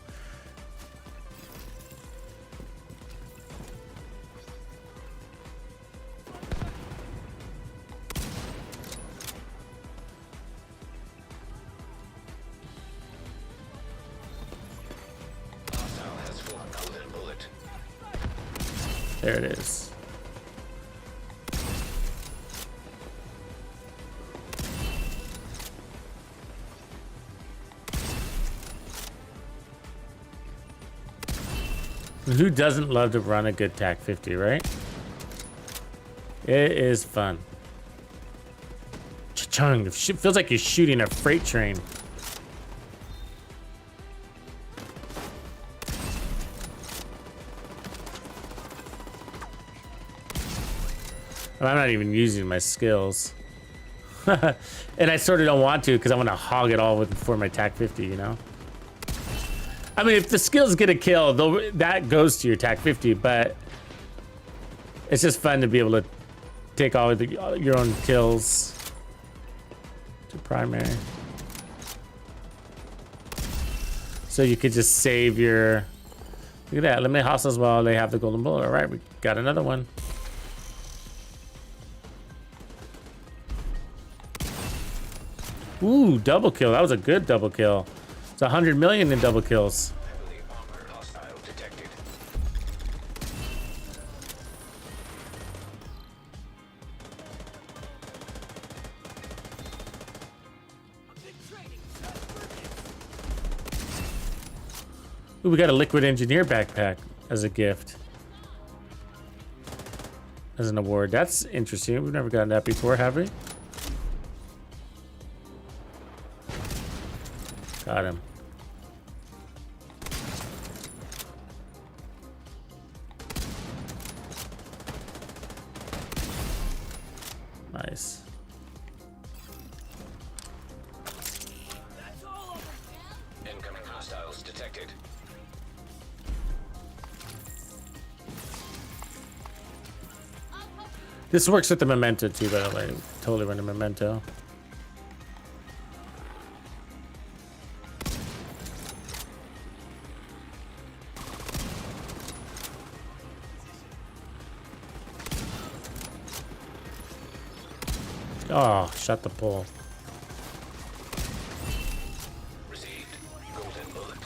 Hostile has full golden bullet. There it is. Who doesn't love to run a good TAC 50, right? It is fun. Cha-chung. It feels like you're shooting a freight train. I'm not even using my skills. And I sort of don't want to because I want to hog it all for my TAC 50, you know? I mean, if the skills get a kill, that goes to your TAC 50, but it's just fun to be able to take all your own kills to primary. So you could just save your... Look at that. Eliminate hostiles while they have the golden bullet. All right, we got another one. Ooh, double kill. That was a good double kill. It's 100 million in double kills. Heavily armored hostile detected. Big training. Ooh, we got a liquid engineer backpack as a gift. As an award. That's interesting. We've never gotten that before, have we? Got him. Nice. This works with the Momento too, by the way. Totally run a Momento. Oh, shot the pole. Received. Golden bullet.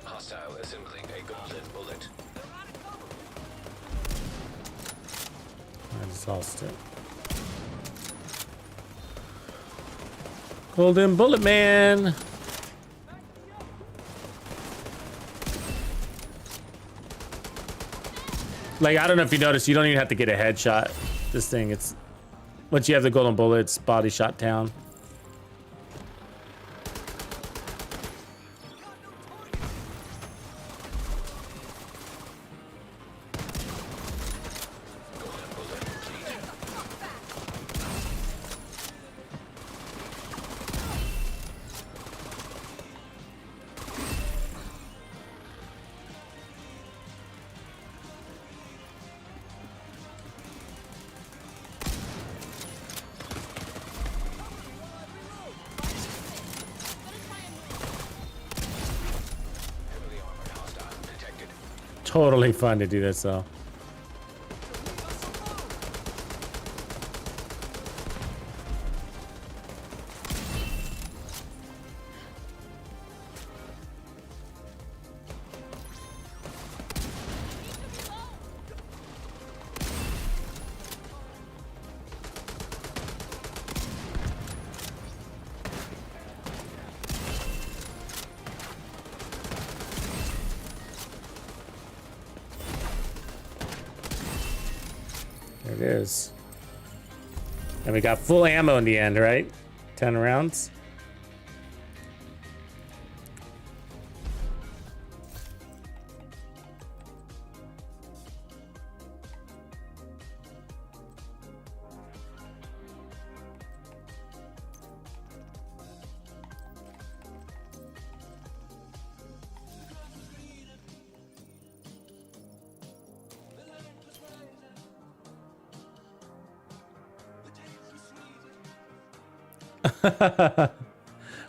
Hostile assembling a golden bullet. I just lost it. Golden bullet man. Like, I don't know if you noticed, you don't even have to get a headshot. This thing, it's... Once you have the golden bullet, it's body shot down. Totally fun to do this though. There it is. And we got full ammo in the end, right? 10 rounds.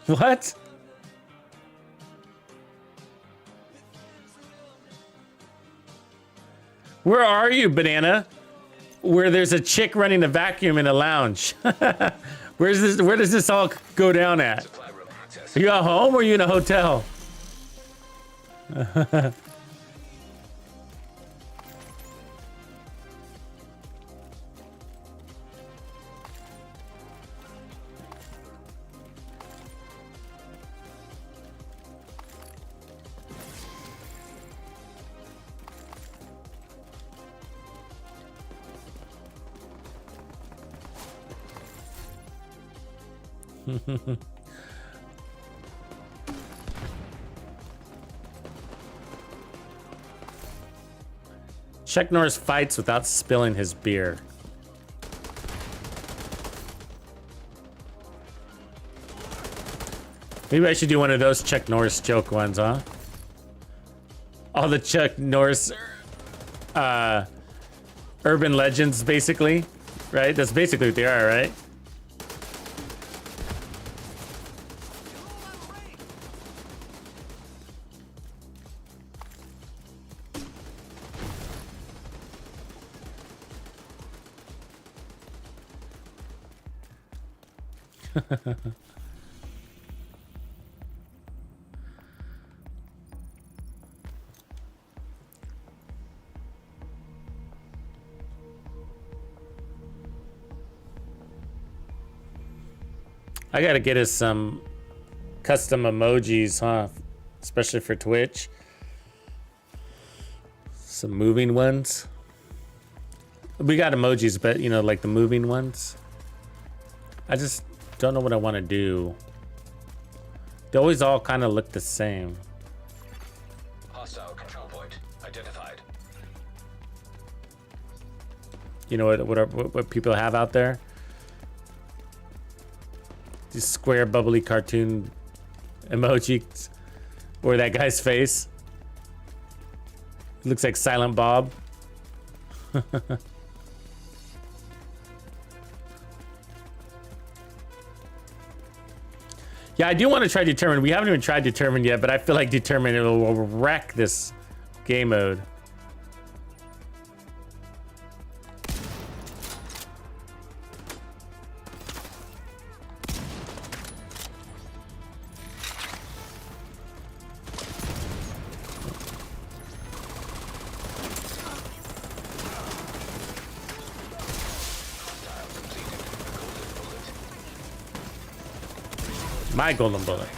What? Where are you, Banana? Where there's a chick running a vacuum in a lounge. Where's this? Where does this all go down at? Supply room access. Are you at home or are you in a hotel? Chuck Norris fights without spilling his beer. Maybe I should do one of those Chuck Norris joke ones, huh? All the Chuck Norris urban legends, basically, right? That's basically what they are, right? I gotta get us some custom emojis, huh? Especially for Twitch. Some moving ones. We got emojis, but you know, like the moving ones. I just don't know what I want to do. They always all kind of look the same. Hostile control point identified. You know what people have out there? These square bubbly cartoon emojis or that guy's face. It looks like Silent Bob. Yeah, I do want to try Determined. We haven't even tried Determined yet, but I feel like Determined will wreck this game mode. My golden bullet.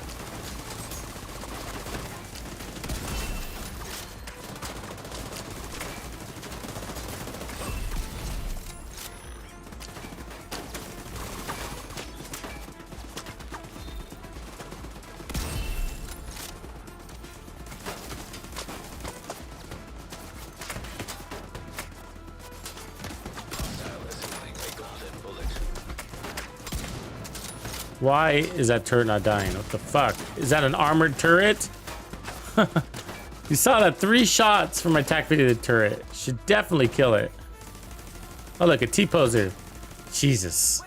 Why is that turret not dying? What the fuck? Is that an armored turret? You saw that 3 shots from my attack-fitted turret. Should definitely kill it. Oh, look, a T-poser. Jesus.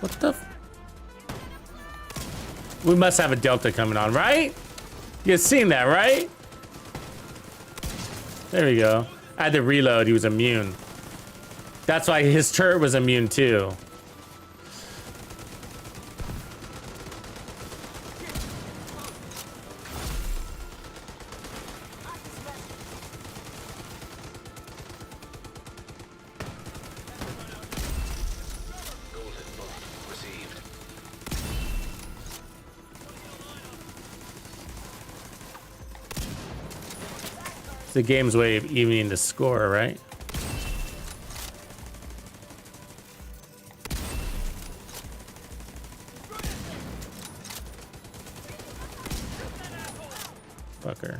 What the f— we must have a Delta coming on, right? You seen that, right? There we go. I had to reload, he was immune. That's why his turret was immune too. It's the game's way of evening the score, right? Fucker.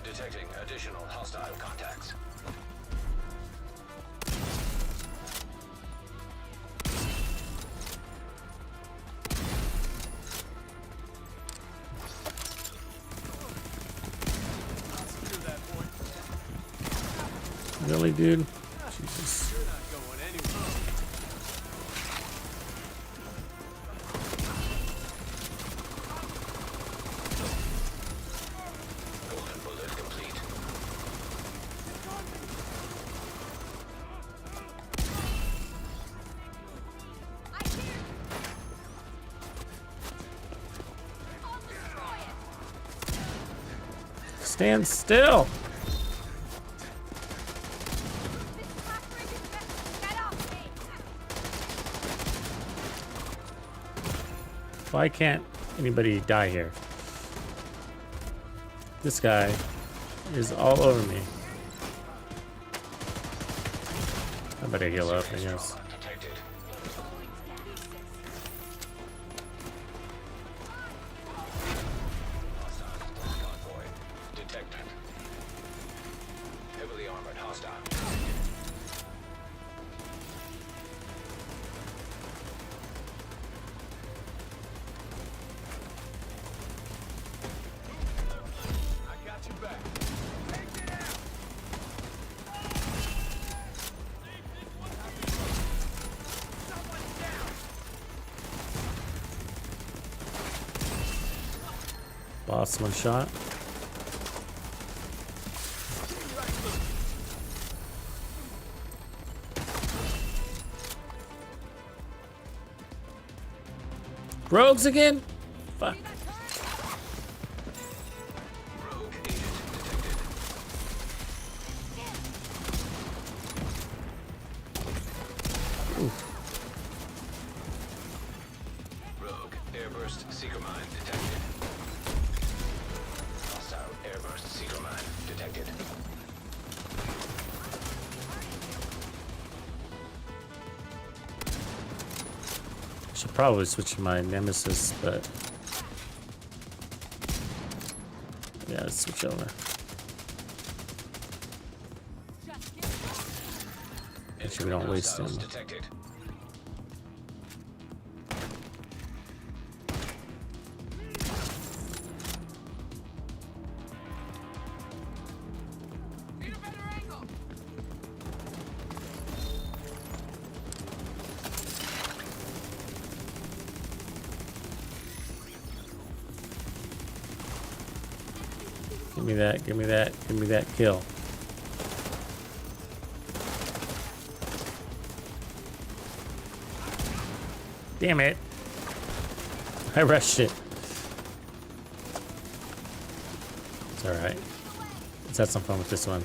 Detecting additional hostile contacts. Really, dude? Jesus. Golden bullet complete. Stand still. Why can't anybody die here? This guy is all over me. I better heal up, I guess. Detected. Convoy. Detected. Heavily armored hostile. Boss one shot. Rogues again? Fuck. Rogue agent detected. Rogue airburst seeker mine detected. Hostile airburst seeker mine detected. Should probably switch to my nemesis, but yeah, let's switch over. Make sure we don't waste him. Hostiles detected. Need a better angle. Give me that, give me that, give me that kill. Damn it. I rushed it. It's alright. Let's have some fun with this one.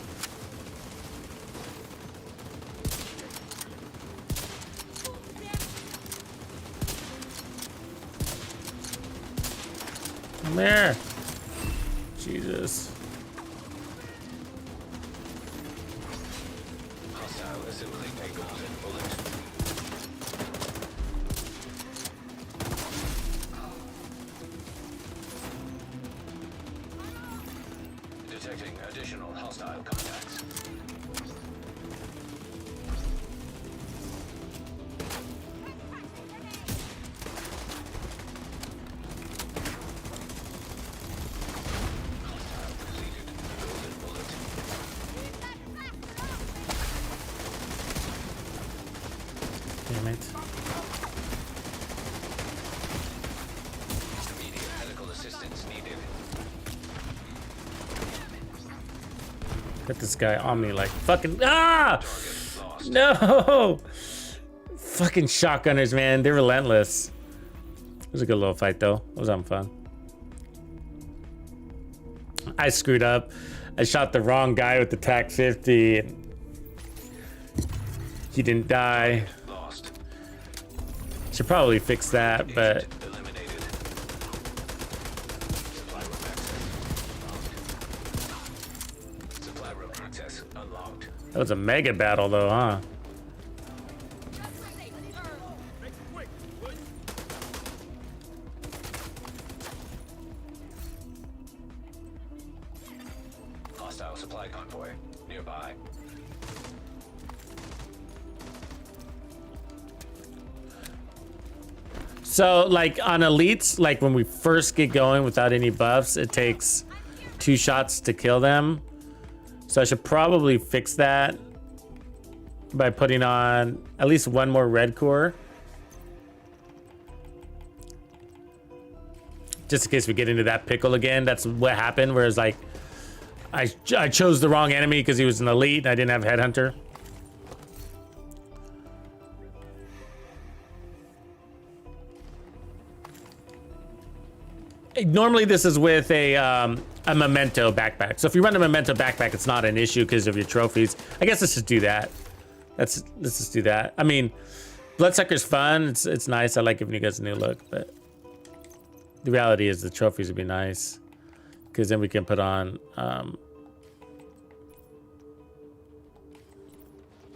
Come here. Jesus. Hostile assembling a golden bullet. Detecting additional hostile contacts. Hostile completed. Golden bullet. Damn it. Immediate medical assistance needed. Got this guy on me like fucking ah! Target lost. No! Fucking shotgunners, man. They're relentless. It was a good little fight though. It was having fun. I screwed up. I shot the wrong guy with the TAC 50 and he didn't die. Lost. Should probably fix that, but Agent eliminated. Supply room access unlocked. Supply room access unlocked. that was a mega battle though, huh? Hostile supply convoy nearby. So like on elites, like when we first get going without any buffs, it takes 2 shots to kill them. So I should probably fix that by putting on at least 1 more red core. Just in case we get into that pickle again. That's what happened, whereas like I chose the wrong enemy because he was an elite and I didn't have headhunter. Normally this is with a Momento backpack. So if you run a Momento backpack, it's not an issue because of your trophies. I guess let's just do that. Let's just do that. I mean, Bloodsucker's fun. It's nice. I like giving you guys a new look, but the reality is the trophies would be nice because then we can put on. I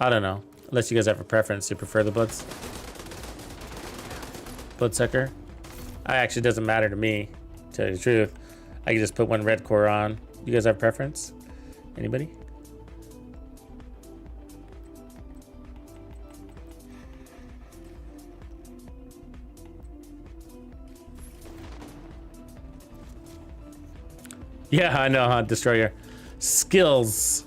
don't know. Unless you guys have a preference, you prefer the Bloodsucker. Actually doesn't matter to me. To tell you the truth, I can just put 1 red core on. You guys have preference? Anybody? Yeah, I know, huh? Destroyer. Skills.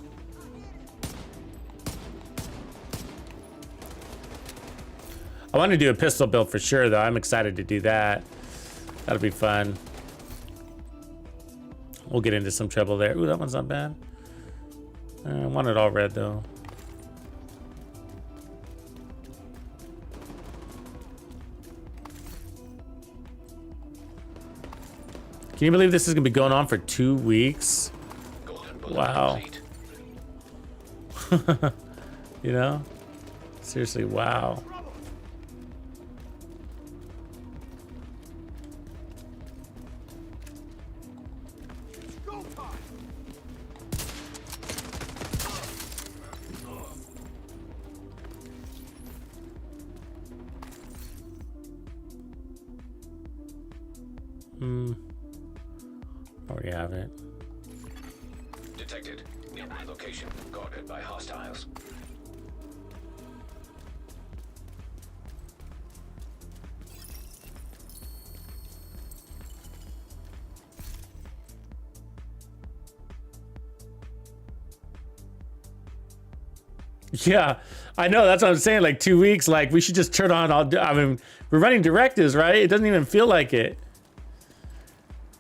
I want to do a pistol build for sure, though. I'm excited to do that. That'll be fun. We'll get into some trouble there. Ooh, that one's not bad. I want it all red, though. Can you believe this is gonna be going on for 2 weeks? Golden bullet Wow. complete. You know? Seriously, wow. Go time. Already have it. Detected. Nearby location guarded by hostiles. Yeah, I know. That's what I'm saying. Like 2 weeks, like we should just turn on all. I mean, we're running directives, right? It doesn't even feel like it.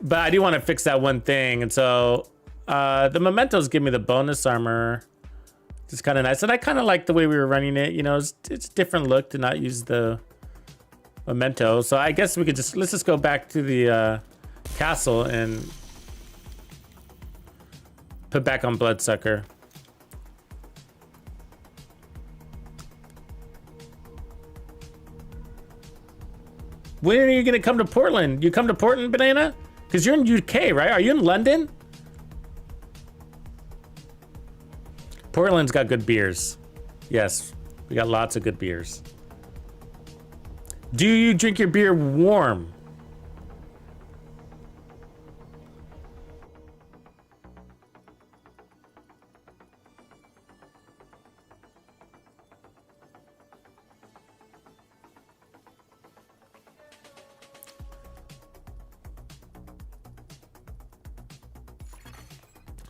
But I do want to fix that one thing. And so the mementos give me the bonus armor. It's kind of nice. And I kind of like the way we were running it. You know, it's a different look to not use the memento. So I guess we could just, let's just go back to the castle and put back on Bloodsucker. When are you gonna come to Portland? You come to Portland, Banana? Because you're in UK, right? Are you in London? Portland's got good beers. Yes, we got lots of good beers. Do you drink your beer warm?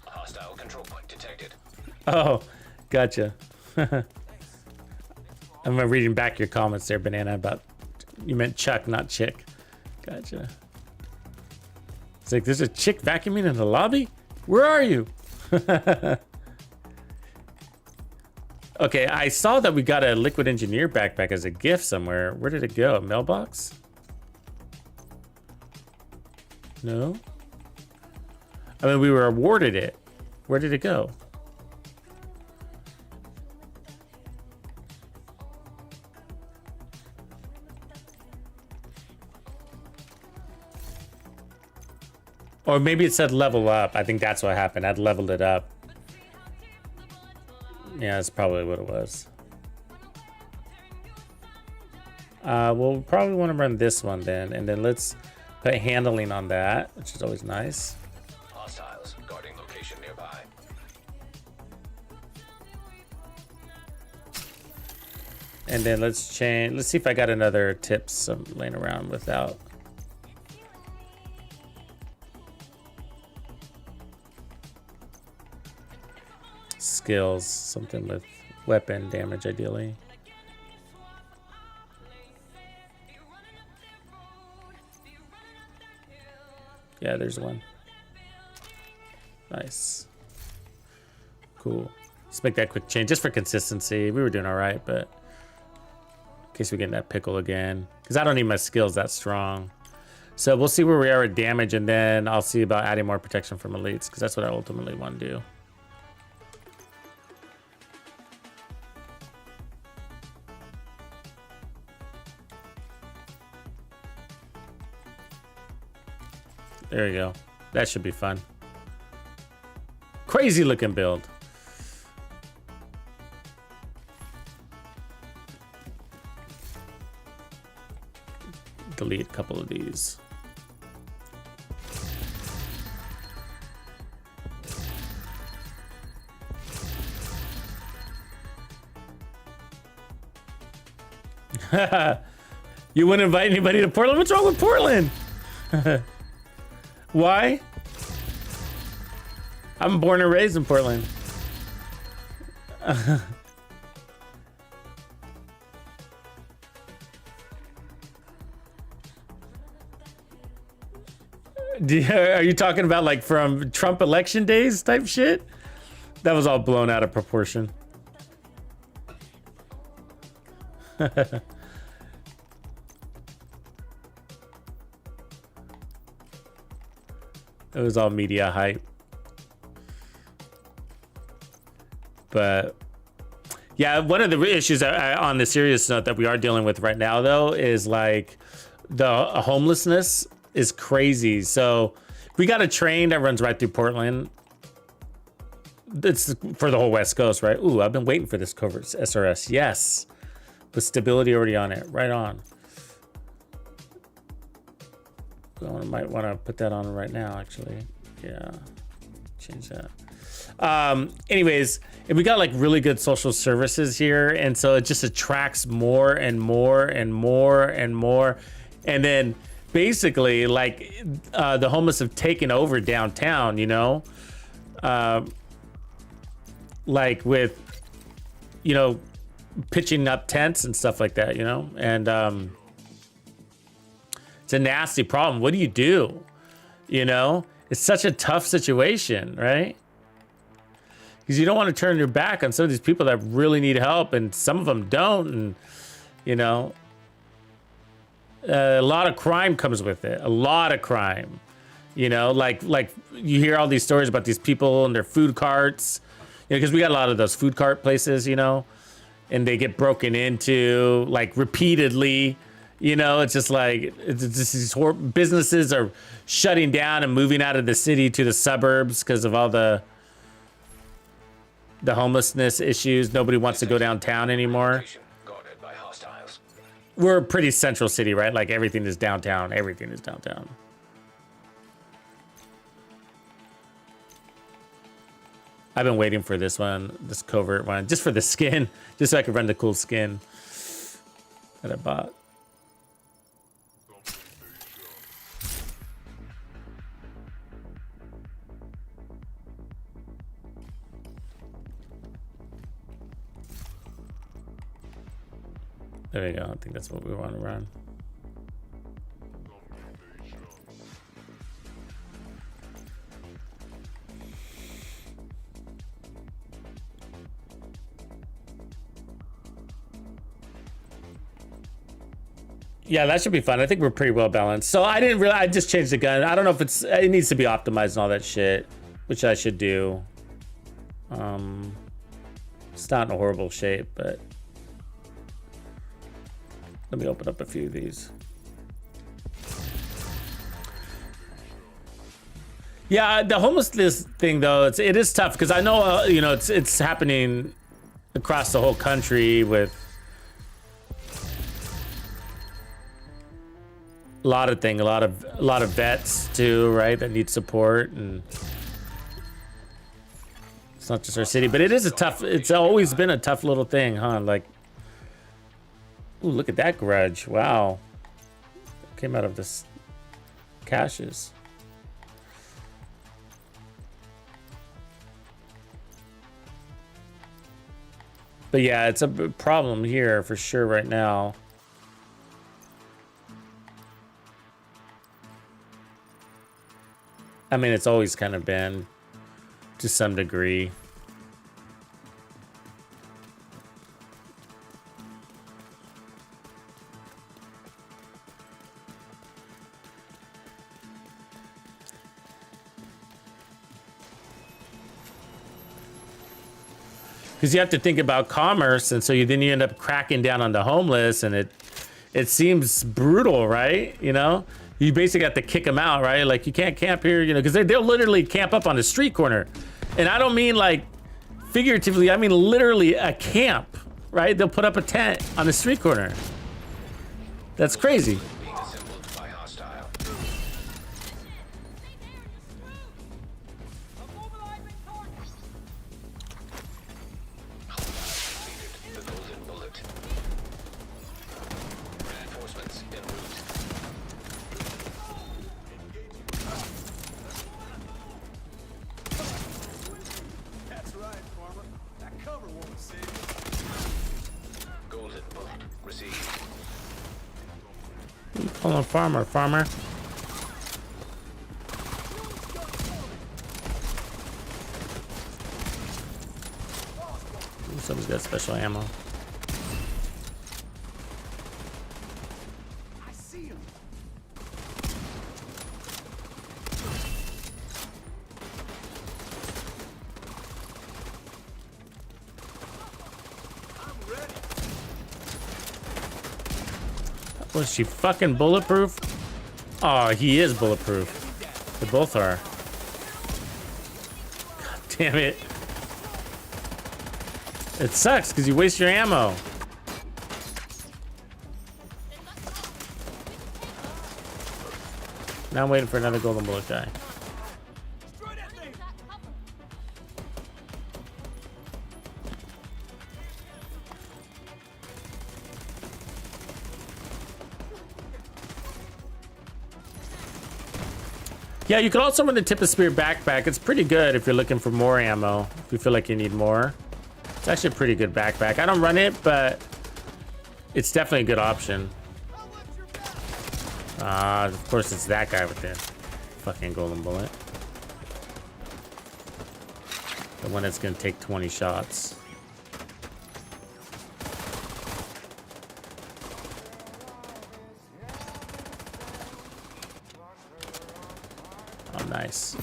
Hostile control point detected. Oh, gotcha. I'm reading back your comments there, Banana, about you meant Chuck, not chick. Gotcha. It's like, there's a chick vacuuming in the lobby? Where are you? Okay, I saw that we got a Liquid Engineer backpack as a gift somewhere. Where did it go? A mailbox? No? I mean, we were awarded it. Where did it go? Or maybe it said level up. I think that's what happened. I'd leveled it up. Yeah, that's probably what it was. We'll probably want to run this one then. And then let's put handling on that, which is always nice. Hostiles guarding location nearby. And then let's change. Let's see if I got another tips laying around without. Skills, something with weapon damage ideally. Yeah, there's one. Nice. Cool. Let's make that quick change just for consistency. We were doing all right, but in case we get in that pickle again, because I don't need my skills that strong. So we'll see where we are with damage, and then I'll see about adding more protection from elites, because that's what I ultimately want to do. There you go. That should be fun. Crazy looking build. Delete a couple of these. You wouldn't invite anybody to Portland? What's wrong with Portland? Why? I'm born and raised in Portland. Are you talking about like from Trump election days type shit? That was all blown out of proportion. It was all media hype. But yeah, one of the issues on the serious note that we are dealing with right now, though, is like the homelessness is crazy. So we got a train that runs right through Portland. It's for the whole West Coast, right? Ooh, I've been waiting for this covert SRS. Yes. With stability already on it. Right on. I might want to put that on right now, actually. Yeah. Change that. Anyways, and we got like really good social services here. And so it just attracts more and more and more and more. And then basically like the homeless have taken over downtown, you know? Like with, you know, pitching up tents and stuff like that, you know? And it's a nasty problem. What do you do? You know? It's such a tough situation, right? Because you don't want to turn your back on some of these people that really need help, and some of them don't. And, you know, a lot of crime comes with it. A lot of crime. You know, like you hear all these stories about these people and their food carts. You know, because we got a lot of those food cart places, you know, and they get broken into like repeatedly. You know, it's just like it's just these businesses are shutting down and moving out of the city to the suburbs because of all the homelessness issues. Nobody wants to go downtown anymore. Guarded by hostiles. We're a pretty central city, right? Like everything is downtown. Everything is downtown. I've been waiting for this one, this covert one, just for the skin, just so I could run the cool skin that I bought. There we go. I think that's what we want to run. Yeah, that should be fun. I think we're pretty well balanced. So I didn't really, I just changed the gun. I don't know if it needs to be optimized and all that shit, which I should do. It's not in a horrible shape, but let me open up a few of these. Yeah, the homelessness thing though, it is tough because I know you know it's happening across the whole country with a lot of things, a lot of vets too, right? That need support, and it's not just our city, but it is a tough. It's always been a tough little thing, huh? Like, ooh, look at that grudge! Wow, came out of this caches. But yeah, it's a problem here for sure right now. I mean, it's always kind of been to some degree. Because you have to think about commerce, and so then you end up cracking down on the homeless, and it seems brutal, right? You know, you basically have to kick them out, right? Like, you can't camp here, you know, because they'll literally camp up on the street corner. And I don't mean like figuratively, I mean literally a camp, right? They'll put up a tent on the street corner. That's crazy. Being assembled by hostile. Completed the golden bullet. Reinforcements en route. That's right, farmer. That cover won't save you. Golden bullet received. Hold on, farmer. Ooh, somebody's got special ammo. I see him. Was she fucking bulletproof? Oh, he is bulletproof. They both are. God damn it. It sucks because you waste your ammo. Now I'm waiting for another golden bullet guy. Destroy that thing. Yeah, you can also run the tip of spear backpack. It's pretty good if you're looking for more ammo. If you feel like you need more. It's actually a pretty good backpack. I don't run it, but it's definitely a good option. Of course it's that guy with the fucking golden bullet. The one that's gonna take 20 shots. Oh, nice.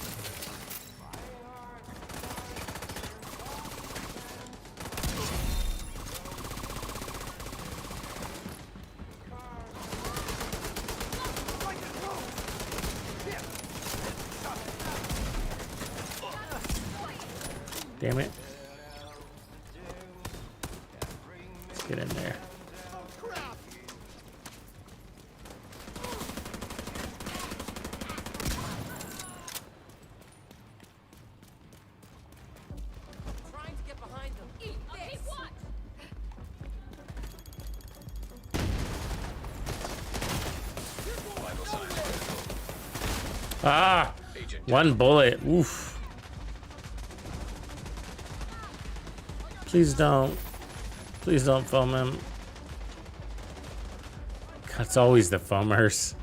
Damn it. Let's get in there. Trying to get behind them. Eat this. What? Vital signs critical. Ah! Agent One bullet. Oof. Please don't. Please don't foam him. God, it's always the foamers.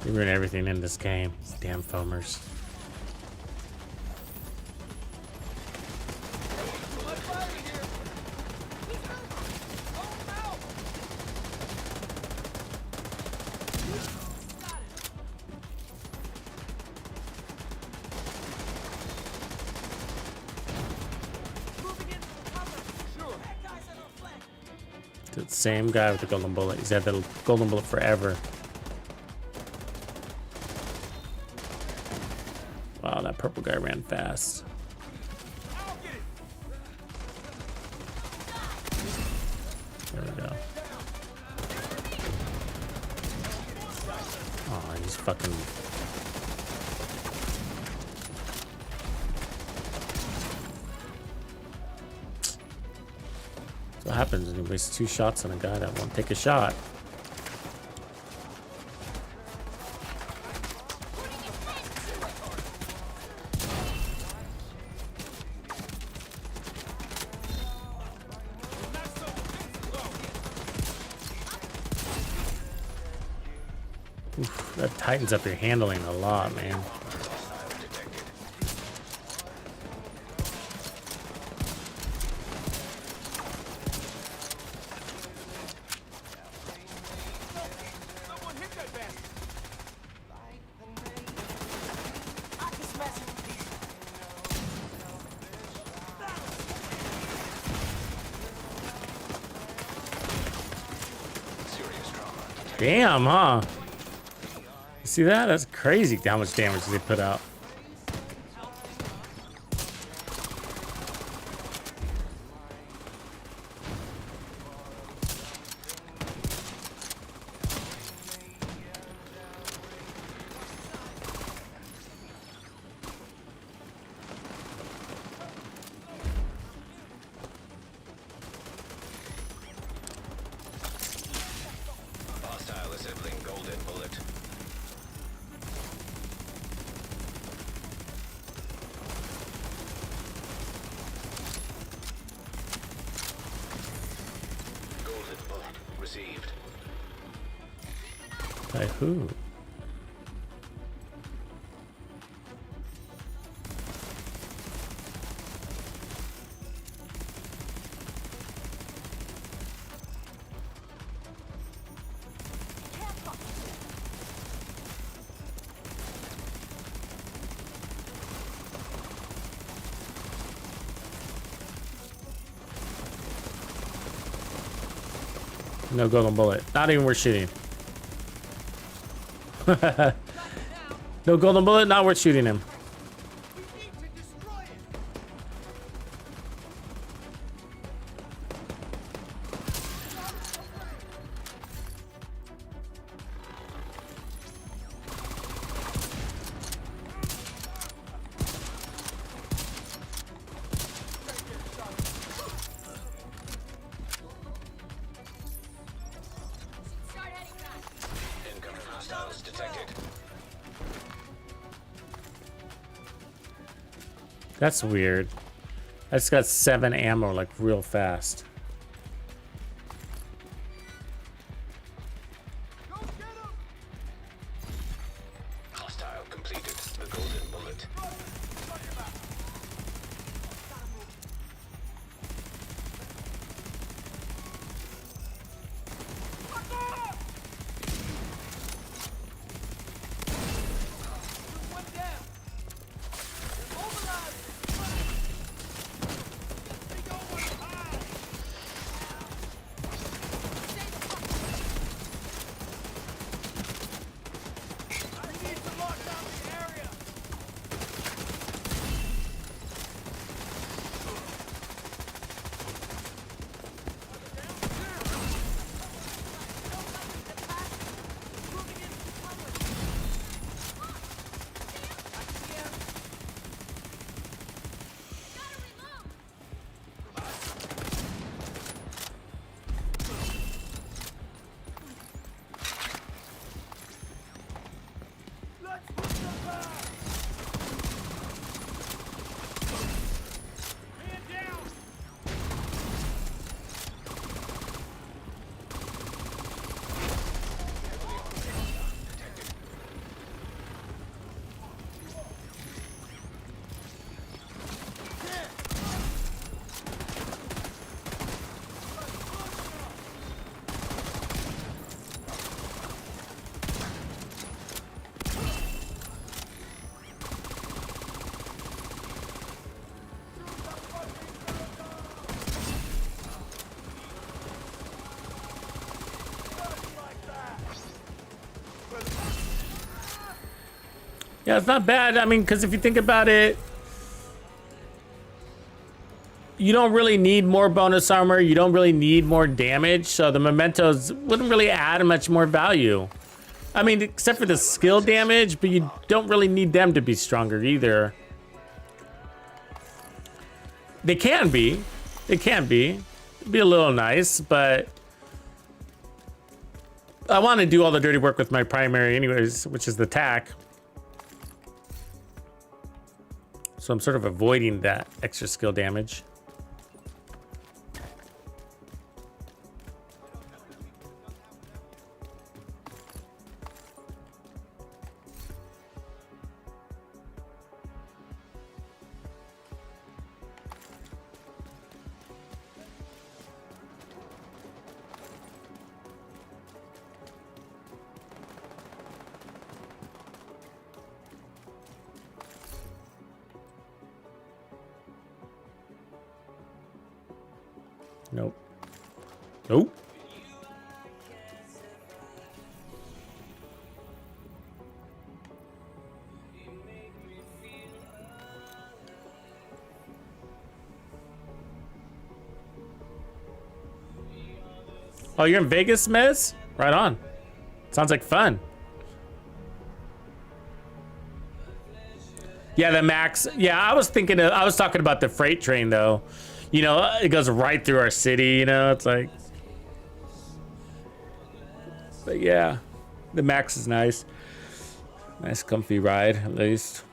They ruin everything in this game. Damn foamers. The same guy with the golden bullet. He's had the golden bullet forever. Wow, that purple guy ran fast. There we go. Oh, he's fucking... What happens when you waste 2 shots on a guy that won't take a shot? Oof, that tightens up your handling a lot, man. Damn, huh? You see that? That's crazy how much damage they put out. Hostile assembling golden bullet. Golden bullet received. By who? No golden bullet. Not even worth shooting. No golden bullet, not worth shooting him. We need to destroy it. Start heading back. Incoming hostiles detected. That's weird. I just got 7 ammo like real fast. Go get him. Hostile completed. The golden bullet. One down. Mobilize. They go one high. We need to lock down the area. Let's put them back. Man down. Yeah, it's not bad. I mean, because if you think about it, you don't really need more bonus armor. You don't really need more damage. So the mementos wouldn't really add much more value. I mean, except for the skill damage, but you don't really need them to be stronger either. They can be. They can be. It'd be a little nice, but I want to do all the dirty work with my primary anyways, which is the tack. So I'm sort of avoiding that extra skill damage. Nope. Nope. Oh, you're in Vegas, Mez? Right on. Sounds like fun. Yeah, the max. Yeah, I was talking about the freight train though. You know, it goes right through our city, you know, it's like. But yeah, the max is nice. Nice comfy ride, at least.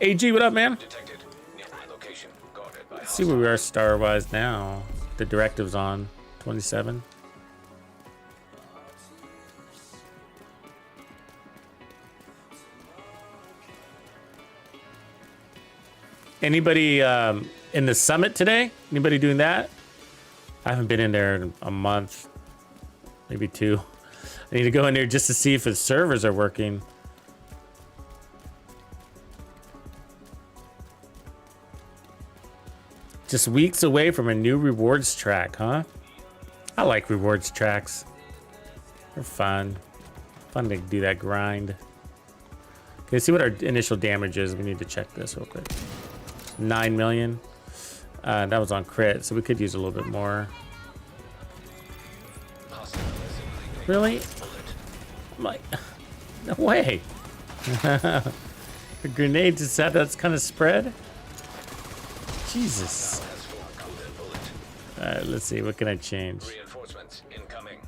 AG, what up, man? Detected. Nearby location. Guarded by Let's see where we are star-wise now. The directive's on 27. Anybody in the summit today? Anybody doing that? I haven't been in there in a month, maybe 2. I need to go in there just to see if the servers are working. Just weeks away from a new rewards track, huh? I like rewards tracks. They're fun. Fun to do that grind. Okay, see what our initial damage is. We need to check this real quick. 9 million. That was on crit, so we could use a little bit more. Really? I'm like, no way. A grenade to set that's kind of spread. Jesus. Let's see, what can I change? Reinforcements incoming.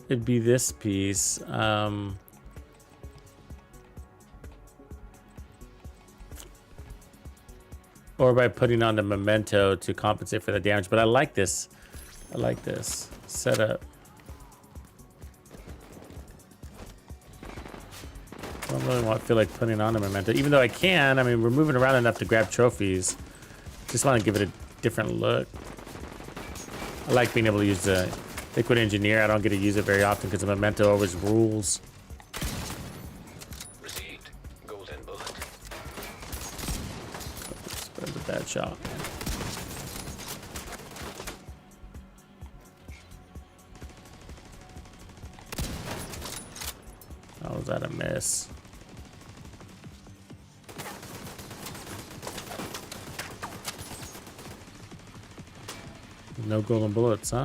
It'd be this piece. Or by putting on the Momento to compensate for the damage. But I like this. I like this setup. I don't really feel like putting on a Memento, even though I can. I mean, we're moving around enough to grab trophies. Just want to give it a different look. I like being able to use the Liquid Engineer. I don't get to use it very often because the Memento always rules. Received. Golden bullet. That was a bad shot. Oh, was that a miss? No golden bullets, huh?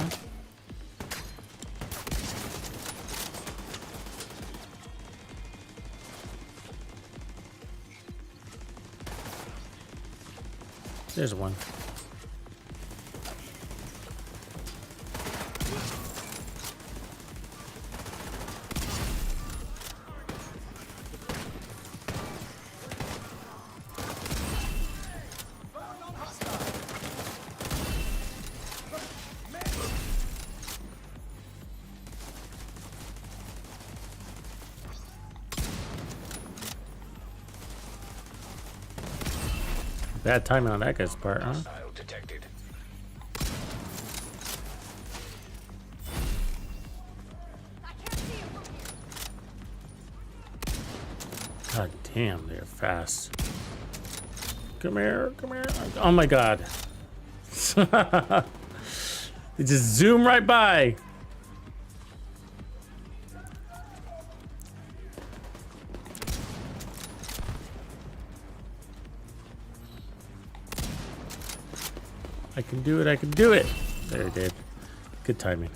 There's one. Bad timing on that guy's part, huh? Hostile detected. God damn, they're fast. Come here, come here. Oh my god. They just zoom right by. I can do it, I can do it. There it did. Good timing.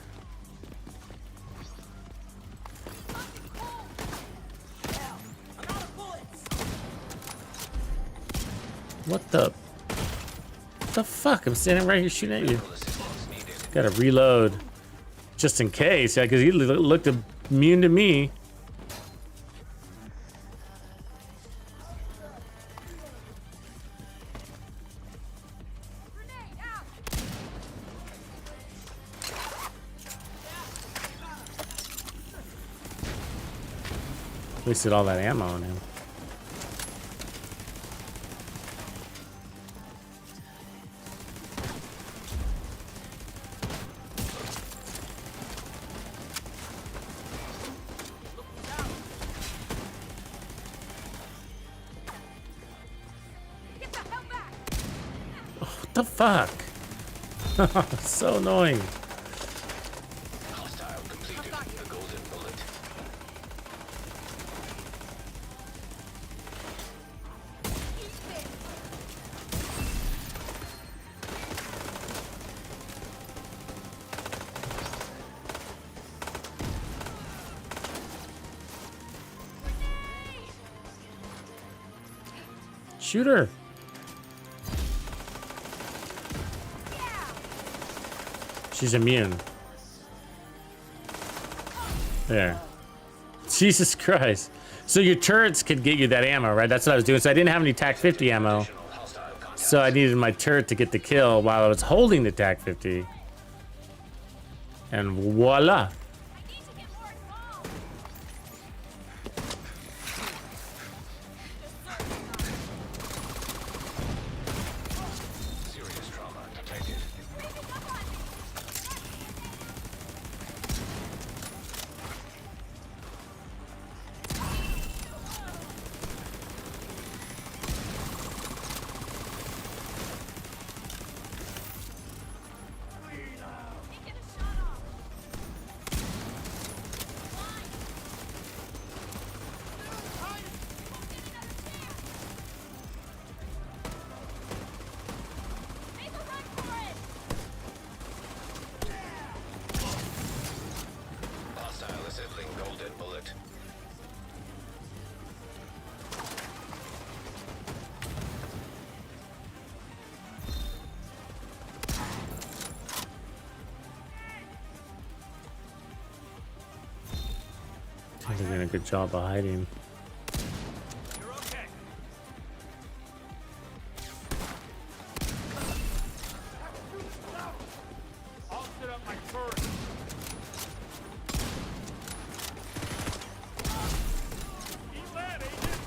What the fuck? I'm standing right here shooting at you. Gotta reload. Just in case, yeah, because he looked immune to me. Wasted all that ammo on him. Oh, what the fuck? So annoying. Hostile completed. The golden bullet. Shoot her. She's immune. There. Jesus Christ. So your turrets could get you that ammo, right? That's what I was doing. So I didn't have any TAC 50 ammo. So I needed my turret to get the kill while I was holding the TAC 50. And voila. Serious trauma detected. They're doing a good job of hiding. You're okay. I'll set up my turret. Eat that, agent.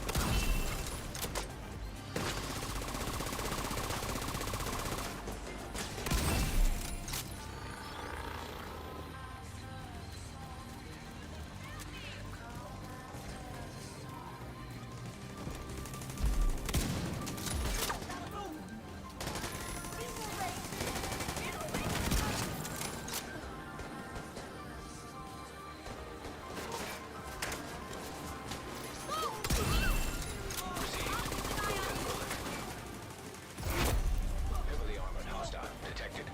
Heavily armored hostile detected.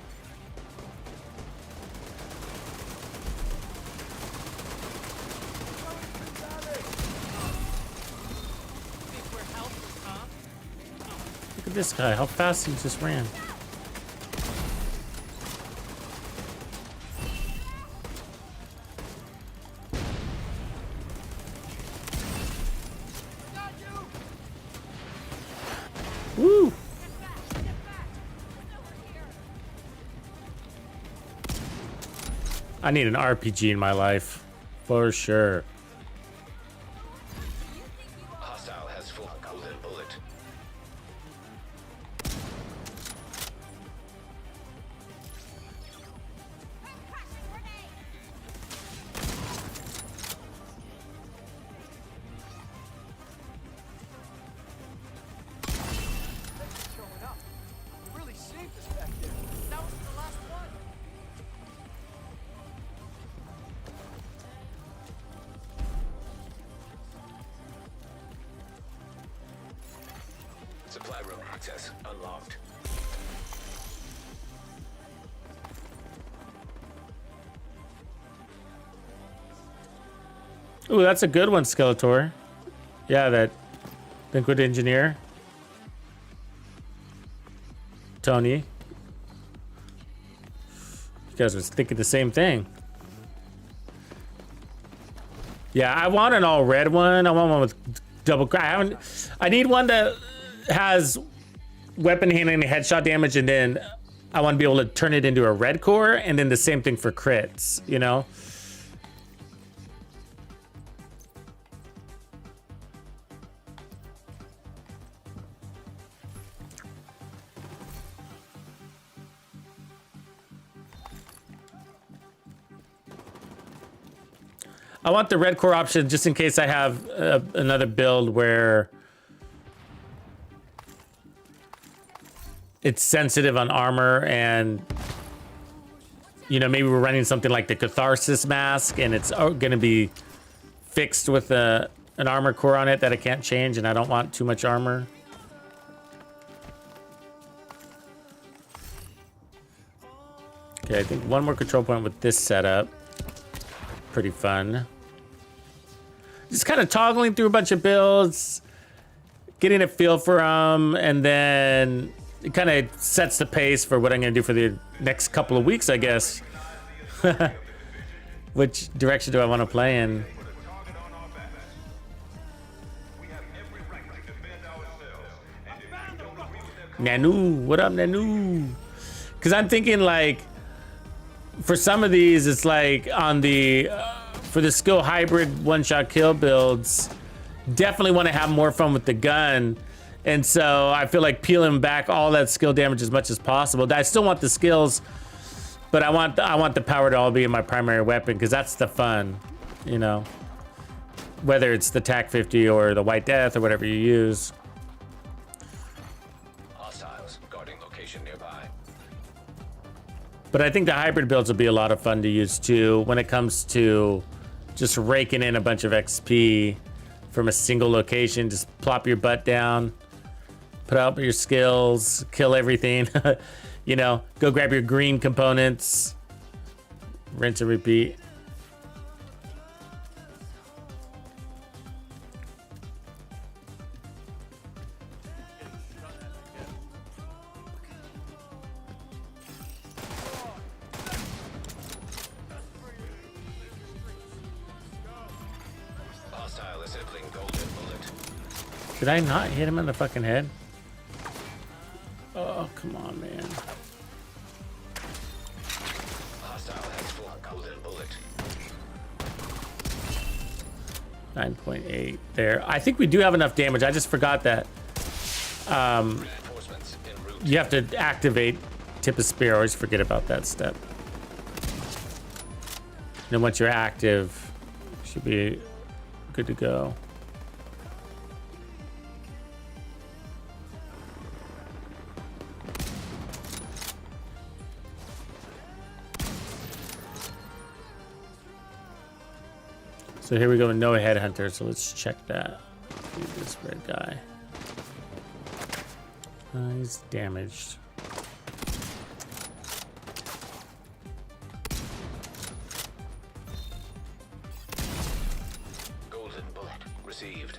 Look at this guy. How fast he just ran. Woo! I need an RPG in my life, for sure. Hostile has full golden bullet. Showing up. You really saved us back there. That was the last one. Supply room access unlocked. Ooh, that's a good one, Skeletor. Yeah, that Liquid Engineer. Tony. You guys was thinking the same thing. Yeah, I want an all red one. I want one with double crack. I need one that has weapon handling and headshot damage, and then I want to be able to turn it into a red core, and then the same thing for crits, you know? I want the red core option just in case I have another build where it's sensitive on armor, and you know, maybe we're running something like the Catharsis mask and it's going to be fixed with an armor core on it that I can't change, and I don't want too much armor. Okay, I think one more control point with this setup. Pretty fun. Just kind of toggling through a bunch of builds, getting a feel for them, and then it kind of sets the pace for what I'm going to do for the next couple of weeks, I guess. Which direction do I want to play in? Nanu, what up, Nanu? Because I'm thinking, like, for some of these, it's like on the for the skill hybrid one-shot kill builds, definitely want to have more fun with the gun, and so I feel like peeling back all that skill damage as much as possible. I still want the skills, but I want the power to all be in my primary weapon, because that's the fun, you know. Whether it's the TAC 50 or the White Death or whatever you use. Hostiles guarding location nearby. But I think the hybrid builds will be a lot of fun to use too when it comes to just raking in a bunch of XP from a single location. Just plop your butt down, put out your skills, kill everything. You know, go grab your green components, rinse and repeat. Did I not hit him in the fucking head? Oh, come on, man. Hostile has full golden bullet. 9.8 there. I think we do have enough damage. I just forgot that. Reinforcements en route. You have to activate Tip of Spear. I always forget about that step. And then once you're active, you should be good to go. So here we go with no headhunter. So let's check that. This red guy. He's damaged. Golden bullet received.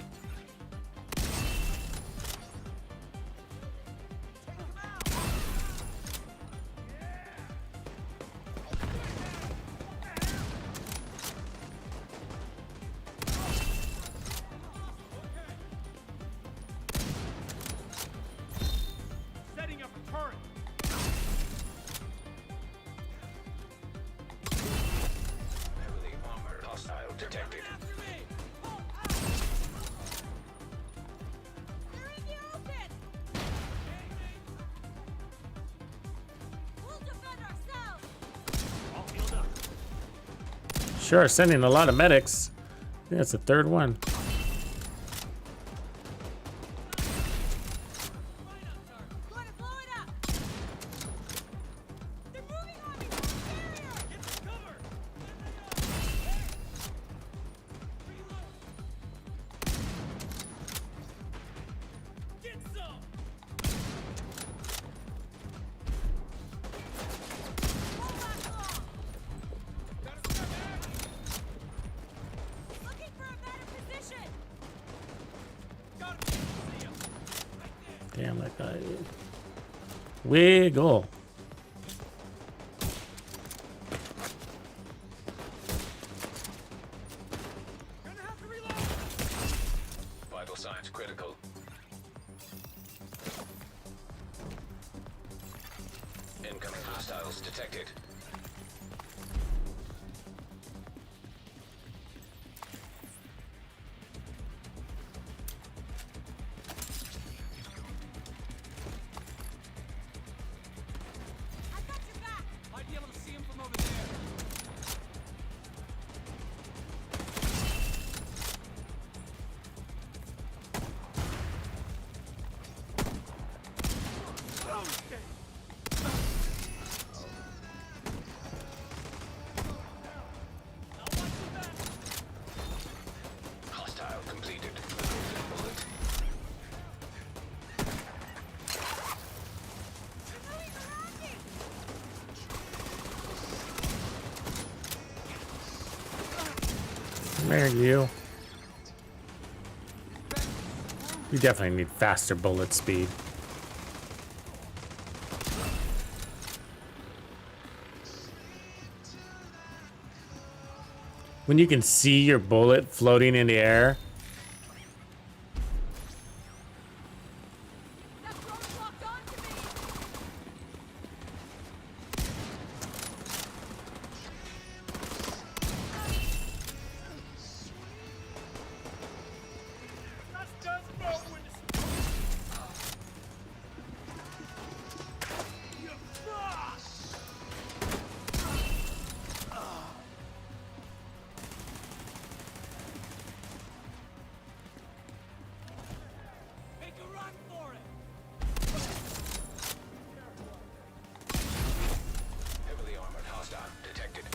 Setting up a turret. Heavily armored hostile detected. After me! They're in the open! We'll defend ourselves! All healed up. Sure, sending a lot of medics. I think that's the third one. Going to blow it up! They're moving on me! Barrier! Get some cover. Get some. Hold back long! Looking for a better position! Gotta be able to see 'em. Damn, that guy. Wiggle. Gonna have to reload. Vital signs critical. Incoming hostiles detected. I got your back! Might be able to see him from over there. Okay. Now watch your back. Hostile completed. Golden bullet. They're moving around me! There you. You definitely need faster bullet speed. When you can see your bullet floating in the air. That drone's locked onto me! That's just broke when Make a run for it. Heavily armored hostile detected.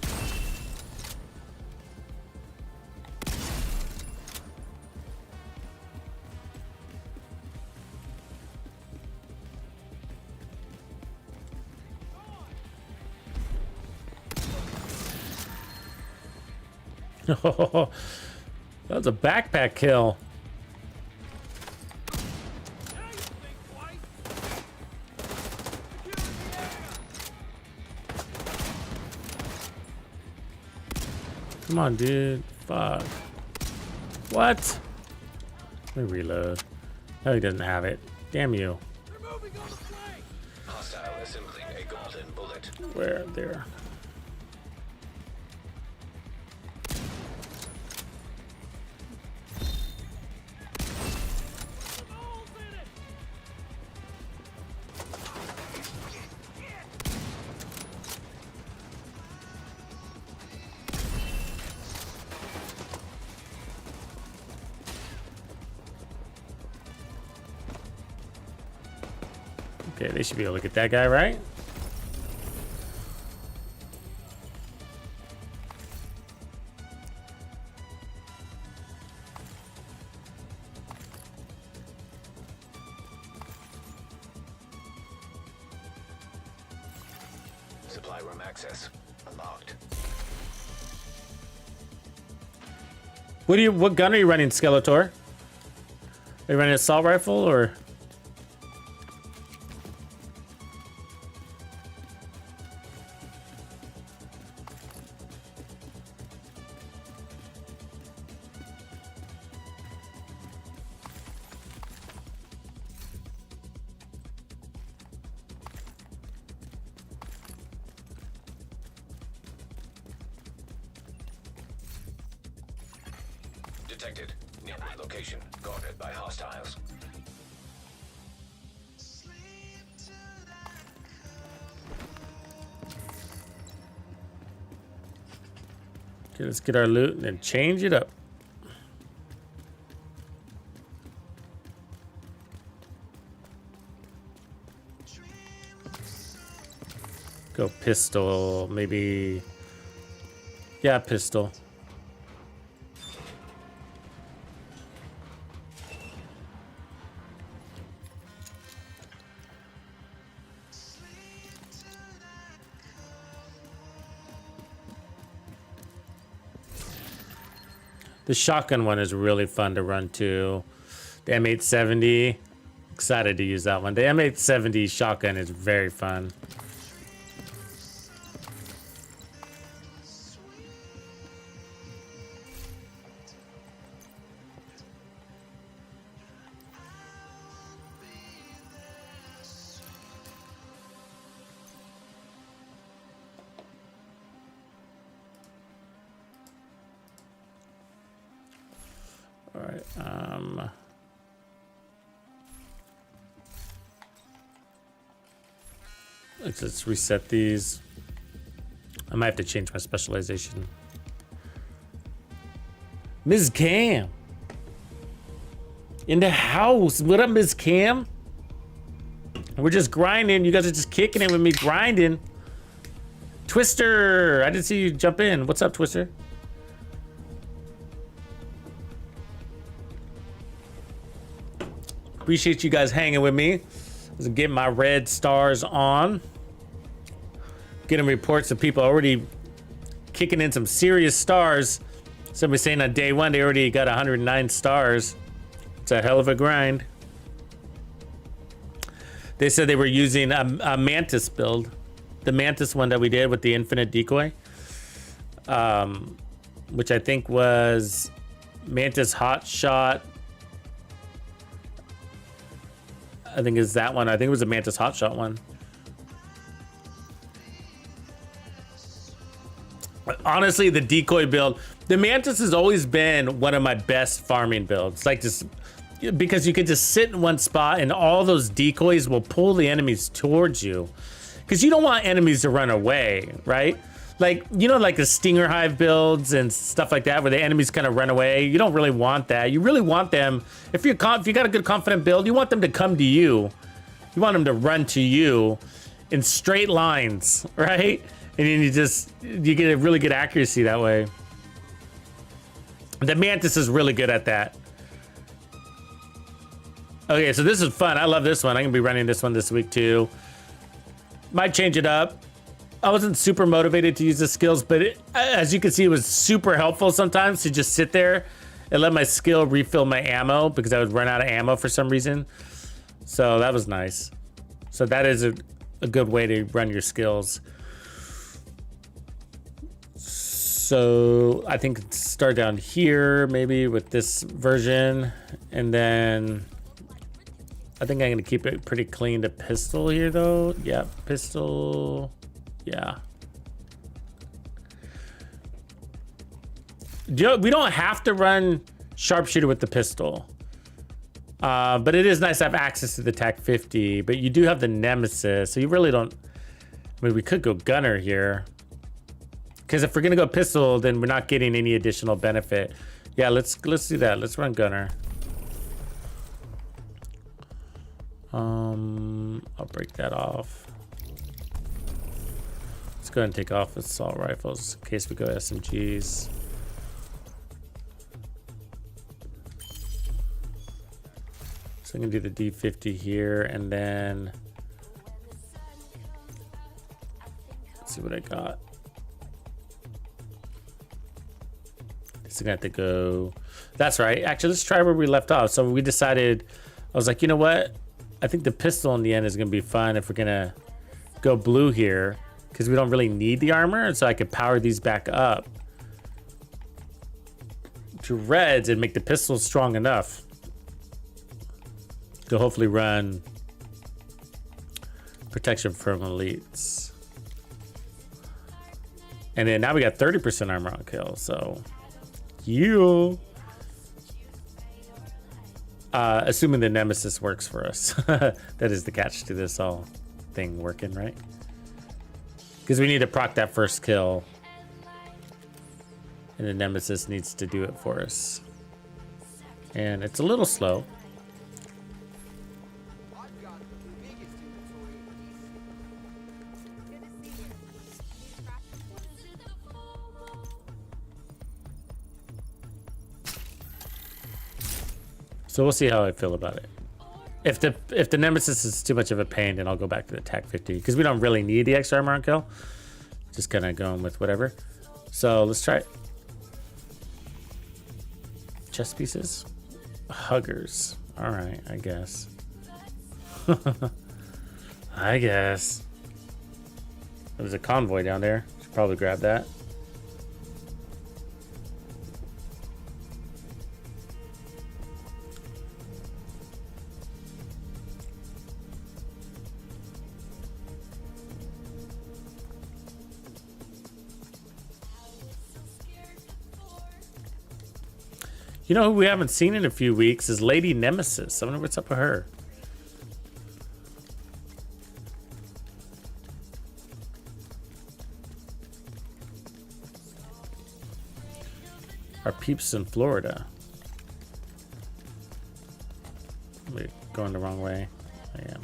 That was a backpack kill. Now you think twice. Secure the area. Come on, dude. Fuck. What? Let me reload. No, he doesn't have it. Damn you. They're moving on the flank. Hostile assembling a golden bullet. Where? There. Some holes in it. Okay, they should be able to get that guy, right? Supply room access unlocked. What gun are you running, Skeletor? Are you running an assault rifle or? Detected. Nearby location guarded by hostiles. Okay, let's get our loot and then change it up. Go pistol, maybe. Yeah, pistol. The shotgun one is really fun to run too. The M870, excited to use that one. The M870 shotgun is very fun. All right. Let's reset these. I might have to change my specialization. Ms. Cam in the house. What up, Ms. Cam? We're just grinding. You guys are just kicking it with me grinding. Twister, I didn't see you jump in. What's up, Twister? Appreciate you guys hanging with me. Let's get my red stars on. Getting reports of people already kicking in some serious stars. Somebody saying on day one they already got 109 stars. It's a hell of a grind. They said they were using a Mantis build. The Mantis one that we did with the infinite decoy. Which I think was Mantis Hot Shot. I think is that one. I think it was a Mantis Hotshot one. Honestly, the decoy build, the Mantis has always been one of my best farming builds. Like just because you can just sit in one spot and all those decoys will pull the enemies towards you. Because you don't want enemies to run away, right? Like, you know, like the Stinger Hive builds and stuff like that, where the enemies kind of run away. You don't really want that. You really want them, if you got a good confident build, you want them to come to you. You want them to run to you in straight lines, right? And then you get a really good accuracy that way. The Mantis is really good at that. Okay, so this is fun. I love this one. I'm gonna be running this one this week too. Might change it up. I wasn't super motivated to use the skills, but as you can see, it was super helpful sometimes to just sit there and let my skill refill my ammo because I would run out of ammo for some reason. So that was nice. So that is a good way to run your skills. So I think start down here maybe with this version, and then I think I'm gonna keep it pretty clean to pistol here though. Yeah, pistol. Yeah. We don't have to run sharpshooter with the pistol. But it is nice to have access to the TAC 50, but you do have the Nemesis, so you really don't. I mean, we could go gunner here. Because if we're gonna go pistol, then we're not getting any additional benefit. Yeah, let's do that. Let's run gunner. I'll break that off. Let's go ahead and take off assault rifles in case we go SMGs. So I'm gonna do the D50 here, and then let's see what I got. This is gonna have to go. That's right. Actually, let's try where we left off. So we decided. I was like, you know what? I think the pistol in the end is gonna be fun if we're gonna go blue here, because we don't really need the armor, and so I could power these back up to reds and make the pistol strong enough to hopefully run protection from elites. And then now we got 30% armor on kill, so you. Assuming the Nemesis works for us. That is the catch to this all thing working, right? Because we need to proc that first kill. And the Nemesis needs to do it for us. And it's a little slow. So we'll see how I feel about it. If the Nemesis is too much of a pain, then I'll go back to the TAC 50 because we don't really need the extra armor on kill. Just kind of going with whatever. So let's try it. Chest pieces, huggers. All right, I guess. I guess. There's a convoy down there. Should probably grab that. You know who we haven't seen in a few weeks is Lady Nemesis. I wonder what's up with her. Our peeps in Florida. We're going the wrong way. I am.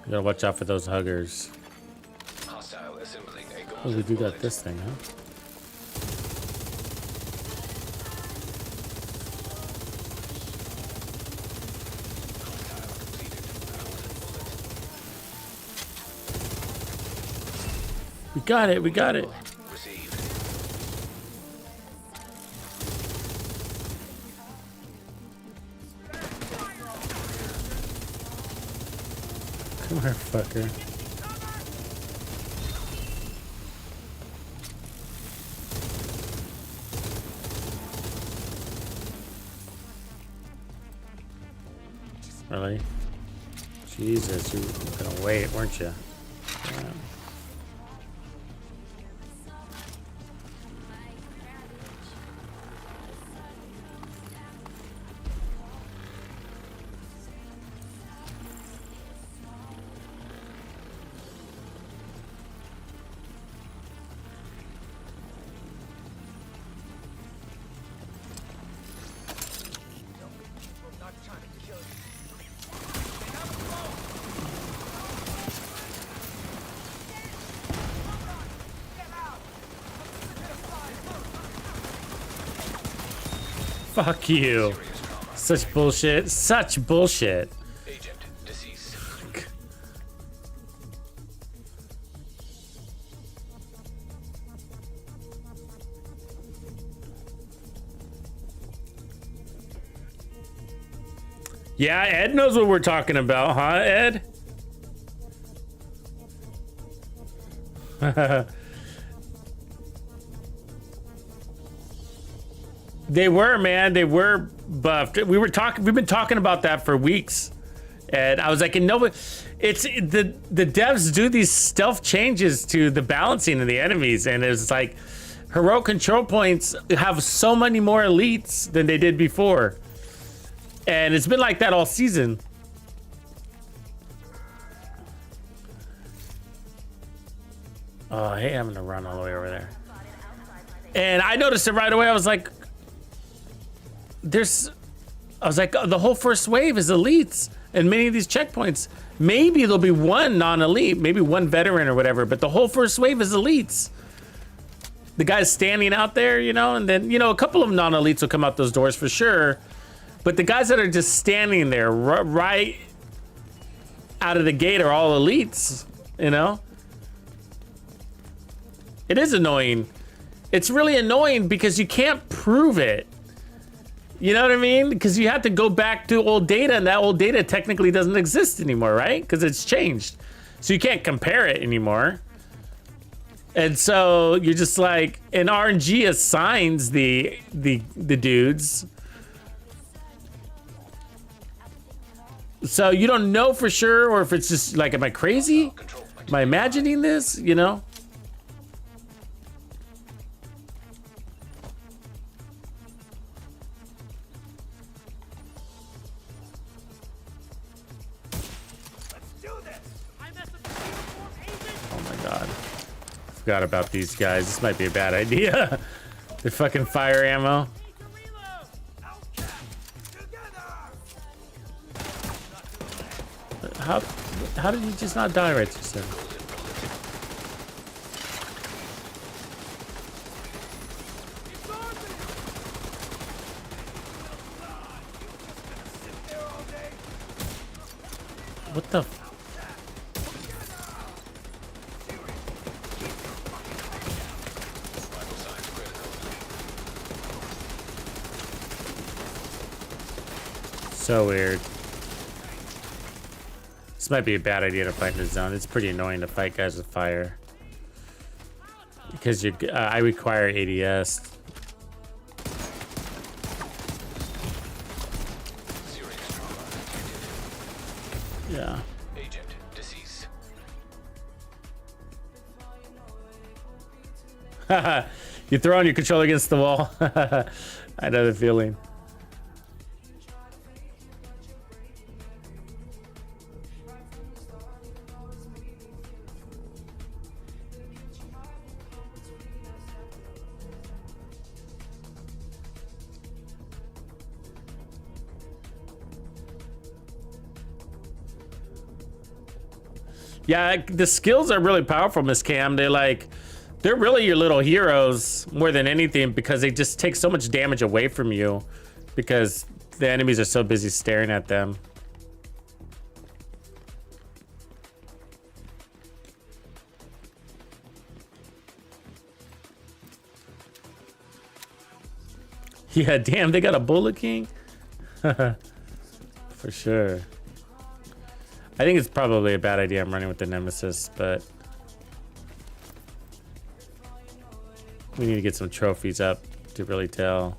You gotta watch out for those huggers. Hostile assembling a Oh, we do got this thing, huh? We got it, we got it. Received. Come here, fucker. Really? Jesus, you were gonna wait, weren't you? Yeah. Fuck you. Such bullshit. Such bullshit. Agent deceased. Yeah, Ed knows what we're talking about, huh, Ed? They were, man. They were buffed. We've been talking about that for weeks. And I was like, no, it's the devs do these stealth changes to the balancing of the enemies, and it's like heroic control points have so many more elites than they did before. And it's been like that all season. Oh, hey, I'm gonna run all the way over there. And I noticed it right away. I was like, the whole first wave is elites. And many of these checkpoints, maybe there'll be one non-elite, maybe one veteran or whatever, but the whole first wave is elites. The guys standing out there, you know, and then, you know, a couple of non-elites will come out those doors for sure. But the guys that are just standing there right out of the gate are all elites, you know? It is annoying. It's really annoying because you can't prove it. You know what I mean? Because you have to go back to old data, and that old data technically doesn't exist anymore, right? Because it's changed. So you can't compare it anymore. And so you're just like, and RNG assigns the dudes. So you don't know for sure, or if it's just like, am I crazy? Am I imagining this? You know? Oh my god. Forgot about these guys. This might be a bad idea. They're fucking fire ammo. How did he just not die right just then? What the? So weird. This might be a bad idea to fight in the zone. It's pretty annoying to fight guys with fire. Because I require ADS. Yeah. Agent deceased. You throw on your controller against the wall. I know the feeling. Yeah, the skills are really powerful, Miss Cam. They're really your little heroes more than anything, because they just take so much damage away from you because the enemies are so busy staring at them. Yeah, damn, they got a Bullet King? For sure. I think it's probably a bad idea I'm running with the Nemesis, but we need to get some trophies up to really tell.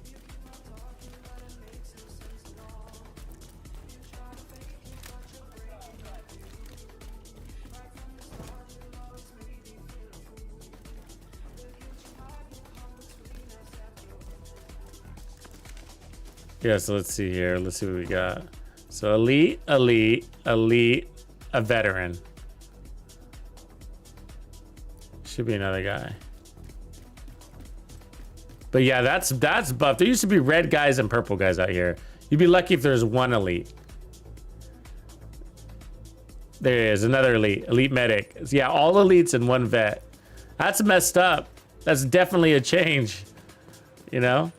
Yeah, so let's see here. Let's see what we got. So elite, elite, elite, a veteran. Should be another guy. But yeah, that's buff. There used to be red guys and purple guys out here. You'd be lucky if there's one elite. There is another elite, elite medic. Yeah, all elites and one vet. That's messed up. That's definitely a change, you know?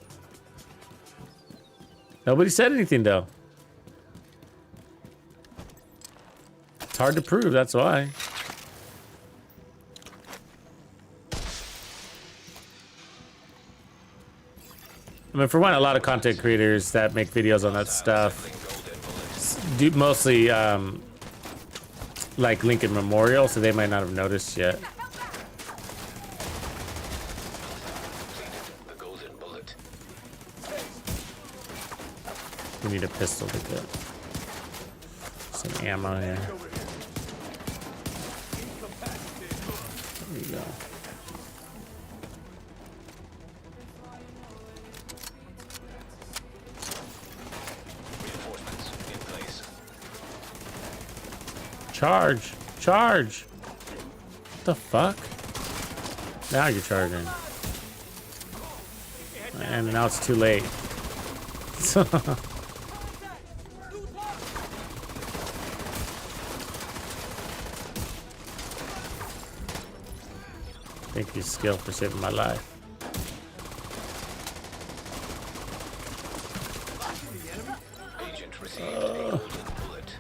Nobody said anything though. It's hard to prove, that's why. I mean, for one, a lot of content creators that make videos on that stuff do mostly like Lincoln Memorial, so they might not have noticed yet. The golden bullet. We need a pistol to get some ammo here. There you go. Reinforcements in place. Charge! Charge! What the fuck? Now you're charging. And now it's too late. Thank you, Skill, for saving my life. Agent received a golden bullet.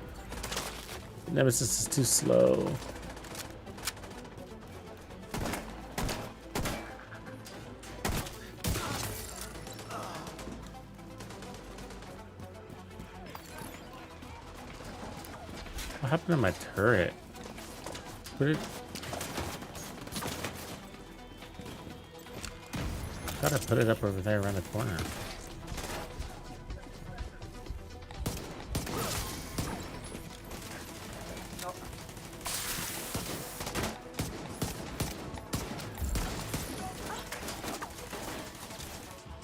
Nemesis is too slow. What happened to my turret? Put it. Gotta put it up over there around the corner.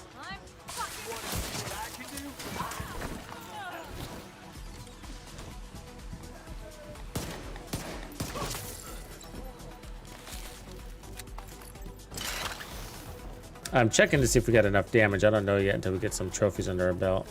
I'm fucking... I'm checking to see if we got enough damage. I don't know yet until we get some trophies under our belt.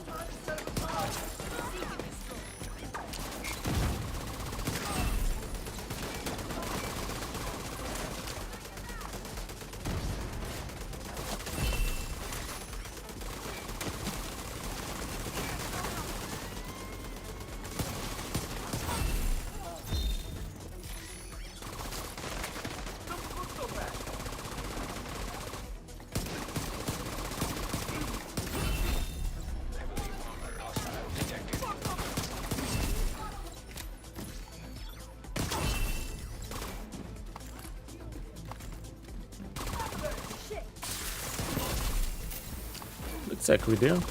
Looks like we do.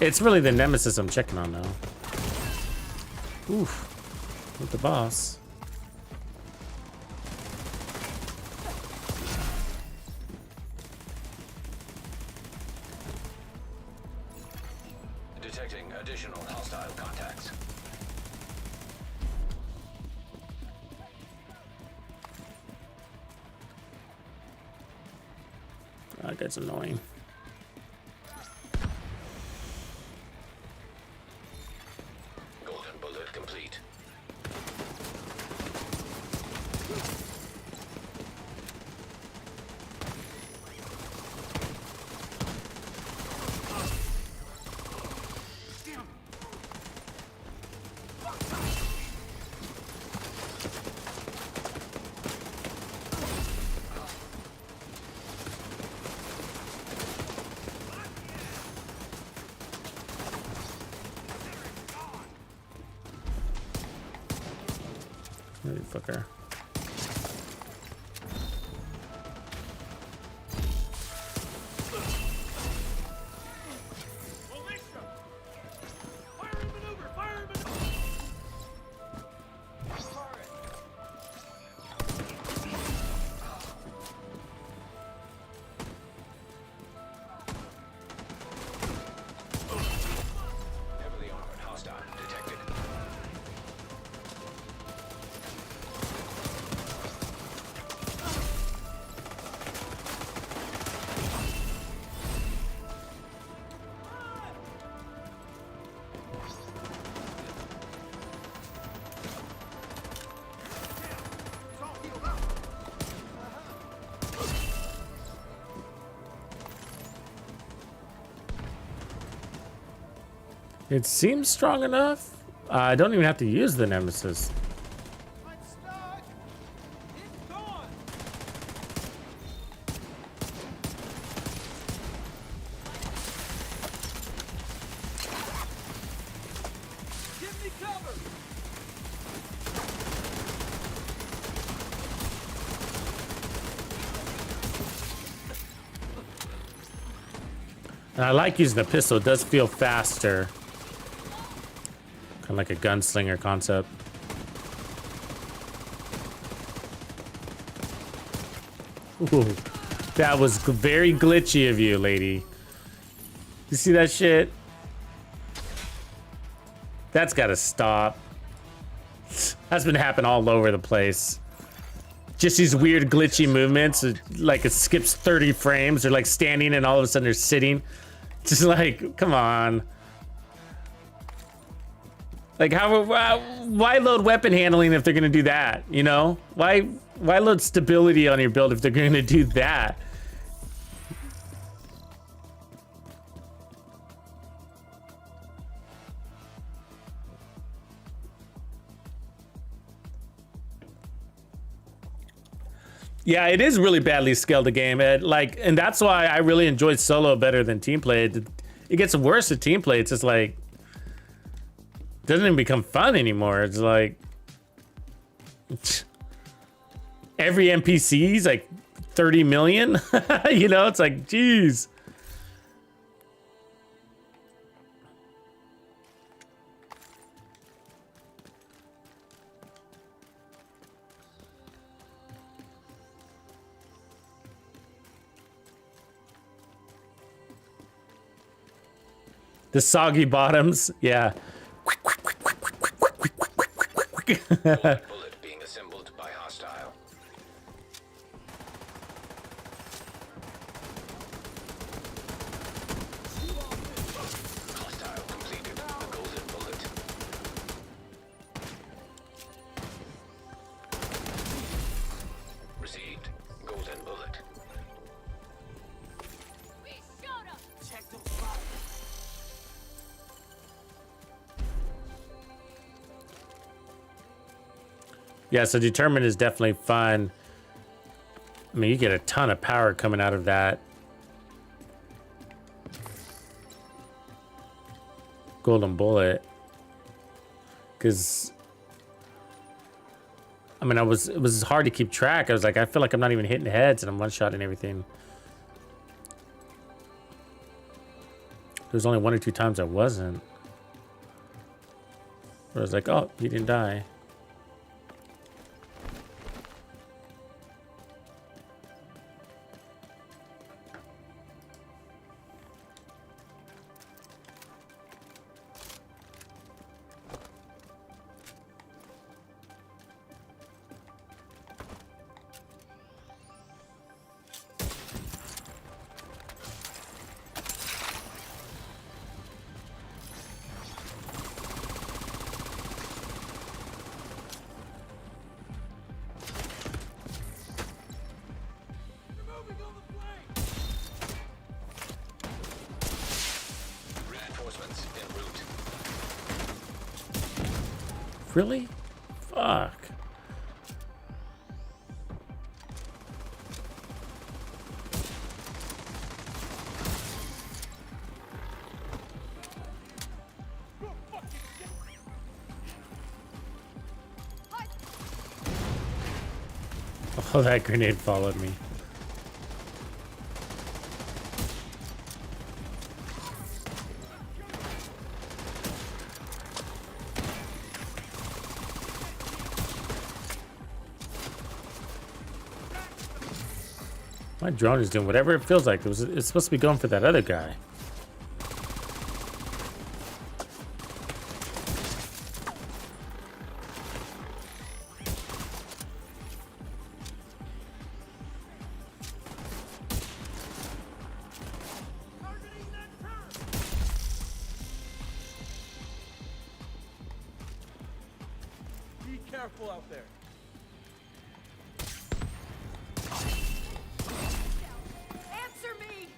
It's really the Nemesis I'm checking on now. Oof. With the boss. Detecting additional hostile contacts. That guy's annoying. Golden bullet complete. Fucker. Heavily armored hostile detected. It seems strong enough. I don't even have to use the Nemesis. I'm stuck. It's gone. Give me cover. And I like using the pistol. It does feel faster. Kind of like a gunslinger concept. Ooh, that was very glitchy of you, lady. You see that shit? That's gotta stop. That's been happening all over the place. Just these weird glitchy movements, like it skips 30 frames. They're like standing and all of a sudden they're sitting. Just like, come on. Like why load weapon handling if they're gonna do that, you know? Why load stability on your build if they're gonna do that? Yeah, it is really badly scaled, the game. And that's why I really enjoyed solo better than team play. It gets worse at team play. It's just like, doesn't even become fun anymore. It's like every NPC is like 30 million. You know, it's like, geez. The soggy bottoms, yeah. Bullet being assembled by hostile. Hostile completed. The golden bullet. Received. Golden bullet. We showed up. Check those boxes. Yeah, so Determined is definitely fun. I mean, you get a ton of power coming out of that. Golden bullet. Because, I mean, it was hard to keep track. I was like, I feel like I'm not even hitting heads and I'm one-shotting everything. There's only 1 or 2 times I wasn't. Where I was like, oh, he didn't die. Reinforcements en route. Really? Fuck. Oh, that grenade followed me. My drone is doing whatever it feels like. It's supposed to be going for that other guy. Be careful out there. Answer me.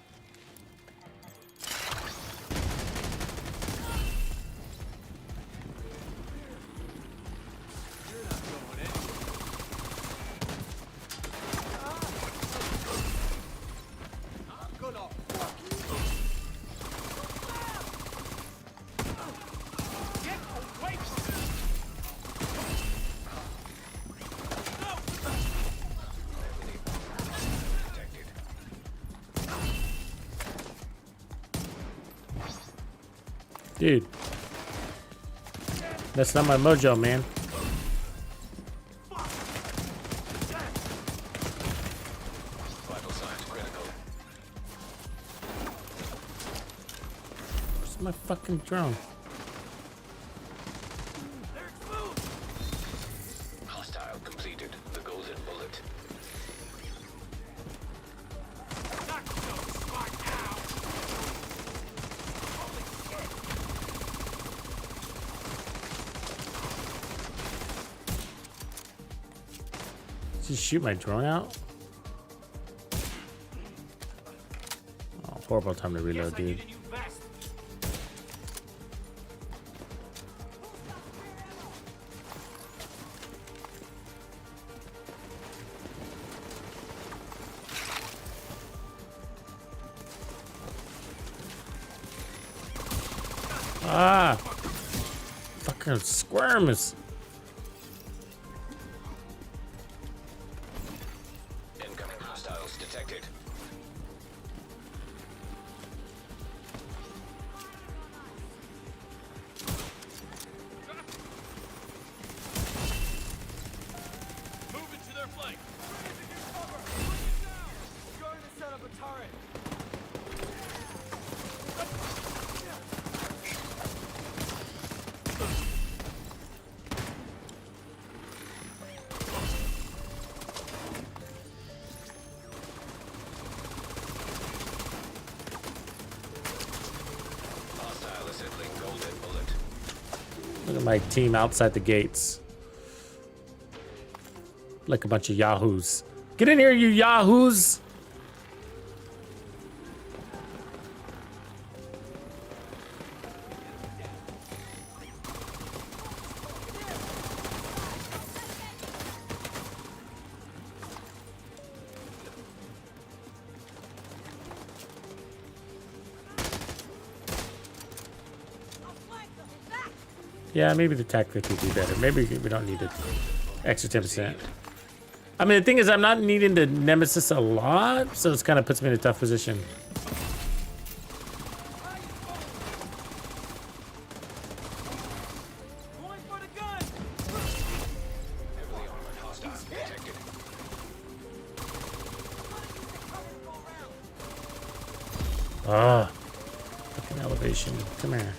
Dude. That's not my mojo, man. Vital signs critical. Where's my fucking drone? They're exposed. Hostile completed. The golden bullet. Not so smart now. Holy shit. Just shoot my drone out? Oh, horrible time to reload, Guess I need dude. a new vest. Ah! Fucking squirms. Incoming hostiles detected. Moving to their flank. Raising your cover. Going to set up a turret. Hostile assembling golden bullet. Look at my team outside the gates. Like a bunch of yahoos. Get in here, you yahoos! Yeah, maybe the TAC 50 would be better. Maybe we don't need it. Extra 10%. I mean, the thing is, I'm not needing the Nemesis a lot, so it kind of puts me in a tough position. Going for the gun. Heavily armored hostiles detected. Ah, fucking elevation. Come here.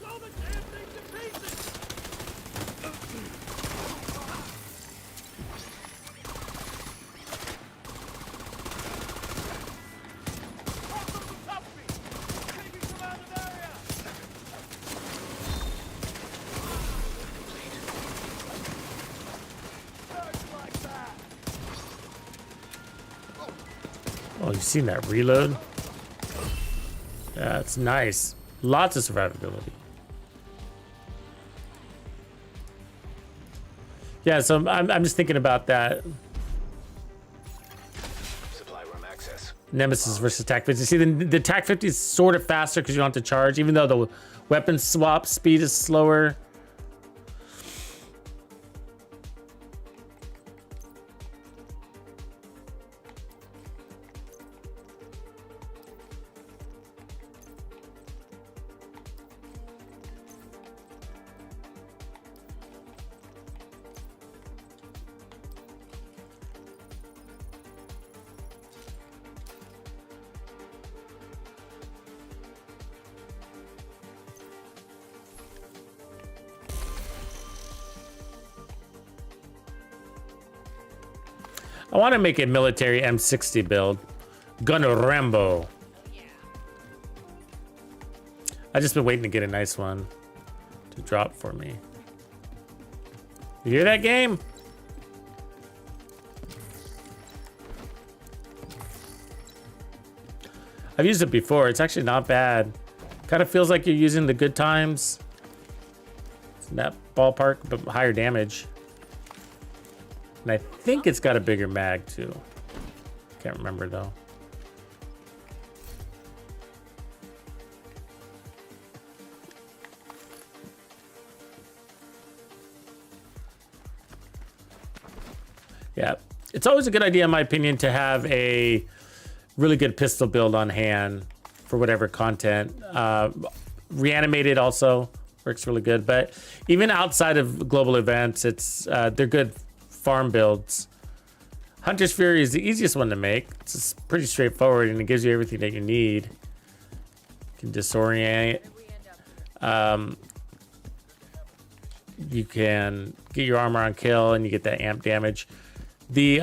Blow the damn thing to pieces. Cross over the top of me. Taking some out of area. Charge like that. Oh, you seen that reload? That's nice. Lots of survivability. Yeah, so I'm just thinking about that. Supply room access. Nemesis versus TAC 50. See, the TAC 50 is sort of faster because you don't have to charge, even though the weapon swap speed is slower. I want to make a military M60 build. Gunner Rambo. I just been waiting to get a nice one to drop for me. You hear that, game? I've used it before. It's actually not bad. Kind of feels like you're using the good times. It's in that ballpark, but higher damage. And I think it's got a bigger mag too. Can't remember though. Yeah, it's always a good idea, in my opinion, to have a really good pistol build on hand for whatever content. Reanimated also works really good, but even outside of global events, they're good farm builds. Hunter's Fury is the easiest one to make. It's just pretty straightforward, and it gives you everything that you need. You can disorient. You can get your armor on kill, and you get that amp damage. The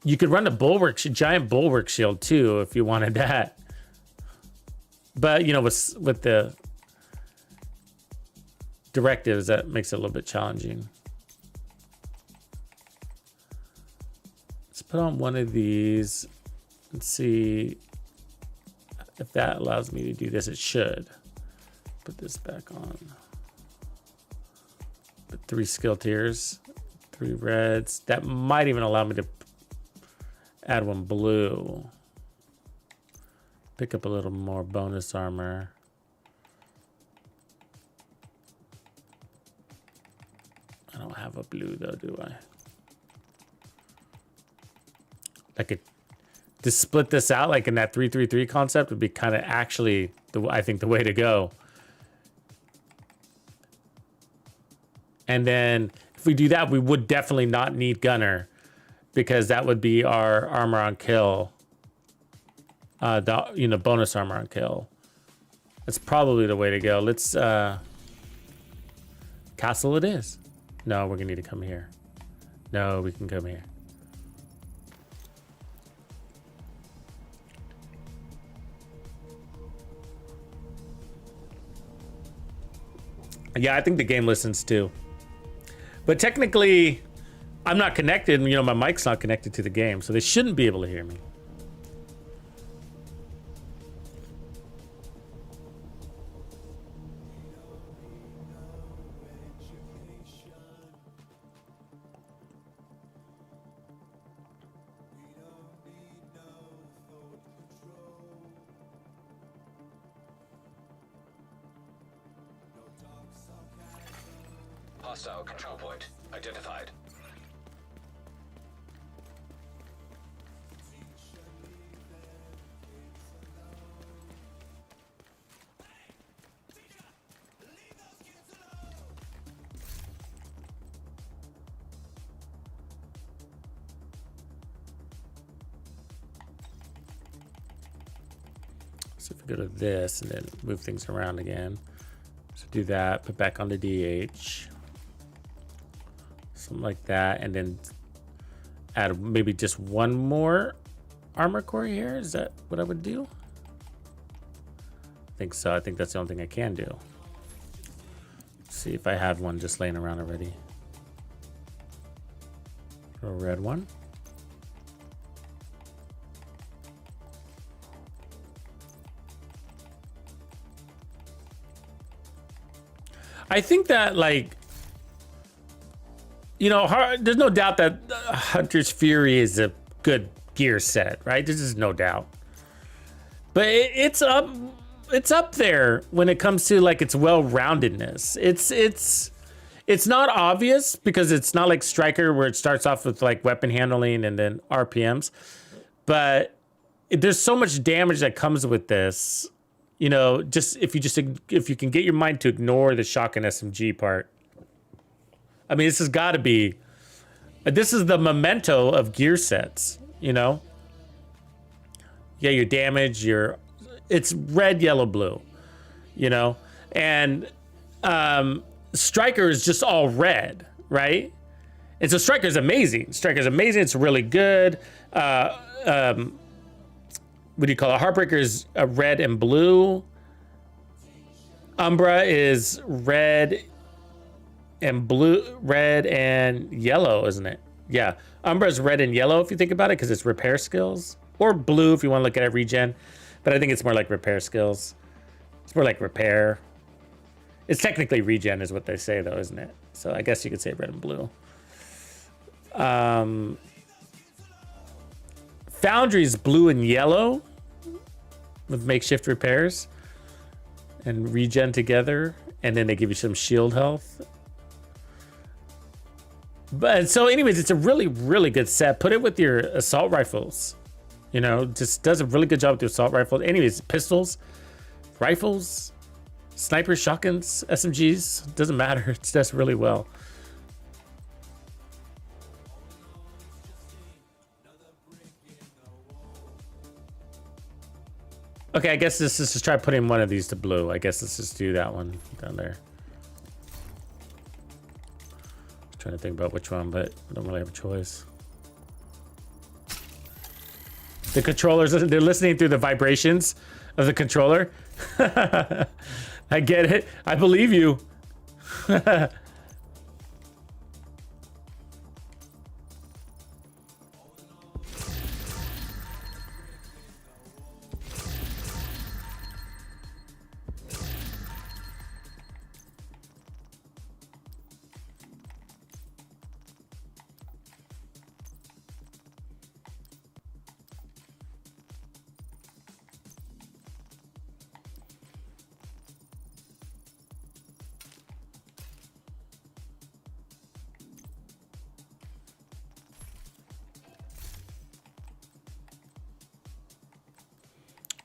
you could run a giant bulwark shield too if you wanted that. But you know, with the directives, that makes it a little bit challenging. Let's put on one of these and see if that allows me to do this. It should. Put this back on. Put 3 skill tiers, 3 reds. That might even allow me to add 1 blue. Pick up a little more bonus armor. I don't have a blue though, do I? I could to split this out like in that 3-3-3 concept would be kind of actually I think the way to go. And then if we do that, we would definitely not need Gunner, because that would be our armor on kill. Bonus armor on kill. That's probably the way to go. Let's castle it is. No, we're gonna need to come here. No, we can come here. Yeah, I think the game listens too. But technically, I'm not connected. You know, my mic's not connected to the game, so they shouldn't be able to hear me. Hostile control point identified. So if we go to this and then move things around again. So do that, put back on the DH. Something like that, and then add maybe just 1 more armor core here. Is that what I would do? I think so. I think that's the only thing I can do. Let's see if I had one just laying around already. A red one. I think that, like, you know, there's no doubt that Hunter's Fury is a good gear set, right? There's just no doubt. But it's up there when it comes to like its well-roundedness. It's not obvious because it's not like Striker where it starts off with like weapon handling and then RPMs. But there's so much damage that comes with this. You know, just if you can get your mind to ignore the shotgun SMG part. I mean, this has got to be, this is the Momento of gear sets, you know? Yeah, your damage, it's red, yellow, blue, you know? And Striker is just all red, right? And so Striker's amazing. Striker's amazing. It's really good. What do you call it? Heartbreaker is red and blue. Umbra is red and blue, red and yellow, isn't it? Yeah, Umbra's red and yellow if you think about it, because it's repair skills, or blue if you want to look at it regen, but I think it's more like repair skills. It's more like repair. It's technically regen is what they say though, isn't it? So I guess you could say red and blue. Foundry's blue and yellow with makeshift repairs and regen together, and then they give you some shield health. But so anyways, it's a really, really good set. Put it with your assault rifles. You know, just does a really good job with the assault rifles. Anyways, pistols, rifles, snipers, shotguns, SMGs, doesn't matter. It does really well. Okay, I guess let's just try putting one of these to blue. I guess let's just do that one down there. Trying to think about which one, but I don't really have a choice. The controllers, they're listening through the vibrations of the controller. I get it. I believe you.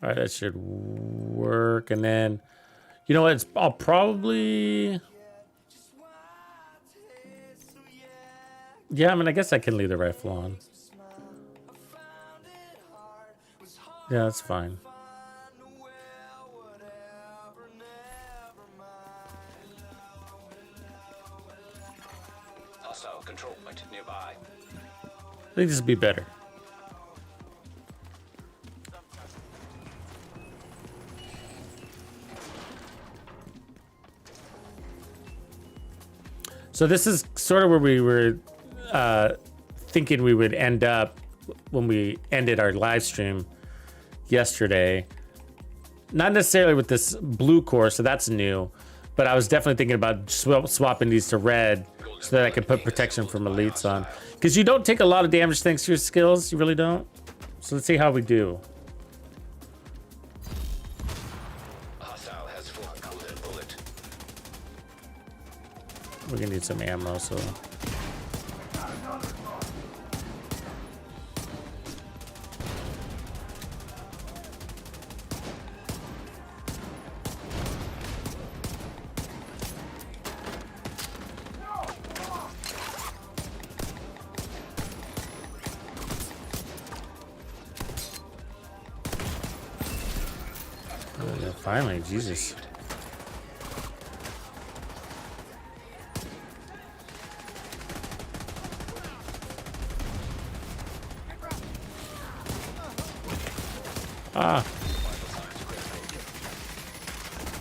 All right, that should work. And then, you know what? I'll probably... Yeah, I mean, I guess I can leave the rifle on. Yeah, that's fine. Hostile control point nearby. I think this would be better. So this is sort of where we were thinking we would end up when we ended our live stream yesterday. Not necessarily with this blue core, so that's new, but I was definitely thinking about swapping these to red so that I could put protection from elites on. Because you don't take a lot of damage thanks to your skills, you really don't. So let's see how we do. Hostile has full golden bullet. We're gonna need some ammo, so. Oh, yeah, finally, Jesus. Ah.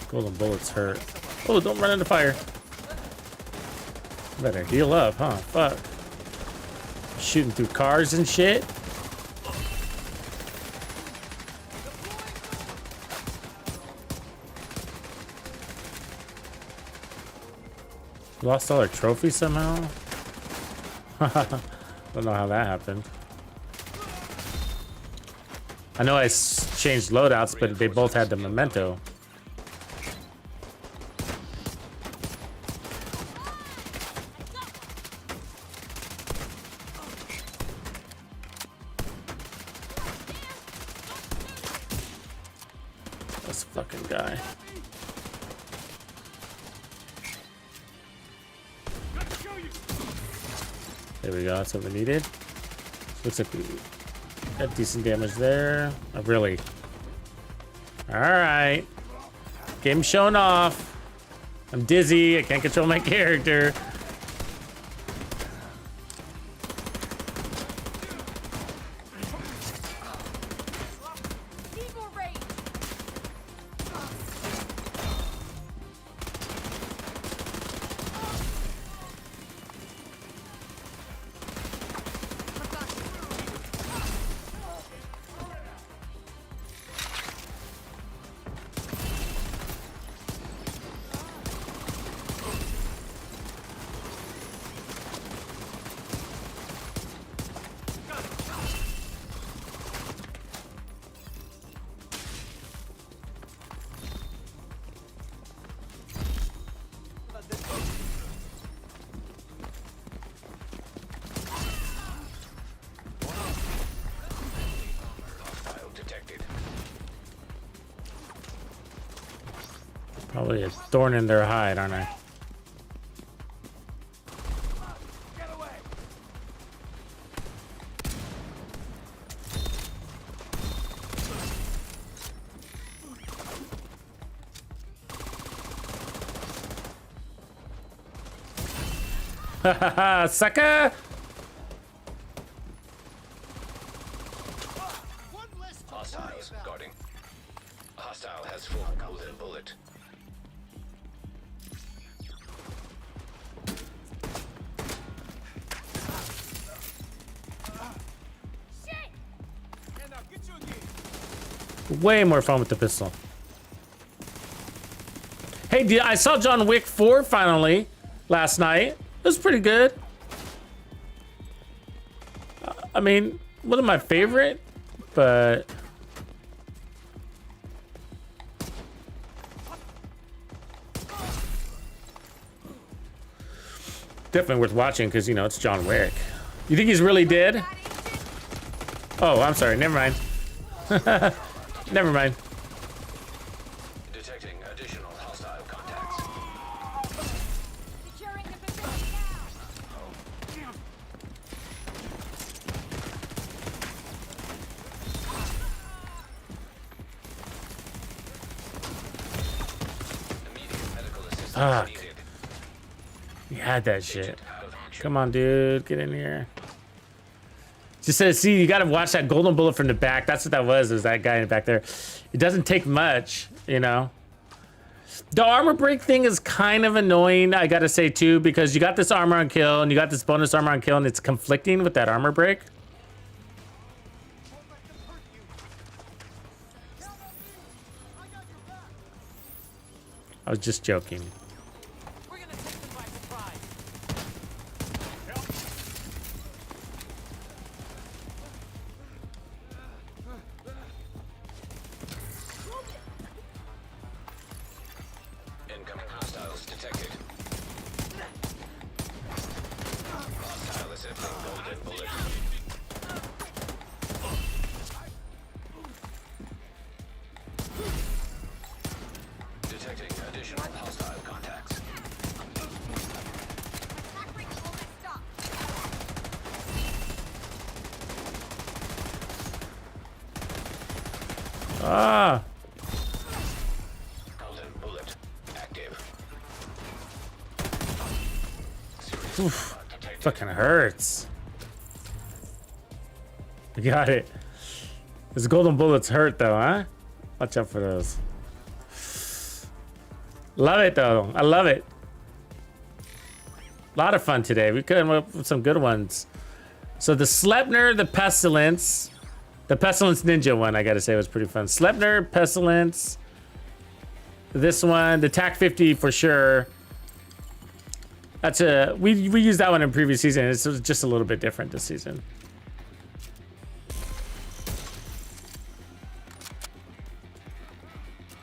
Golden bullets hurt. Oh, don't run into fire. Better heal up, huh? Fuck. Shooting through cars and shit. Lost all our trophies somehow? Don't know how that happened. I know I changed loadouts, but they both had the Momento. This fucking guy. There we go, that's what we needed. Looks like we got decent damage there. Oh, really? Alright. Game shown off. I'm dizzy, I can't control my character. Probably a thorn in their hide, aren't I? Get away! Haha, sucker! Hostiles guarding. Hostile has full golden bullet. And now get you again. Way more fun with the pistol. Hey, I saw John Wick 4 finally last night. It was pretty good. I mean, wasn't my favorite, but definitely worth watching because, you know, it's John Wick. You think he's really dead? Oh, I'm sorry. Never mind. Never mind. Detecting additional hostile contacts. Securing the position now. Immediate medical assistance Fuck. needed. You had that shit. Out of action. Come on, dude. Get in here. Just says, see, you gotta watch that golden bullet from the back. That's what that was that guy in the back there. It doesn't take much, you know. The armor break thing is kind of annoying, I gotta say, too, because you got this armor on kill and you got this bonus armor on kill, and it's conflicting with that armor break. I was just joking. We're gonna take them by surprise. Incoming hostiles detected. Hostile accepting golden bullet. Detecting additional hostile contacts. Attack rate almost stopped. Ah, Golden bullet active. oof, fucking hurts. I got it. Those golden bullets hurt though, huh? Watch out for those. Love it though. I love it. A lot of fun today. We came up with some good ones. So the Slepner, the Pestilence Ninja one, I gotta say, was pretty fun. Slepner, Pestilence. This one, the TAC 50 for sure. That's we used that one in previous season. It's just a little bit different this season.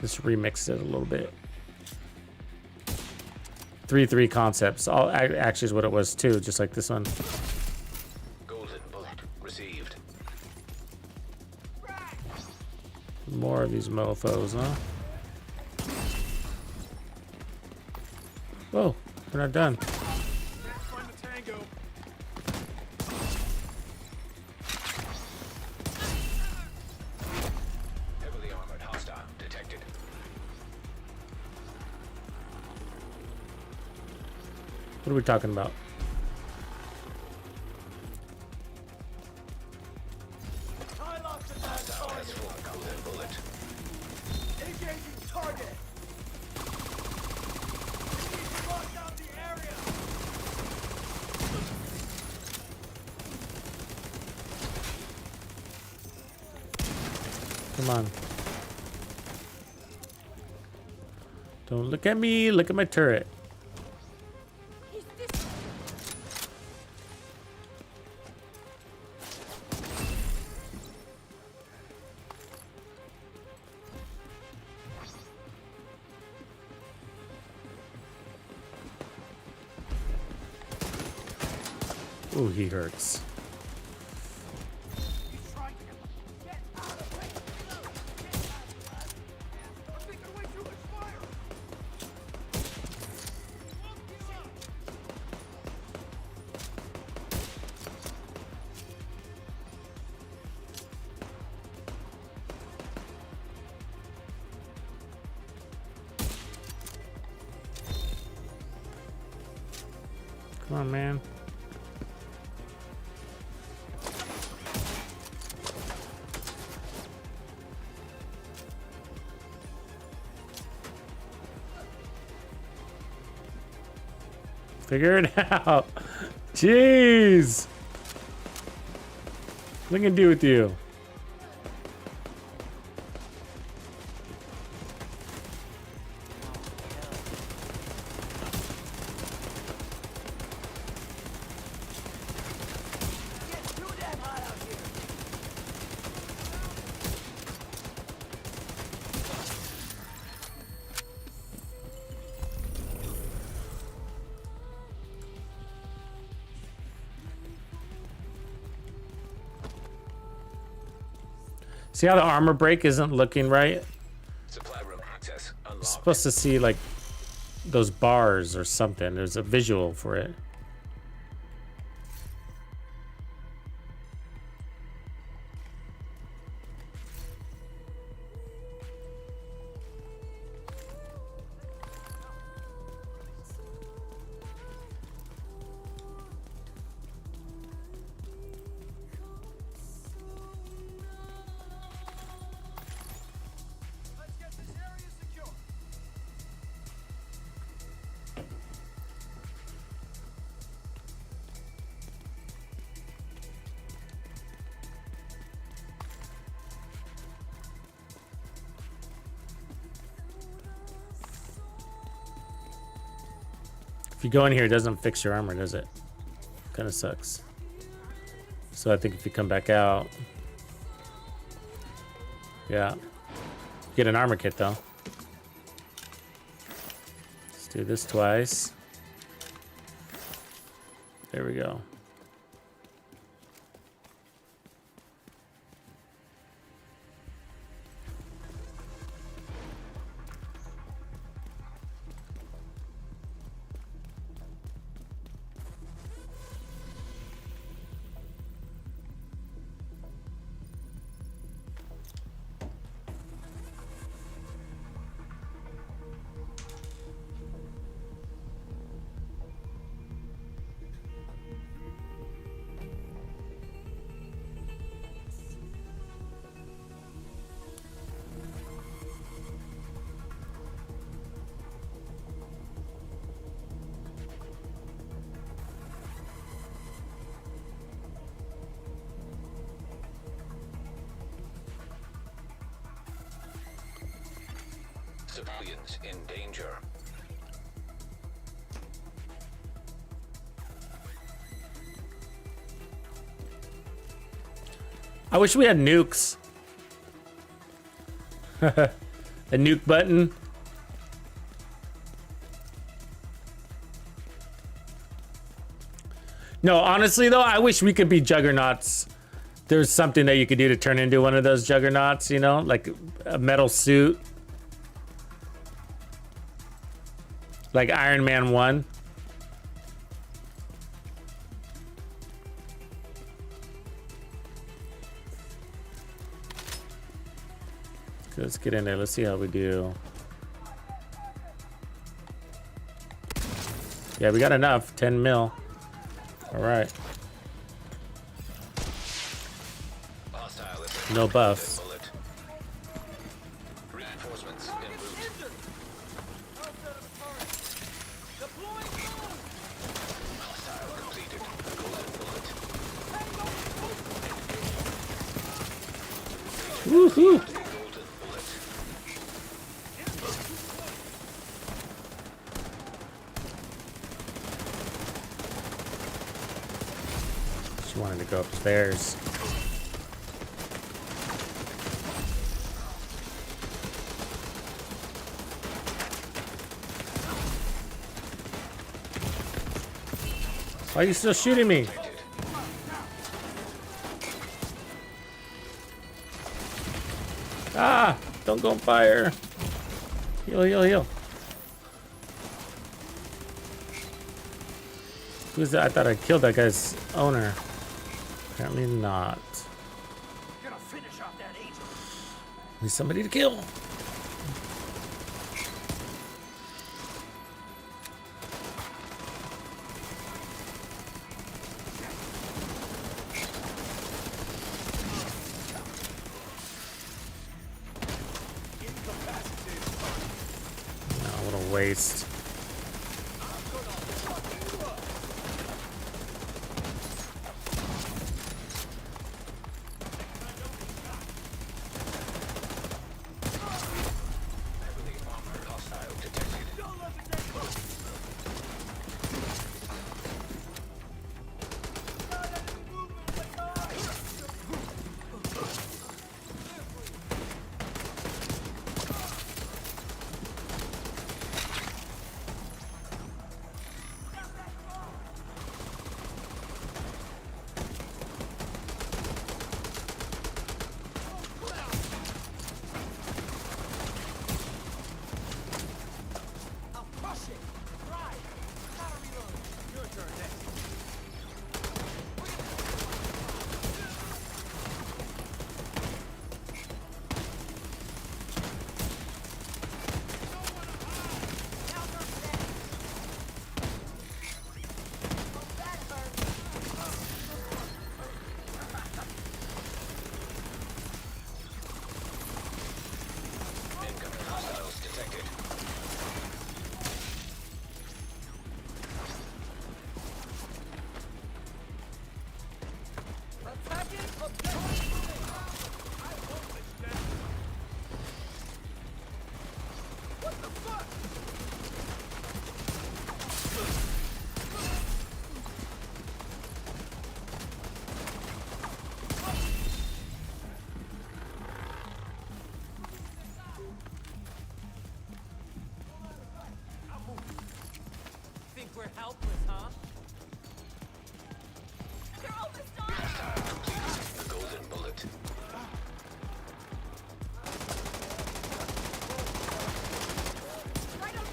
Just remixed it a little bit. 3-3 concepts. All actually is what it was too, just like this one. Golden bullet received. More of these mofos, huh? Whoa, we're not done. Find the tango. Heavily armored hostile detected. What are we talking about? I lost the last Hostile has target. full golden bullet. Engaging target. We need to lock down the area. Come on. Don't look at me, look at my turret. He's this. Ooh, he hurts. He's trying to get out of range. I'm taking way too much fire. Come on, man. Figure it out. Jeez. What can I do with you? See how the armor break isn't looking right? Supply room access You're unlocked. supposed to see like those bars or something. There's a visual for it. Let's get this area secure. If you go in here, it doesn't fix your armor, does it? Kind of sucks. So I think if you come back out, yeah, get an armor kit though. Let's do this twice. There we go. Civilians in danger. I wish we had nukes. A nuke button. No, honestly though, I wish we could be juggernauts. There's something that you could do to turn into one of those juggernauts, you know, like a metal suit. Like Iron Man 1. Let's get in there. Let's see how we do. Yeah, we got enough. 10 mil. All right. Hostile No buffs. bullet. Reinforcements en route. Hostile completed. Golden bullet. Woohoo! Golden bullet. She wanted to go upstairs. Why are you still shooting me? Ah! Don't go on fire. Heal, heal, heal. Who's that? I thought I killed that guy's owner. Apparently not. Gonna finish off that angel. Need somebody to kill. waste. Heavily armored hostile detected. I'll crush it. Right. Gotta reload. Your turn next. Incoming hostiles detected. Attacking objective. I won't let you down. What the fuck? Think we're helpless, huh? You're almost done. Hostile completed the golden bullet. Right on.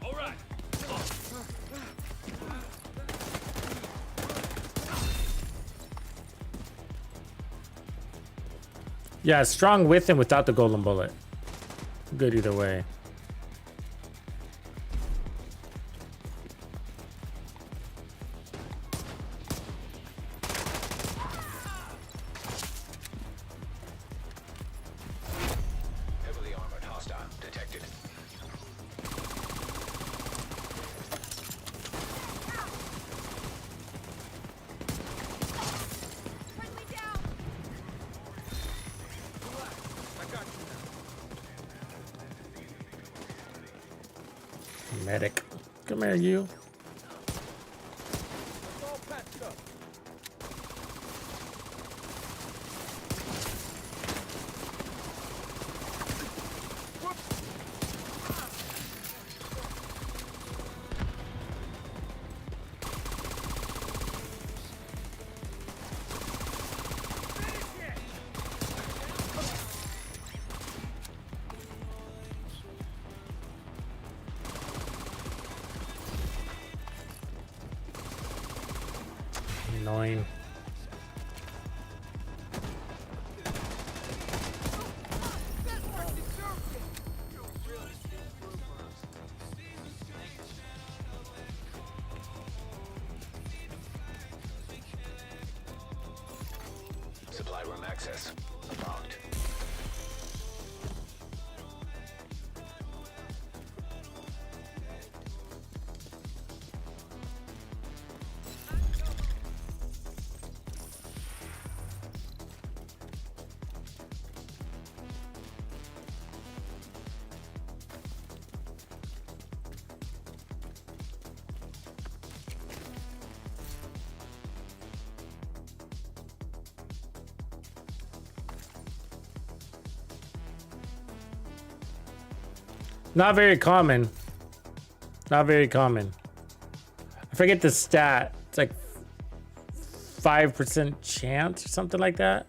All right. Yeah, strong with and without the golden bullet. Good either way. Heavily armored hostile detected. Friendly down. I got you now. Medic. Come here, you. It's all patched up. Annoying. Supply room access locked. Not very common. Not very common. I forget the stat. It's like 5% chance or something like that.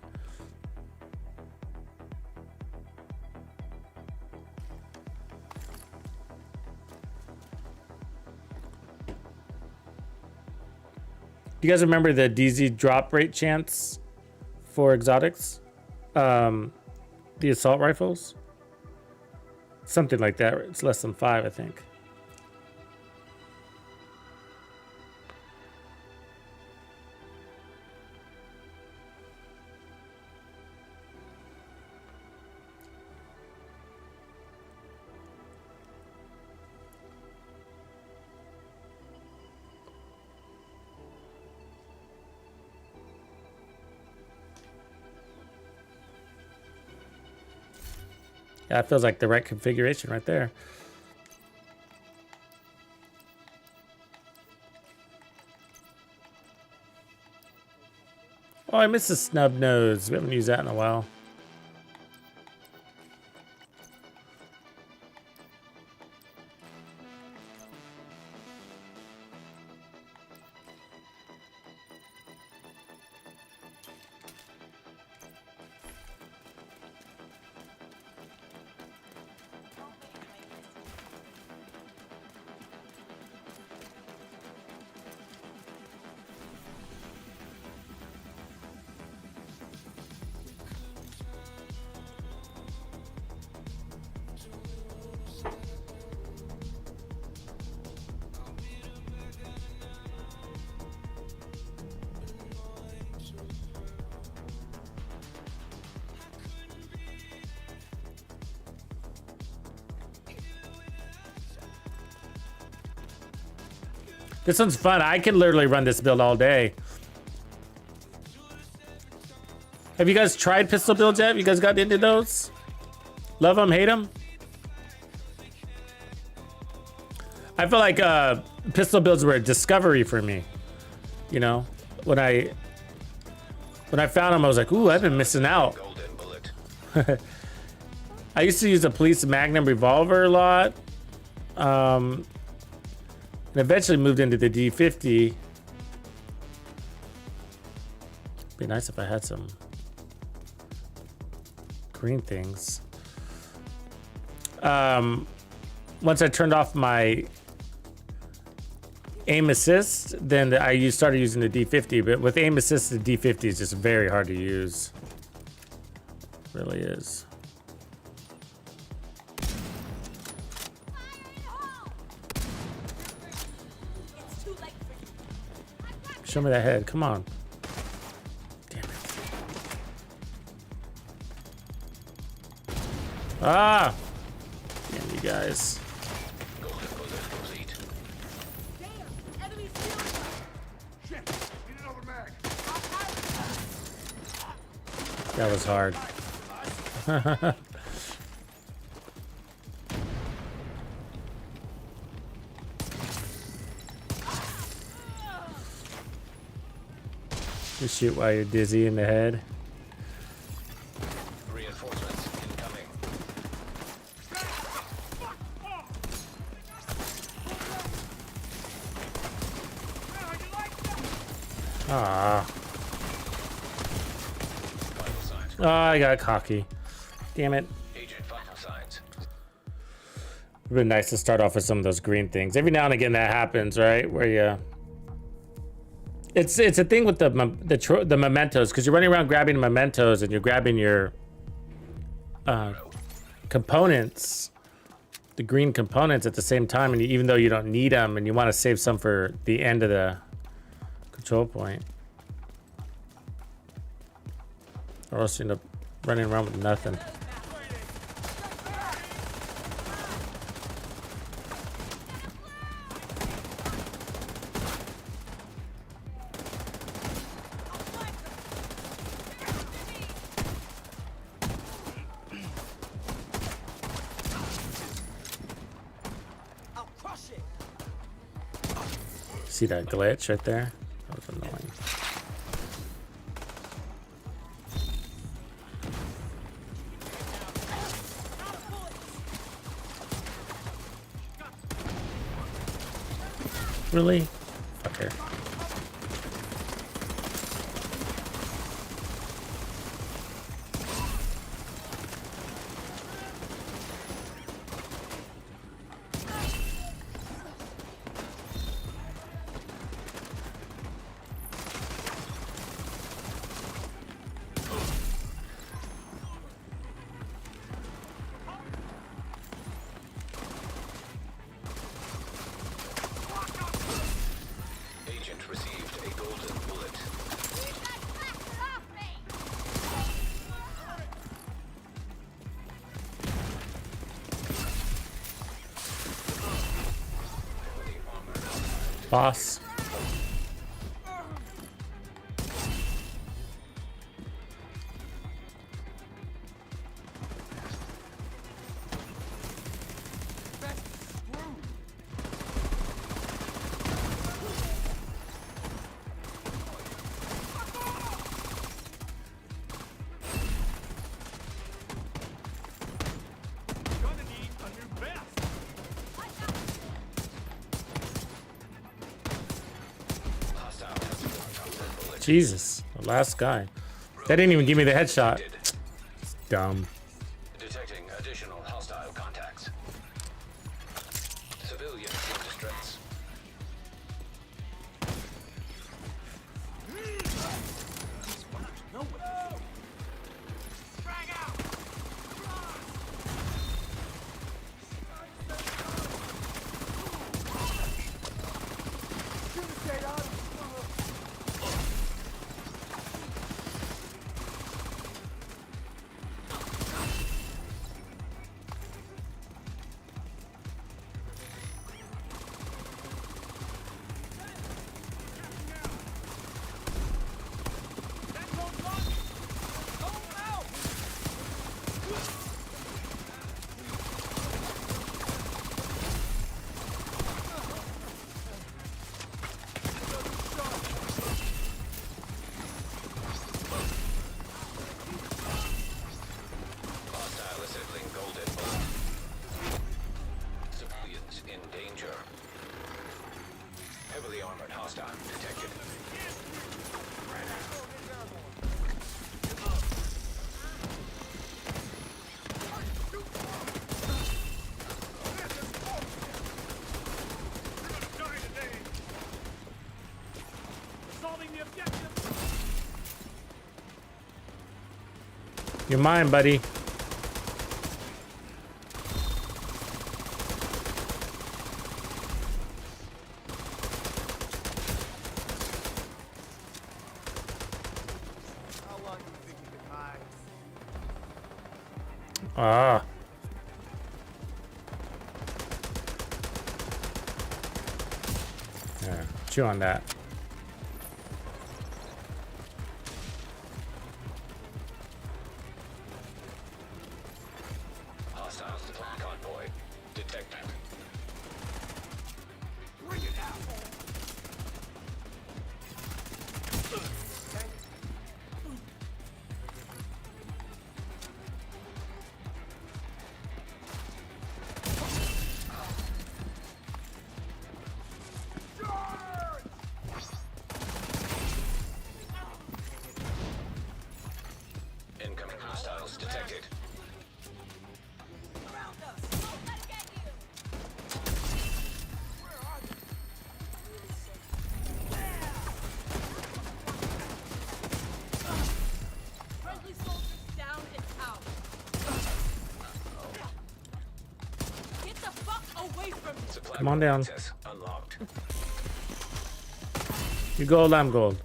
Do you guys remember the DZ drop rate chance for exotics? The assault rifles? Something like that. It's less than 5, I think. Yeah, it feels like the right configuration right there. Oh, I miss the snub nose. We haven't used that in a while. This one's fun. I can literally run this build all day. Have you guys tried pistol builds yet? Have you guys got into those? Love them, hate them? I feel like pistol builds were a discovery for me. You know, when I found them, I was like, ooh, I've been missing out. Golden bullet. I used to use a police Magnum revolver a lot. And eventually moved into the D50. Be nice if I had some green things. Once I turned off my aim assist, then I started using the D50. But with aim assist, the D50 is just very hard to use. It really is. Show me that head. Come on. Damn it. Ah! Damn you guys. Golden bullet complete. Damn! Enemy stealing! Shit, need another mag. That was hard. Just shoot while you're dizzy in the head. Reinforcements incoming. Ah. Vital signs. Oh, I got cocky. Damn it. Agent vital signs. It would been nice to start off with some of those green things. Every now and again that happens, right? Where you... It's a thing with the mementos, because you're running around grabbing mementos and you're grabbing your components, the green components at the same time, and even though you don't need them and you want to save some for the end of the control point, or else you end up running around with nothing. See that glitch right there? That was annoying. Really? Fucker. Agent received a golden bullet. Boss. Jesus, the last guy. That didn't even give me the headshot. It's dumb. Detecting additional hostile contacts. Civilians in distress. Hostile assembling golden ball. Civilians in danger. Heavily armored hostile detected. Solving the objective. You're mine, buddy. How long do you think you can hide? Ah. Yeah, chew on that. Hostile supply convoy detected. Bring it out. Incoming hostiles detected. Around us. Won't let get you. Where are they? Friendly soldiers down and out. Get the fuck away from me. Supply Come on down. access unlocked. You gold, I'm gold.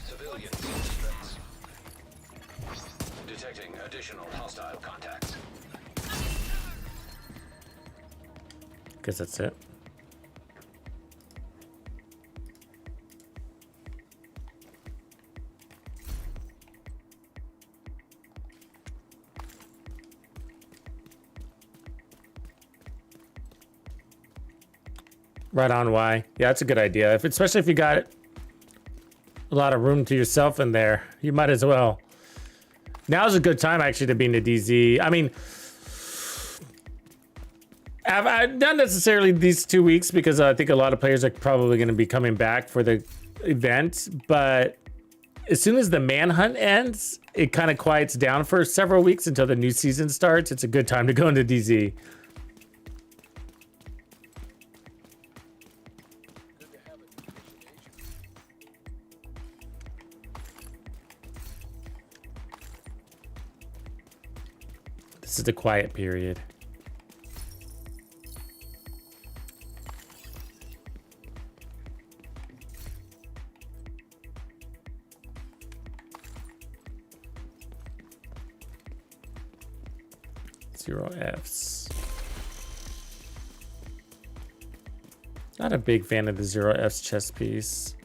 Civilians in distress. Detecting additional hostile contacts. Guess that's it. Right on, why? Yeah, that's a good idea. Especially if you got a lot of room to yourself in there, you might as well. Now's a good time actually to be in the DZ. I mean, I've not necessarily these 2 weeks because I think a lot of players are probably going to be coming back for the event. But as soon as the manhunt ends, it kind of quiets down for several weeks until the new season starts. It's a good time to go into DZ. This is the quiet period. Zero Fs. Not a big fan of the Zero Fs chess piece.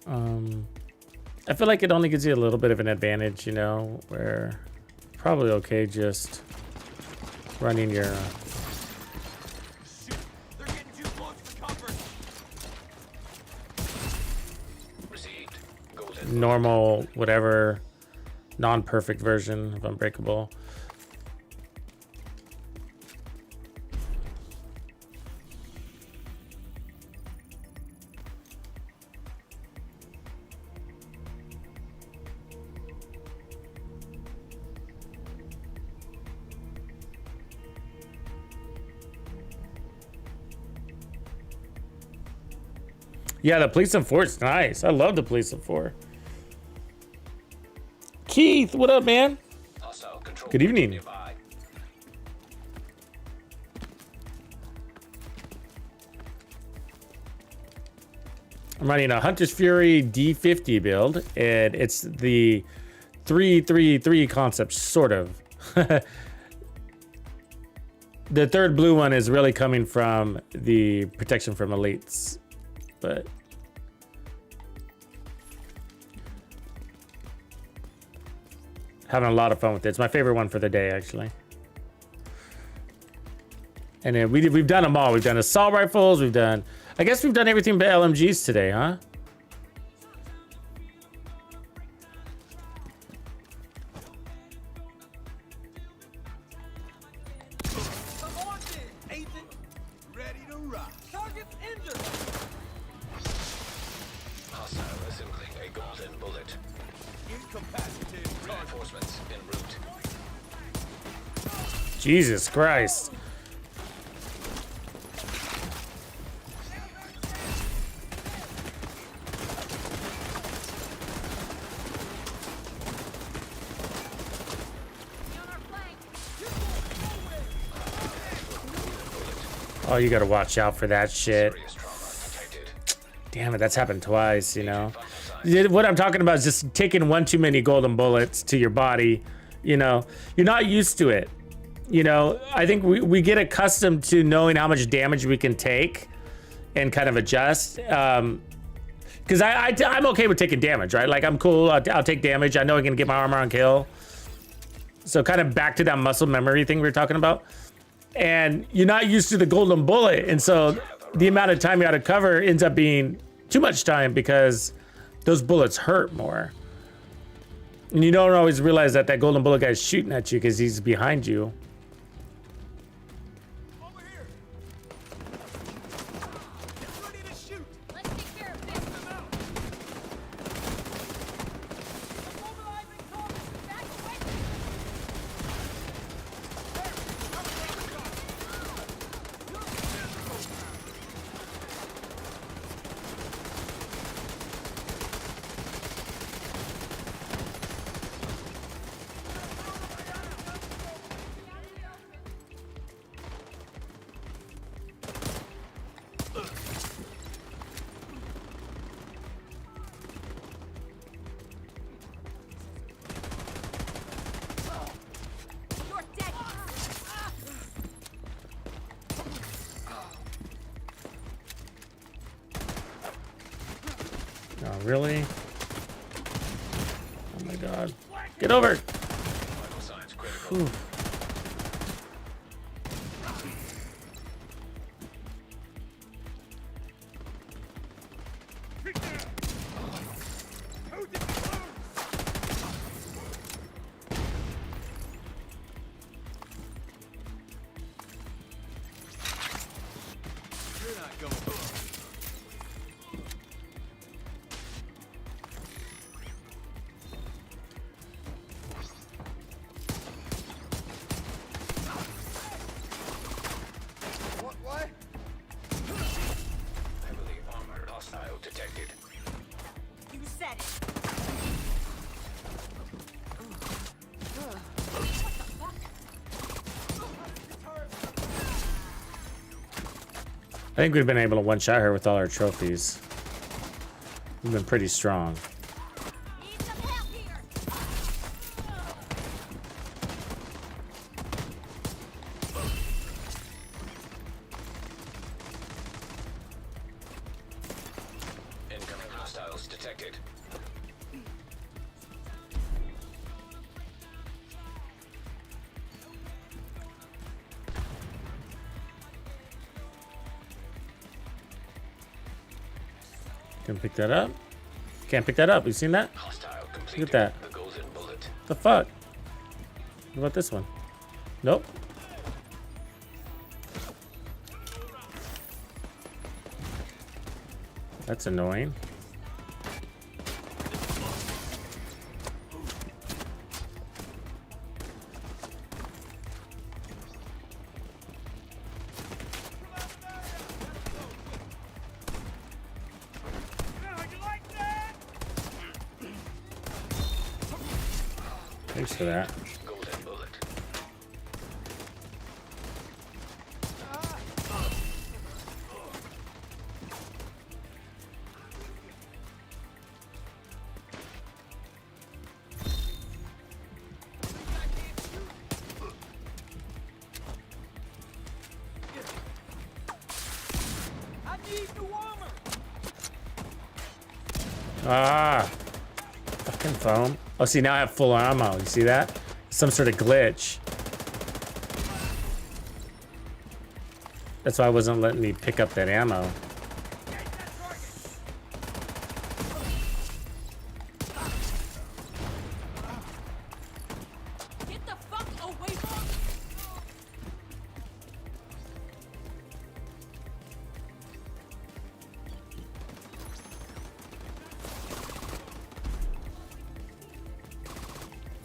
I feel like it only gives you a little bit of an advantage, you know, where probably okay just running your Shit. They're getting too close for comfort. Received. Golden. normal, whatever, non-perfect version of Unbreakable. Yeah, the Police in 4 is nice. I love the Police in 4. Keith, what up, man? Hostile control Good evening. nearby. I'm running a Hunter's Fury D50 build, and it's the 3-3-3 concept, sort of. The third blue one is really coming from the protection from elites, but having a lot of fun with it. It's my favorite one for the day, actually. And then we've done them all. We've done assault rifles. I guess we've done everything but LMGs today, huh? Come on then, agent. Ready to rock. Target's injured. Hostile assembling a golden bullet. Incapacitated. Reinforcements en route. Jesus Christ. Oh, you gotta watch out for that shit. Serious trauma detected. Damn it, that's happened twice, you know? What I'm talking about is just taking one too many golden bullets to your body, you know? You're not used to it. You know, I think we get accustomed to knowing how much damage we can take and kind of adjust. Because I'm okay with taking damage, right? Like, I'm cool, I'll take damage. I know I can get my armor on kill. So kind of back to that muscle memory thing we were talking about. And you're not used to the golden bullet, and so the amount of time you got to cover ends up being too much time because those bullets hurt more. And you don't always realize that that golden bullet guy's shooting at you because he's behind you. Over here. Get ready to shoot. Let's take care of this. Mobilizing target. Evacuate. You're dead. Oh, really? Oh my god. Get over! Vital signs critical. Whew. You're not going. What? Heavily armored hostile detected. You said it. I think we've been able to one-shot her with all our trophies. We've been pretty strong. Need some help here. Incoming hostiles detected. Can pick that up? Can't pick that up. You seen that? Hostile completed that. the golden bullet. The fuck? What about this one? Nope. That's annoying. Thanks for that. Golden bullet. I need new armor. Ah, fucking foam. Oh, see, now I have full ammo. You see that? Some sort of glitch. That's why I wasn't letting me pick up that ammo. Get the fuck away from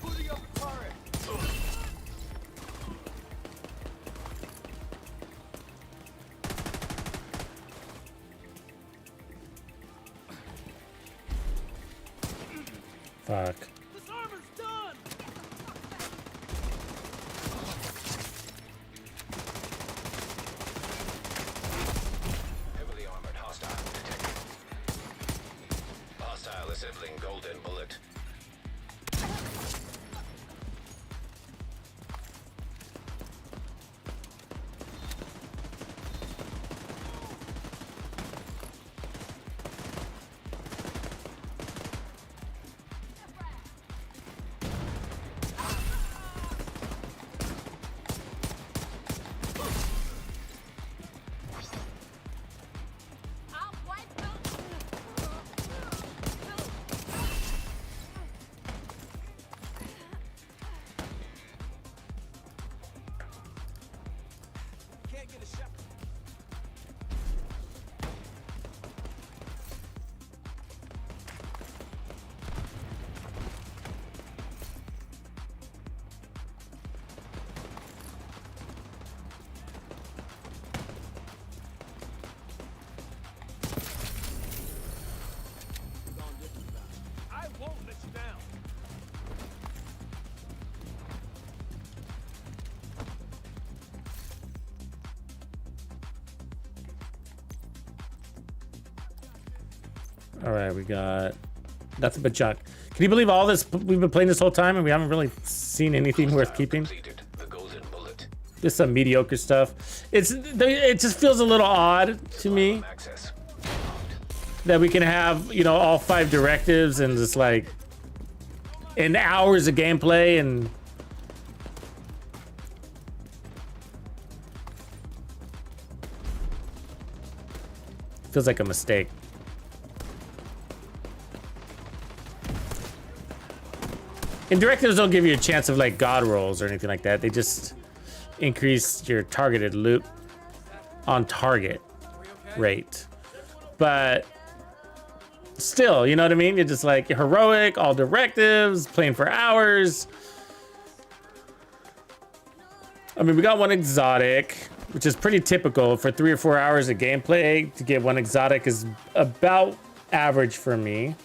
Putting up a turret. Fuck. This armor's done. Heavily armored hostile detected. Hostile assembling golden bullet. I'll wipe them. Can't get a shot. I won't let you down. All right, we got nothing but junk. Can you believe all this? We've been playing this whole time and we haven't really seen anything worth keeping. Completed the golden bullet. Just some mediocre stuff. It just feels a little odd to me Access. that we can have, you know, all 5 directives and just like in hours of gameplay and feels like a mistake. And directives don't give you a chance of like god rolls or anything like that. They just increase your targeted loot on target rate. But still, you know what I mean? You're just like heroic, all directives, playing for hours. I mean, we got one exotic, which is pretty typical for 3 or 4 hours of gameplay. To get one exotic is about average for me.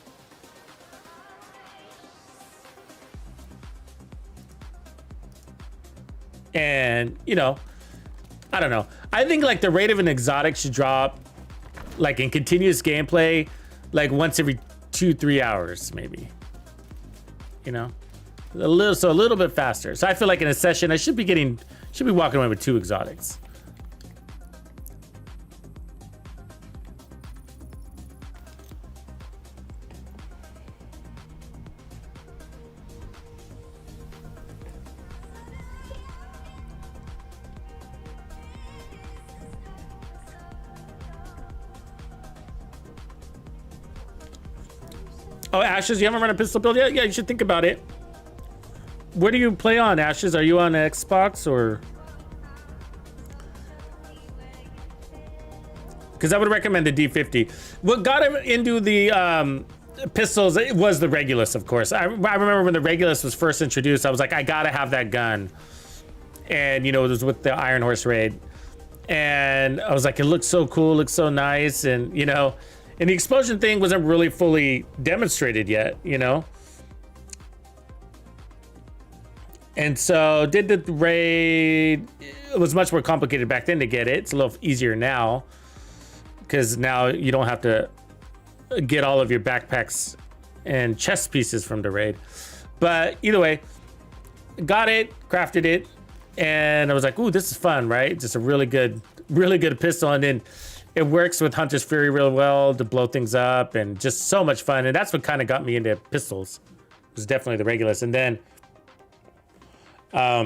And, you know, I don't know. I think like the rate of an exotic should drop like in continuous gameplay, like once every 2-3 hours, maybe. You know, a little bit faster. So I feel like in a session, I should be walking away with 2 exotics. Oh, Ashes, you haven't run a pistol build yet? Yeah, you should think about it. Where do you play on, Ashes? Are you on Xbox or? Because I would recommend the D50. What got him into the pistols it was the Regulus, of course. I remember when the Regulus was first introduced, I was like, I gotta have that gun. And, you know, it was with the Iron Horse raid. And I was like, it looks so cool, looks so nice. And, you know, and the explosion thing wasn't really fully demonstrated yet, you know? And so did the raid. It was much more complicated back then to get it. It's a little easier now because now you don't have to get all of your backpacks and chest pieces from the raid. But either way, got it, crafted it, and I was like, ooh, this is fun, right? Just a really good pistol. And then it works with Hunter's Fury real well to blow things up, and just so much fun. And that's what kind of got me into pistols. It was definitely the Regulus. And then I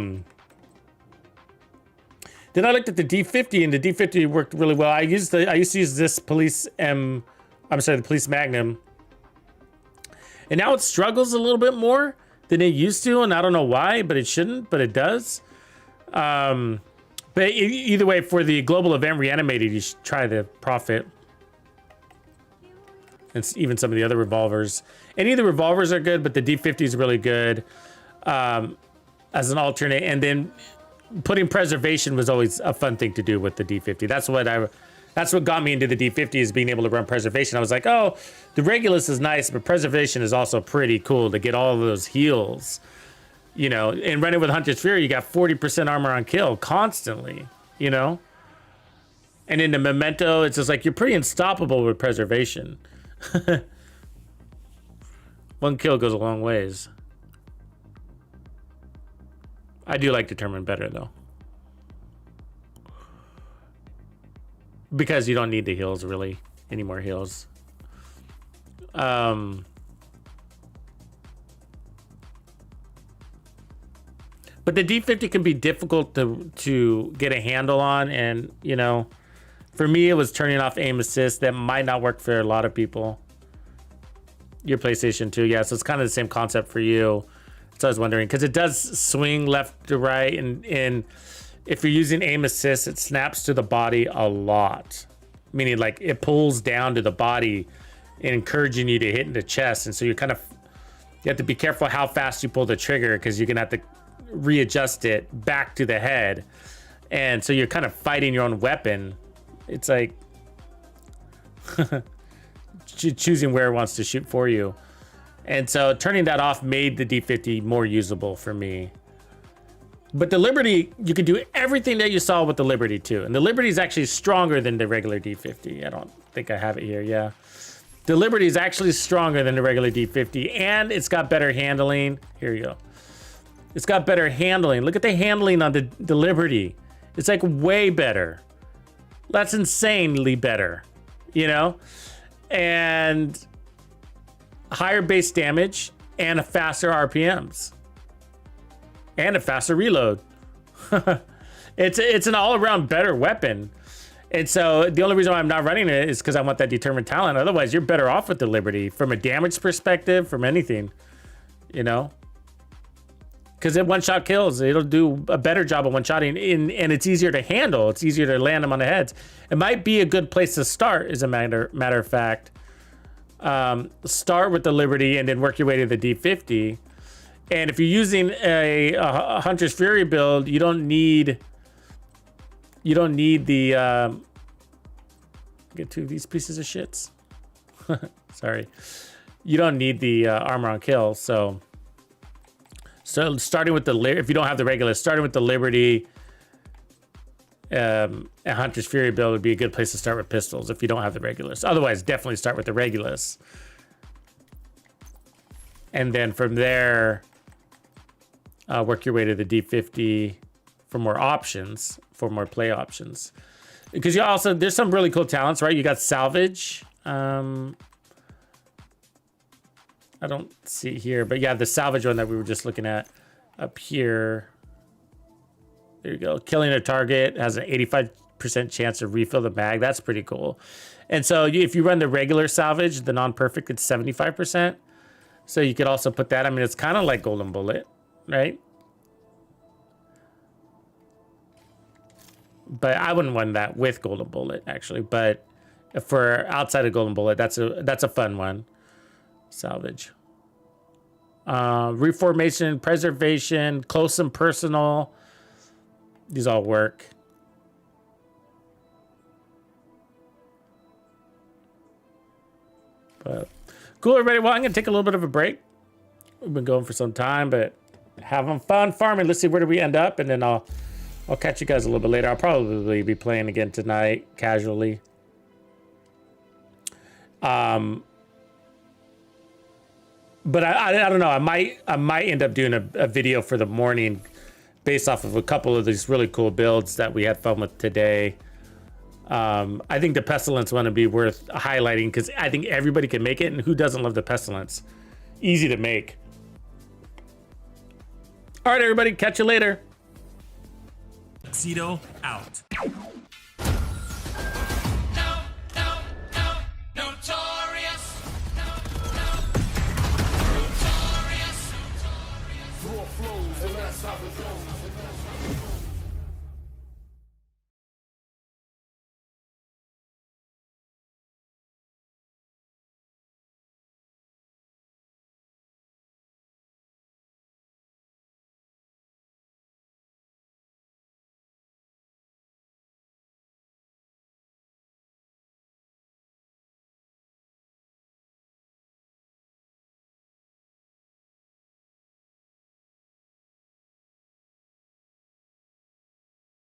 looked at the D50, and the D50 worked really well. I used to use this the Police Magnum, and now it struggles a little bit more than it used to, and I don't know why, but it shouldn't, but it does. But either way, for the global event reanimated, you should try the Prophet. And even some of the other revolvers. Any of the revolvers are good, but the D50 is really good as an alternate. And then putting preservation was always a fun thing to do with the D50. That's what got me into the D50, is being able to run preservation. I was like, oh, the Regulus is nice, but preservation is also pretty cool to get all of those heals. You know, and running with Hunter's Fury, you got 40% armor on kill constantly, you know? And in the Memento, it's just like you're pretty unstoppable with preservation. One kill goes a long ways. I do like Determined better, though. Because you don't need the heals, really. Any more heals. But the D50 can be difficult to get a handle on. And, you know, for me, it was turning off aim assist. That might not work for a lot of people. Your PlayStation 2, yeah. So it's kind of the same concept for you. So I was wondering, because it does swing left to right. And if you're using aim assist, it snaps to the body a lot. Meaning, like, it pulls down to the body, encouraging you to hit in the chest. And so you have to be careful how fast you pull the trigger, because you're going to have to readjust it back to the head. And so you're kind of fighting your own weapon. It's like choosing where it wants to shoot for you. And so turning that off made the D50 more usable for me. But the Liberty, you can do everything that you saw with the Liberty too. And the Liberty is actually stronger than the regular D50. I don't think I have it here. Yeah. The Liberty is actually stronger than the regular D50, and it's got better handling. Here you go. It's got better handling. Look at the handling on the Liberty. It's like way better. That's insanely better, you know? And higher base damage and a faster RPMs. And a faster reload. It's an all-around better weapon. And so the only reason why I'm not running it is because I want that determined talent. Otherwise, you're better off with the Liberty from a damage perspective, from anything, you know? Because it one-shot kills. It'll do a better job of one-shotting, and it's easier to handle. It's easier to land them on the heads. It might be a good place to start, as a matter of fact. Start with the Liberty and then work your way to the D50. And if you're using a Hunter's Fury build, you don't need the get two of these pieces of shits. Sorry, you don't need the armor on kill. So starting with if you don't have the regular, starting with the Liberty, a Hunter's Fury build would be a good place to start with pistols if you don't have the Regulus. Otherwise, definitely start with the Regulus. And then from there, work your way to the D50 for more options, for more play options. Because you also, there's some really cool talents, right? You got Salvage. I don't see it here, but yeah, the Salvage one that we were just looking at up here. There you go. Killing a target has an 85% chance to refill the mag. That's pretty cool. And so if you run the regular Salvage, the non-perfect, it's 75%. So you could also put that. I mean, it's kind of like Golden Bullet, right? But I wouldn't run that with Golden Bullet, actually. But for outside of Golden Bullet, that's a fun one. Salvage. Reformation, preservation, close and personal. These all work. But cool, everybody. Well, I'm going to take a little bit of a break. We've been going for some time, but having fun farming. Let's see, where do we end up? And then I'll catch you guys a little bit later. I'll probably be playing again tonight, casually. But I don't know. I might end up doing a video for the morning based off of a couple of these really cool builds that we had fun with today. I think the Pestilence one would be worth highlighting because I think everybody can make it, and who doesn't love the Pestilence? Easy to make. All right, everybody, catch you later. Tuxedo out. Raw flows, and that's how it goes.